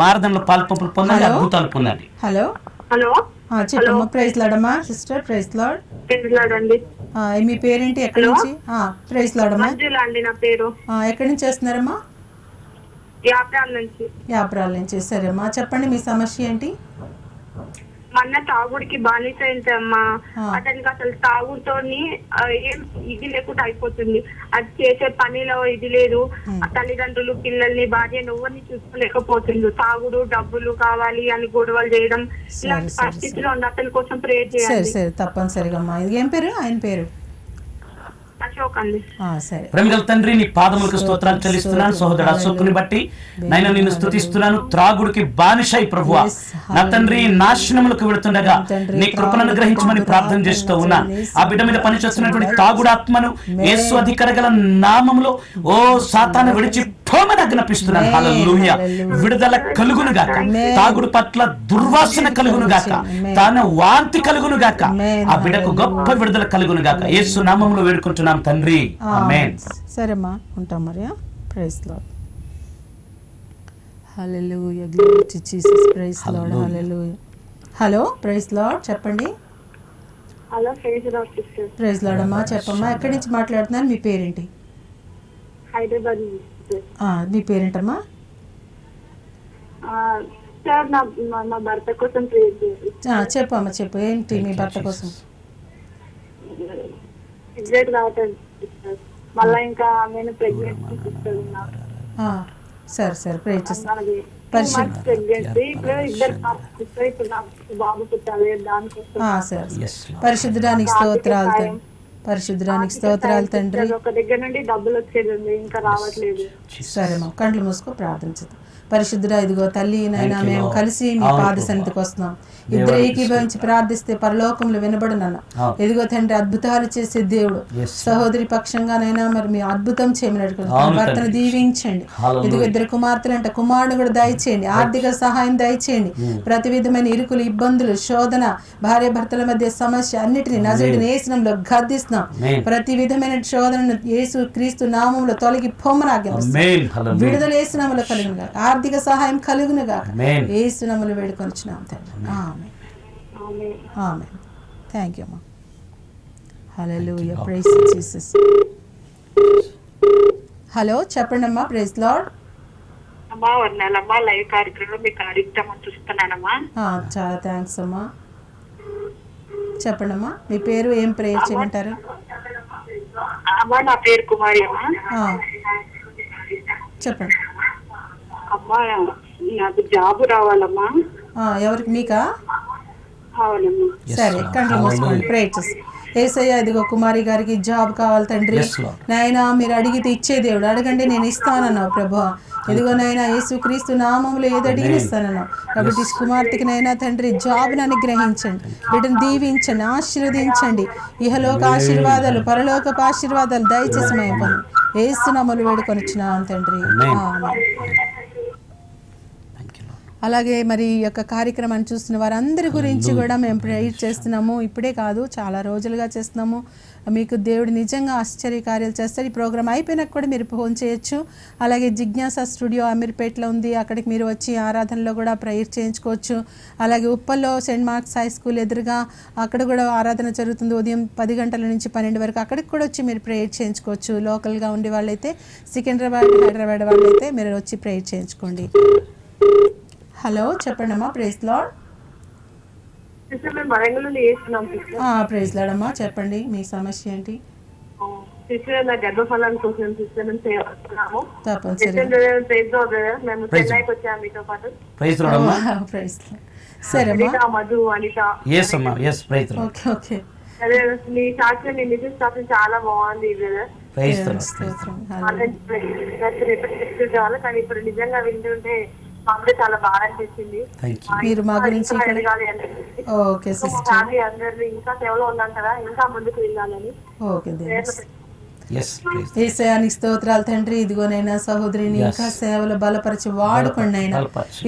Speaker 2: ఆరాధనలో పాల్పంపులు పొందండి, అద్భుతాలు పొందండి.
Speaker 3: హలో
Speaker 4: హలో
Speaker 3: చెప్పమ్మా. ప్రైజ్ లార్డ్ అమ్మా. Sister praise Lord.
Speaker 4: అండి.
Speaker 3: మీ పేరేంటి? ఎక్కడి నుంచి? ప్రైజ్ లార్డ్ అమ్మా.
Speaker 4: అండి నా పేరు.
Speaker 3: ఎక్కడి నుంచి చేస్తున్నారమ్మా? యాప్రాల నుంచి. సరేమ్మా, చెప్పండి మీ సమస్య ఏంటి?
Speaker 4: మొన్న తాగుడికి బానిస అమ్మా. అతనికి అసలు తాగుడుతోని ఏం ఇది లేకుండా అయిపోతుంది. అది చేసే పనిలో ఇది లేదు. తల్లిదండ్రులు పిల్లల్ని భార్య ఎవరిని చూసుకోలేకపోతుంది. తాగుడు, డబ్బులు కావాలి అని గొడవలు చేయడం, ఇలాంటి పరిస్థితిలో ఉంది. అతని కోసం ప్రేయర్ చేయాలి.
Speaker 3: సరే తప్పనిసరిగా అమ్మా. ఏం పేరు ఆయన పేరు?
Speaker 2: ప్రేమగల తండ్రి, నీ పాదములకు స్తోత్రాలు చెల్లిస్తున్నాను. సహోదరుడు అశోకుని బట్టి నైనా నిన్ను స్తుతిస్తున్నాను. త్రాగుడికి బానిసై ప్రభువా నా తండ్రి నాశనములకు వెళుతుండగా నీ కృపను అనుగ్రహించమని ప్రార్థన చేస్తూ ఉన్నాను. ఆ బిడ్డ మీద పనిచేస్తున్నటువంటి తాగుడాత్మను యేసు అధికార గల నామములో ఓ సాతాను విడిచి పోమని ఆజ్ఞాపిస్తున్నాను. హల్లెలూయా. విడుదల కలుగును గాక. తాగుడు పట్ల దుర్వాసన కలుగును గాక. తన వాంతి కలుగును గాక. ఆ బిడ్డకు గొప్ప విడుదల కలుగును గాక. యేసు నామములో వేడుకుంటున్నాం తండ్రి, ఆమేన్.
Speaker 3: సరేమ్మా, ఉంటాం మరి. Praise lord. Hallelujah. Glory to Jesus. Praise lord. Hallelujah. Hello, praise lord. చెప్పండి.
Speaker 4: Hello, praise lord sister.
Speaker 3: Praise lord అమ్మా. చెప్పమ్మా, ఎక్కడి నుంచి మాట్లాడుతున్నారు? మీ పేరేంటి?
Speaker 4: హైదరాబాద్.
Speaker 3: మీ పేరేంటమ్మా?
Speaker 4: సార్ నా భర్త కోసం ప్రేయర్ చేయాలి.
Speaker 3: చెప్పమ్మా, చెప్పు. ఏంటి మీ భర్త కోసం?
Speaker 4: ఎగ్జాక్ట్ రావట్లేదు మళ్ళీ. ఇంకా నేను ప్రెగ్నెన్సీ
Speaker 3: సరే ప్రేయర్ చేస్తాను. పరిశుద్ధడానికి స్తోత్రాలు తండ్రి. పరిశుద్ధడానికి స్తోత్రాలు తండ్రి.
Speaker 4: ఒక దగ్గర నుండి డబ్బులు వచ్చేది ఇంకా రావట్లేదు.
Speaker 3: సరే మా కళ్ళు మూసుకో ప్రార్థించదు. పరిశుద్ధుడా, ఇదిగో తల్లి నైనా మేము కలిసి మీ పాద సన్నిధికి వస్తున్నాం. ఇద్దరు ఏకీభవించి ప్రార్థిస్తే పరలోకంలో వినబడునన్న. ఇదిగో తండ్రి, అద్భుతాలు చేసే దేవుడు. సహోదరి పక్షంగానైనా మరి మీ అద్భుతం చేయమని భర్తను దీవించండి. ఇదిగో ఇద్దరు కుమార్తెలు అంట, కుమారుడు కూడా దయచేయండి. ఆర్థిక సహాయం దయచేయండి. ప్రతి విధమైన ఇరుకులు, ఇబ్బందులు, శోధన, భార్య భర్తల మధ్య సమస్య అన్నిటిని నజరేయుడిని యేసునామములో గద్దిస్తున్నాం. ప్రతి విధమైన శోధనను యేసు క్రీస్తు నామములో తొలగి పొమ్మని ఆజ్ఞాపిస్తున్నాం. విడుదల యేసునామములో కలుగునుగా, ఆర్థిక సహాయం కలుగునుగా యేసునామములో వేడుకొనిచున్నాం తండ్రి, ఆమేన్.
Speaker 5: ఆమేన్. థ్యాంక్ యూ అమ్మా. హల్లెలూయా, ప్రైజ్ జీసస్. హలో చెప్పండి అమ్మా. Praise lord.
Speaker 4: అమ్మా వర్ణాలమ్మా, లైవ్ కార్యక్రమం మీ కార్యక్రమం చూస్తున్నానమ్మా.
Speaker 5: చాలా థ్యాంక్స్ అమ్మా. చెప్పండి అమ్మా, మీ పేరు, ఏం ప్రేయర్ చేయమంటారు?
Speaker 4: అమ్మా నా పేరు కుమారి అమ్మా.
Speaker 5: చెప్పండి
Speaker 4: అమ్మా, నాకు జాబ్ రావాలమ్మా.
Speaker 5: ఎవరికి? మీకా?
Speaker 4: అవునమ్మా.
Speaker 5: సరే, కంట్లో మూసుకోండి, ప్రేయర్ చేసి. యేసయ్య, ఇదిగో కుమారి గారికి జాబ్ కావాలి తండ్రి. నాయన మీరు అడిగితే ఇచ్చే దేవుడు, అడగండి నేను ఇస్తానన్నావు ప్రభువా. ఇదిగో నైనా యేసుక్రీస్తు నామములో ఏది అడిగిన ఇస్తానన్నావు కాబట్టి కుమార్తెకి నైనా తండ్రి జాబ్ను అనుగ్రహించండి, వీటిని దీవించండి, ఆశీర్వదించండి. ఇహలోక ఆశీర్వాదాలు, పరలోకపు ఆశీర్వాదాలు దయచేసి మేము పొంది యేసు నామములో వేడుకొనిచున్నాం తండ్రి. అలాగే మరి ఈ యొక్క కార్యక్రమాన్ని చూస్తున్న వారందరి గురించి కూడా మేము ప్రేయర్ చేస్తున్నాము. ఇప్పుడే కాదు, చాలా రోజులుగా చేస్తున్నాము. మీకు దేవుడు నిజంగా ఆశ్చర్య కార్యాలు చేస్తారు. ఈ ప్రోగ్రామ్ అయిపోయినాక కూడా మీరు ఫోన్ చేయొచ్చు. అలాగే జిజ్ఞాస స్టూడియో అమీర్పేటలో ఉంది, అక్కడికి మీరు వచ్చి ఆరాధనలో కూడా ప్రేయర్ చేయించుకోవచ్చు. అలాగే ఉప్పల్లో సెయింట్ మార్క్స్ హై స్కూల్ ఎదురుగా అక్కడ కూడా ఆరాధన జరుగుతుంది, ఉదయం 10 గంటల నుంచి 12 వరకు. అక్కడికి కూడా వచ్చి మీరు ప్రేయర్ చేయించుకోవచ్చు. లోకల్గా ఉండే వాళ్ళైతే, సికింద్రాబాద్ హైదరాబాద్ వాళ్ళైతే మీరు వచ్చి ప్రేయర్ చేయించుకోండి. హలో చెప్పండి అమ్మా. Praise lord. ప్రైజ్ లార్డ్ అమ్మా, చెప్పండి మీ సమస్య ఏంటి?
Speaker 4: గర్భఫలం కోసం చాలా బాగుంది. కానీ ఇప్పుడు నిజంగా వింటుంటే చాలా బాగా అనిపించింది.
Speaker 5: మీరు మా గురించి
Speaker 4: అందరినీ ఇంకా సేవలో ఉన్నాం కదా, ఇంకా ముందుకు వెళ్ళాలని.
Speaker 5: యేసయ్యానికి స్తోత్రాలు తండ్రి. ఇదిగోనైనా సహోదరిని ఇంకా సేవలు బలపరిచి వాడుకోండి అయినా.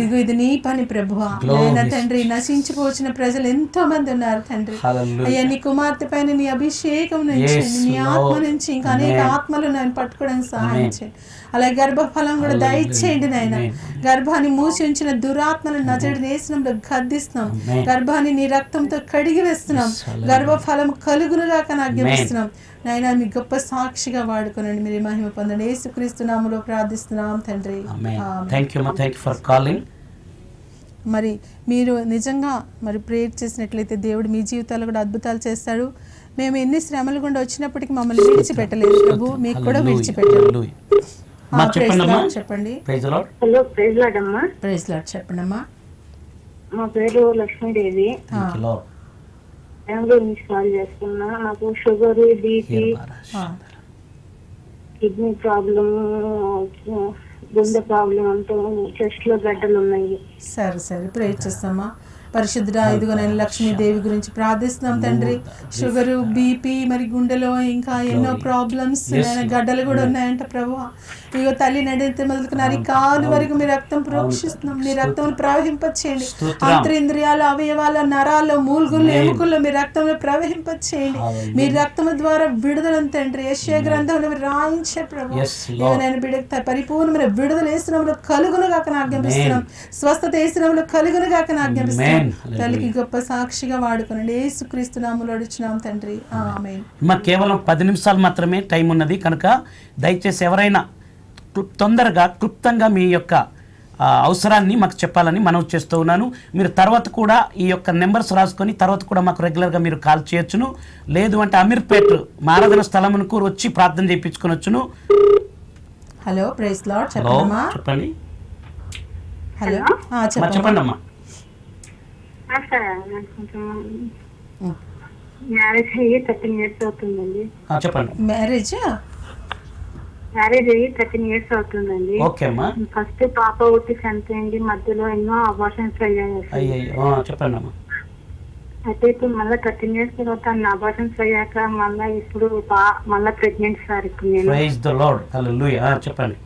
Speaker 5: ఇదిగో ఇది నీ పని ప్రభువా. అయినా తండ్రి, నశించిపోచిన ప్రజలు ఎంతో మంది ఉన్నారు తండ్రి. అయ్యా నీ కుమార్తె పైన నీ అభిషేకం నుంచి, నీ ఆత్మ నుంచి ఇంకా అనేక ఆత్మలు నేను పట్టుకోవడానికి సహాయం చేయండి. అలాగే గర్భఫలం కూడా దయచేయండి నాయన. గర్భాన్ని మూసి ఉంచిన దురాత్మలను నజరేయుడు నామములో గద్దిస్తున్నాం. గర్భాన్ని నీ రక్తంతో కడిగి వేస్తున్నాం. గర్భఫలం కలుగునుగా ఆజ్ఞాపిస్తున్నాం నాయన. మీ గొప్ప సాక్షిగా వాడుకోనండి, మీరు మహిమ పొందండి. యేసుక్రీస్తు నామములో ప్రార్థిస్తున్నాం తండ్రి. మరి మీరు నిజంగా మరి ప్రేయర్ చేసినట్లయితే దేవుడు మీ జీవితాలు కూడా అద్భుతాలు చేస్తాడు. మేము ఎన్ని శ్రమలు గుండా వచ్చినప్పటికీ మమ్మల్ని విడిచిపెట్టలేదు ప్రభు, మీకు కూడా విడిచిపెట్టాడు. చెప్పండి.
Speaker 4: హలో ప్రైజ్ లార్డ్ అమ్మా.
Speaker 5: ప్రైజ్ లార్డ్ చెప్పండి అమ్మా.
Speaker 4: మా పేరు లక్ష్మీదేవి, బెంగళూరు నుంచి కాల్ చేస్తున్నా. నాకు షుగర్, బీపీ, కిడ్నీ ప్రాబ్లం, గుండె ప్రాబ్లం అంటూ చెస్ట్ లో గడ్డలు ఉన్నాయి.
Speaker 5: సరే ప్రేయర్ చేస్తామా. పరిశుద్ధ ఇదిగో నేను లక్ష్మీదేవి గురించి ప్రార్థిస్తున్నాం తండ్రి. షుగర్, బీపీ, మరి గుండెలో ఇంకా ఎన్నో ప్రాబ్లమ్స్, గడ్డలు కూడా ఉన్నాయంట ప్రభు. ఇగో తల్లి నడితే మొదలుకున్న అరికాలు వరకు మీ రక్తం ప్రోక్షిస్తున్నాం. మీ రక్తం ప్రవహింపచేయండి. అంతరింద్రియాలు, అవయవాల, నరాల్లో, మూలుగుల్లో, ఎముకల్లో మీ రక్తం ప్రవహింపచేయండి. మీ రక్తం ద్వారా విడుదల తండ్రి. యెషయా గ్రంథంలో మీరు రాయించారు ప్రభు. ఇగో నేను బిడ్డకు పరిపూర్ణమైన విడుదల యేసునామములో కలుగునుగా ఆజ్ఞాపిస్తున్నాం. స్వస్థత యేసునామములో కలుగునుగా ఆజ్ఞాపిస్తున్నాం. తల్లికి గొప్ప సాక్షిగా వాడుకోనండి. యేసుక్రీస్తు నామములో అడుగుచున్నాం తండ్రి. ఆమేన్.
Speaker 2: కేవలం 10 నిమిషాలు మాత్రమే టైం ఉన్నది కనుక దయచేసి ఎవరైనా తొందరగా క్లుప్తంగా మీ యొక్క అవసరాన్ని మాకు చెప్పాలని మనవి చేస్తూ ఉన్నాను. మీరు తర్వాత కూడా ఈ యొక్క నెంబర్స్ రాసుకొని తర్వాత కూడా మాకు రెగ్యులర్గా మీరు కాల్ చేయొచ్చును. లేదు అంటే అమీర్పేట్ ఆరాధన స్థలమునకు వచ్చి ప్రార్థన చేయించుకొనొచ్చును.
Speaker 5: హలో ప్రైజ్ లార్డ్
Speaker 2: చెప్పండి.
Speaker 5: హలో
Speaker 2: చెప్పండి అమ్మా.
Speaker 4: మ్యారేజ్ అయ్యి 13 years అవుతుందండి.
Speaker 2: చెప్పండి.
Speaker 5: మ్యారేజ్
Speaker 4: అయ్యి 13 years అవుతుందండి. ఫస్ట్ పాప పుట్టి చనిపోయింది, మధ్యలో ఎన్నో అబార్షన్స్ అయ్యాయి.
Speaker 2: చెప్పండి అమ్మా.
Speaker 4: అయితే ఇప్పుడు మళ్ళీ 13 years తర్వాత అబార్షన్స్ అయ్యాక మళ్ళీ ఇప్పుడు మళ్ళీ ప్రెగ్నెంట్ సార్. ఇప్పుడు నేను
Speaker 2: చెప్పండి.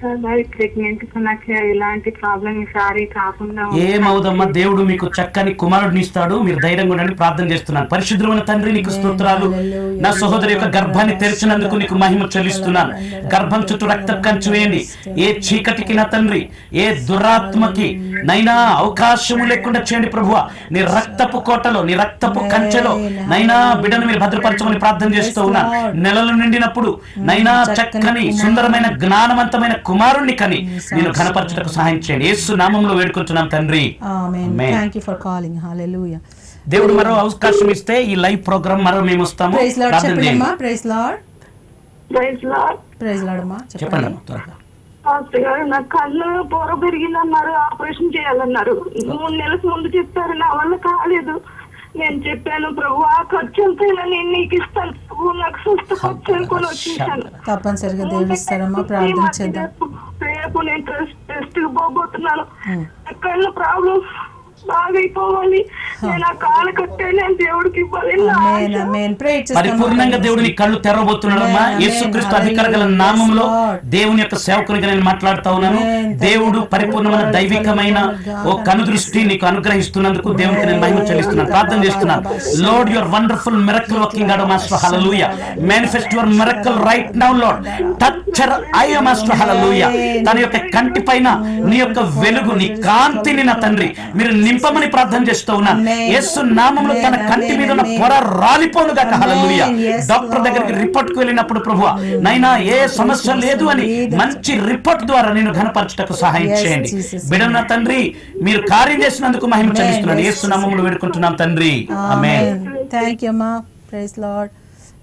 Speaker 4: ప్రెగ్నెంట్ నాకు ఇలాంటి ప్రాబ్లం ఈసారి కాకుండా
Speaker 2: ఏమవుదమ్మా, దేవుడు మీకు చక్కని కుమారుడిని ఇస్తాడు. మీరు ధైర్యంగా ఉండండి. ప్రార్థన చేస్తున్నాను. పరిశుద్ధమైన తండ్రి నీకు స్తోత్రాలు. నా సహోదరి యొక్క గర్భాన్ని తెరిచినందుకు నీకు మహిమ చెల్లిస్తున్నాను. గర్భం చుట్టూ రక్త కంచు వేయండి. ఏ చీకటికి నా తండ్రి, ఏ దురాత్మకి నైనా అవకాశము లేకుండా చేయండి ప్రభువా. నీ రక్తపు కోటలో, నీ రక్తపు కంచెలో నైనా బిడ్డను మీరు భద్రపరచమని ప్రార్థన చేస్తూ ఉన్నాను. నెలలు నిండినప్పుడు నైనా చక్కని సుందరమైన జ్ఞానవంతమైన కుమారుణ్ణి కని నేను ఘనపరచుటకు సహాయం చేయండి. యేసు నామములో వేడుకుంటున్నాం తండ్రి. దేవుడు మరో అవకాశం ఇస్తే ఈ లైవ్ ప్రోగ్రామ్ మరో మేము వస్తాము. చెప్పండి త్వరగా.
Speaker 4: నా కళ్ళు పొర పెరిగిందన్నారు, ఆపరేషన్ చేయాలన్నారు. 3 నెలల ముందు చెప్పారు, నా వల్ల కాలేదు. నేను చెప్పాను ప్రభు ఆ ఖర్చు ఎంతైనా నేను నీకు ఇస్తాను, నాకు సుస్థ ఖర్చు అనుకుని వచ్చేసాను.
Speaker 5: తప్పనిసరిగా దేవుడు ఇస్తారమ్మా, ప్రార్థన చేద్దాం.
Speaker 4: రేపు నేను టెస్ట్ పోబోతున్నాను. కళ్ళు ప్రాబ్లం బాగైపోవాలి. నేను ఆ కాలు కట్టే నేను దేవుడికి
Speaker 2: పరిపూర్ణంగా దేవుడిని కళ్ళు తెరవబోతున్నాడమ్మా. యేసుక్రీస్తు అధికార గల నామములో దేవుని యొక్క సేవకునిగా నేను మాట్లాడుతా ఉన్నాను. దేవుడు పరిపూర్ణమైన దైవికమైన ఓ కనుదృష్టి నీకు అనుగ్రహిస్తున్నందుకు దేవునికి నేను మహిమ చెల్లిస్తున్నాను. ప్రార్థన చేస్తున్నాను. Lord your wonderful miracle working god master hallelujah. Manifest your miracle right now lord. Touch her eye master hallelujah. తన యొక్క కంటి పైన నీ యొక్క వెలుగు, నీ కాంతిని నా తండ్రి మీరు నింపమని ప్రార్థన చేస్తూ ఉన్నాను. యేసు నామములో తన కంటి మీద ఉన్న పొర రాలిపోను గాక హల్లెలూయా. డాక్టర్ దగ్గరికి రిపోర్ట్ కు వెళ్ళినప్పుడు ప్రభువా నైనా ఏ సమస్య లేదు అని మంచి రిపోర్ట్ ద్వారా నేను ఘనపరచుటకు సహాయం చేయండి. బిడ్డల తండ్రి మీరు కార్యం చేసినందుకు మహిమ చెల్లిస్తున్నాను. యేసు నామములో వేడుకుంటున్నాం తండ్రి. ఆమేన్.
Speaker 5: థాంక్యూ అమ్మా. Praise lord.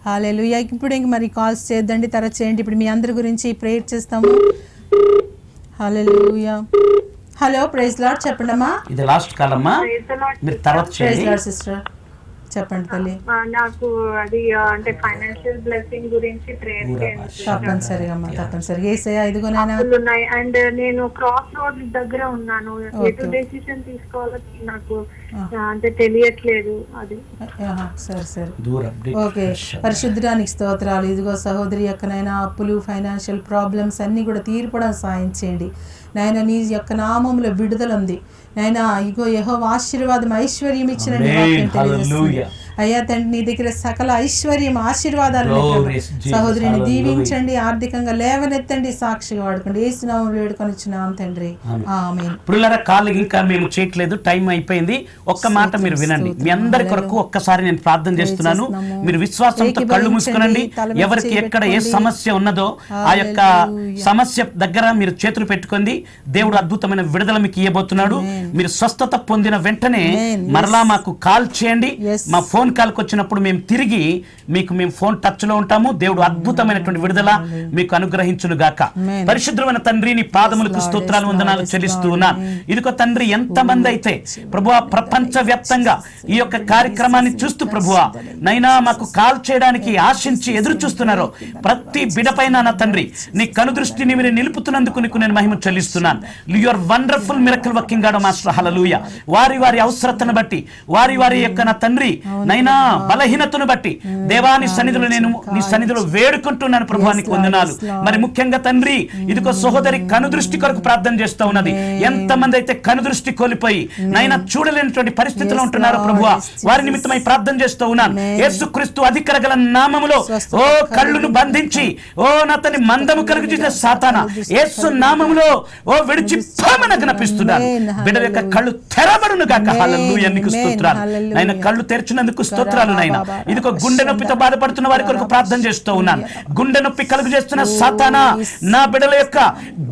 Speaker 5: హల్లెలూయా. ఇప్పుడు ఇంక మరి కాల్స్ చేద్దండి, తర్వాత చేయండి. ఇప్పుడు మీ అందరి గురించి ప్రేయర్ చేస్తాము. హల్లెలూయా. Hello, praise lord. చెప్పండి అమ్మా.
Speaker 2: ఇది లాస్ట్ కాల్ అమ్మా, మీరు తర్వాత చేయండి.
Speaker 5: ప్రైజ్ లార్డ్ సిస్టర్, చెప్పండి తల్లి.
Speaker 4: నాకు అది అంటే ఫైనాన్షియల్ బ్లెస్సింగ్ గురించి ప్రేయర్ చేయండి.
Speaker 5: తప్పనిసరిగా అమ్మా, తప్పనిసరిగా. యేసయ్యా ఇదిగో నాయనా
Speaker 4: ఉన్నాయి. అండ్ నేను క్రాస్ రోడ్ దగ్గర ఉన్నాను. ఎటు డెసిషన్ తీసుకోవాలో నాకు అంటే తెలియట్లేదు. అది
Speaker 5: సరే ఓకే. పరిశుద్ధానికి స్తోత్రాలు. ఇదిగో సహోదరి యొక్క నైనా అప్పులు, ఫైనాన్షియల్ ప్రాబ్లమ్స్ అన్ని కూడా తీర్పడం సాయం చేయండి నాయన. నీ యొక్క నామంలో విడుదల ఉంది నాయన. ఇగో యెహోవా ఆశీర్వాదం ఐశ్వర్యం ఇచ్చిన అయ్యా తండ్రి, నీ దగ్గర సకల ఐశ్వర్యం ఆశీర్వాదాలు. సహోదరిని దీవించండి, ఆర్థికంగా లేవనెత్తండి, సాక్షిగా వాడుకోండి. యేసు నామములో వేడుకొని ఇచ్చినాం తండ్రి. ఆమేన్.
Speaker 2: పురులారా కాల్ ఇంకా మేము చేయట్లేదు, టైం అయిపోయింది. ఒక్క మాట మీరు వినండి. మీ అందరి కొరకు ఒక్కసారి నేను ప్రార్థన చేస్తున్నాను. మీరు విశ్వాసంతో కళ్ళు మూసుకునండి. ఎవరికి ఎక్కడ ఏ సమస్య ఉన్నదో ఆ యొక్క సమస్య దగ్గర మీరు చేతులు పెట్టుకోండి. దేవుడు అద్భుతమైన విడుదల మీకు ఇవ్వబోతున్నాడు. మీరు స్వస్థత పొందిన వెంటనే మరలా మాకు కాల్ చేయండి. మా ఫోన్ కాల్కి వచ్చినప్పుడు మేము తిరిగి మేము ఫోన్ టచ్ లో ఉంటాము. దేవుడు అద్భుతమైనటువంటి విడుదల మీకు అనుగ్రహించును గాక. పరిశుద్ధమైన తండ్రి, నీ పాదములకు స్తోత్రాలు వందనాలు చెల్లిస్తూ ఉన్నాను. ఇదిగో తండ్రి, ఎంతమంది అయితే ప్రభువా ప్రపంచ వ్యాప్తంగా ఈ యొక్క కార్యక్రమాన్ని చూస్తూ ప్రభువా నైనా మాకు కాల్ చేయడానికి ఆశించి ఎదురు చూస్తున్నారో ప్రతి బిడపైన నా తండ్రి నీ కనుదృష్టిని మీరు నిలుపుతున్నందుకు నీకు నేను మహిమ చెల్లిస్తున్నాను. Your wonderful miracle working god master hallelujah. వారి వారి అవసరతను బట్టి, వారి వారి యొక్క నా తండ్రి నైనా బలహీనతను బట్టి దేవాని సన్నిధిలో నేను నీ సన్నిధిలో వేడుకుంటున్నాను ప్రభువానికి వందనాలు. మరి ముఖ్యంగా తండ్రి ఇదిగో సహోదరి కనుదృష్టి కొరకు ప్రార్థన చేస్తూ ఉన్నది. ఎంతమంది అయితే కనుదృష్టి కోల్పోయి నైనా చూడలేనటువంటి పరిస్థితిలో ఉంటున్నారో ప్రభువా వారి నిమిత్తమై ప్రార్థన చేస్తూ ఉన్నాను. యేసుక్రీస్తు అధికార గల నామములో ఓ కళ్ళును బంధించి ఓ నతని మందము కలుగు చేసిన సాతానా యేసు నామములో ఓ విడిచి జ్ఞాపిస్తున్నాను. బిడ్డ యొక్క కళ్ళు తెరబడును గాక. హల్లెలూయా. నీకు స్తోత్రాలు నాయన. కళ్ళు తెరిచినందుకు స్తోత్రాలు నాయన. ఇదిగో గుండె నొప్పితో బాధపడుతున్న వారి కొరకు ప్రార్థన చేస్తూ ఉన్నాను. గుండె నొప్పి కలుగు చేస్తున్న సాతానా, నా బిడ్డల యొక్క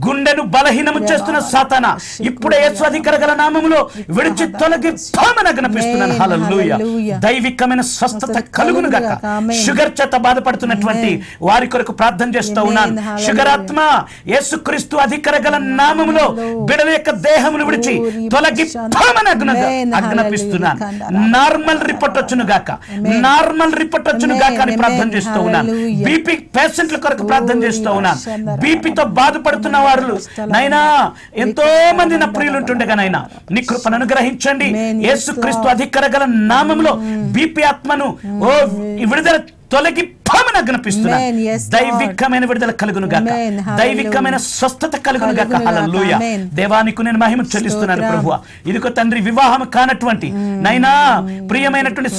Speaker 2: గుండెను బలహీనము చేస్తున్న సాతానా ఇప్పుడే యేసు అధికార గల నామములో విడిచి తొలగి జ్ఞాపిస్తున్నాను. హల్లెలూయా. దైవికమైన స్వస్థత కలుగును గాక. షుగర్ చేత బాధపడుతున్నటువంటి వారి కొరకు ప్రార్థన చేస్తూ ఉన్నాను. షుగర్ ఆత్మ యేసుక్రీస్తు అధికార గల నామములో బిడ్డల యొక్క దేహమును విడిచి తొలగి ఆజ్ఞాపిస్తున్నాను. నార్మల్ రిపోర్ట్ వచ్చును గాక, నార్మల్ రిపోర్ట్ వచ్చును గాక అని ప్రార్థన చేస్తూ ఉన్నాను. బీపీ పేషెంట్ల కొరకు ప్రార్థన చేస్తూ ఉన్నాను. బీపీతో బాధపడుతున్న వారు నైనా ఎంతో మంది నా ప్రియులు ఉంటుండగా నైనా నీ కృపను అనుగ్రహించండి. యేసుక్రీస్తు అధికార గల నామములో బీపీ ఆత్మను ఓ విడుదల తొలగి ఆజ్ఞాపిస్తున్నాను. దైవికమైన విడుదల కలుగును గాక, దైవికమైన స్వస్థత కలుగును గాక. హల్లెలూయా. దేవానికి నేను మహిమ చెల్లిస్తున్నాను ప్రభువా. ఇదిగో తండ్రి, వివాహం కానటువంటి నైనా ప్రియమైనటువంటి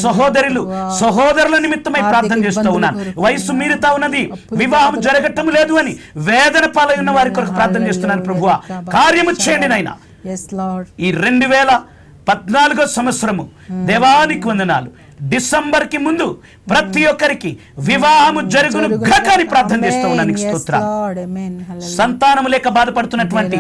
Speaker 2: సహోదరుల నిమిత్తమై ప్రార్థన చేస్తూ ఉన్నాను. వయసు మీరుతా ఉన్నది, వివాహం జరగటం లేదు అని వేదన పాలై ఉన్న వారి కొరకు ప్రార్థన చేస్తున్నాను ప్రభువా. కార్యము చేయండి నాయనా. ఈ 2014 సంవత్సరము దేవానికి వందనాలు. డిసెంబర్ కి ముందు ప్రతి ఒక్కరికి వివాహము జరుగును గాక అని ప్రార్థన చేస్తూ ఉన్నాను. స్తోత్రాలు. సంతానము లేక బాధపడుతున్నటువంటి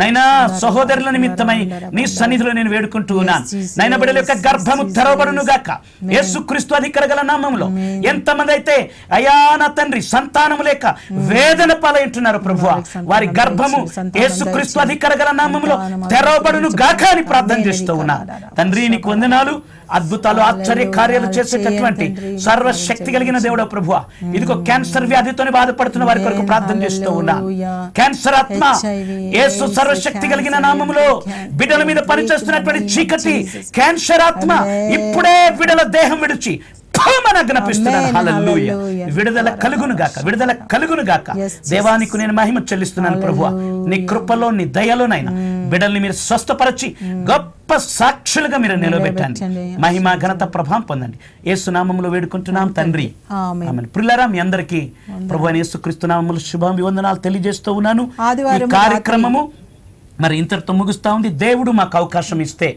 Speaker 2: నైనా సహోదరుల నిమిత్తమై నీ సన్నిధిలో నేను వేడుకుంటూ ఉన్నాను. నైనా బిడ్డల యొక్క గర్భము తెరవబడును గాక యేసుక్రీస్తు అధికార గల నామములో. ఎంతమంది అయితే అయా నా తండ్రి సంతానము లేక వేదన పాలైంటున్నారు ప్రభువా, వారి గర్భము యేసుక్రీస్తు అధికార గల నామములో తెరవబడును గాక అని ప్రార్థన చేస్తూ ఉన్నాను. తండ్రి నీకు వందనాలు. అద్భుతాలు ఆశ్చర్య కార్యాలు చేసేటటువంటి సర్వశక్తి కలిగిన దేవుడు ప్రభువా. ఇదిగో క్యాన్సర్ వ్యాధితోనే బాధపడుతున్న వారి కొరకు ప్రార్థన చేస్తూ ఉన్నాను. క్యాన్సర్ ఆత్మ యేసు సర్వశక్తి కలిగిన నామములో బిడ్డల మీద పనిచేస్తున్నటువంటి చీకటి క్యాన్సర్ ఆత్మ ఇప్పుడే బిడ్డల దేహం విడిచి విడుదల కలుగును గాక, విడుదల కలుగును గాక. దేవానికి నేను మహిమ చెల్లిస్తున్నాను ప్రభువా. నీ కృపలో నీ దయలోనైనా బిడ్డల్ని మీరు స్వస్థపరచి గొప్ప సాక్షులుగా మీరు నిలబెట్టండి. మహిమ ఘనత ప్రభావం పొందండి. యేసు నామములో వేడుకుంటున్నాం తండ్రి, ఆమేన్. ప్రియులారా, మీ అందరికీ ప్రభువైన యేసుక్రీస్తు నామములో శుభాభివందనాలు తెలియజేస్తూ ఉన్నాను. ఈ కార్యక్రమము మరి ఇంతటితో ముగుస్తా ఉంది. దేవుడు మాకు అవకాశం ఇస్తే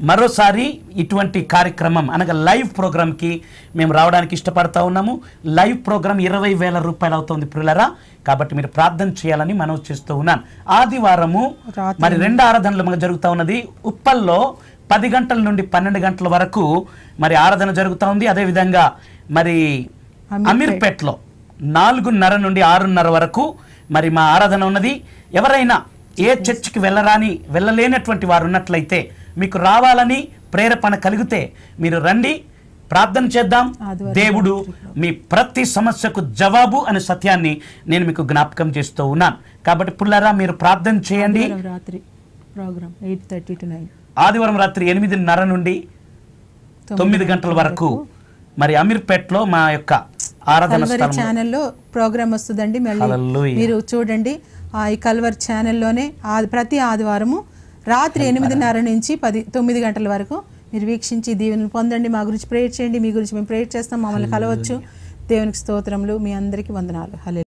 Speaker 2: మరోసారి ఇటువంటి కార్యక్రమం అనగా లైవ్ ప్రోగ్రామ్ కి మేము రావడానికి ఇష్టపడతా ఉన్నాము. లైవ్ ప్రోగ్రామ్ 20,000 రూపాయలు అవుతుంది ప్రియులారా. కాబట్టి మీరు ప్రార్థన చేయాలని మనవి చేస్తూ ఉన్నాను. ఆదివారము మరి 2 ఆరాధనలు జరుగుతూ ఉన్నది. ఉప్పల్లో 10 గంటల నుండి 12 గంటల వరకు మరి ఆరాధన జరుగుతూ ఉంది. అదేవిధంగా మరి అమీర్పేట్లో 4:30 నుండి 6:30 వరకు మరి మా ఆరాధన ఉన్నది. ఎవరైనా ఏ చర్చికి వెళ్ళలేనటువంటి వారు ఉన్నట్లయితే మీకు రావాలని ప్రేరేపణ కలిగితే మీరు రండి, ప్రార్థన చేద్దాం. దేవుడు మీ ప్రతి సమస్యకు జవాబు అనే సత్యాన్ని నేను మీకు జ్ఞాపకం చేస్తూ ఉన్నాను. కాబట్టి పుల్లారా మీరు ప్రార్థన చేయండి. ఆదివారం రాత్రి 8:30 నుండి 9 గంటల వరకు మరి అమీర్పేట్లో మా యొక్క ఆరాధన
Speaker 5: ఛానల్లో ప్రోగ్రామ్ వస్తుందండి. మళ్ళీ మీరు చూడండి. ఈ కల్వర్ ఛానల్లోనే ప్రతి ఆదివారము రాత్రి 8:30 నుంచి 9 గంటల వరకు మీరు వీక్షించి దీవెనలు పొందండి. మా గురించి ప్రేయర్ చేయండి. మీ గురించి మేము ప్రేయర్ చేస్తాం. మమ్మల్ని కలవచ్చు. దేవునికి స్తోత్రములు. మీ అందరికీ వందనాలు. హల్లెలూయా.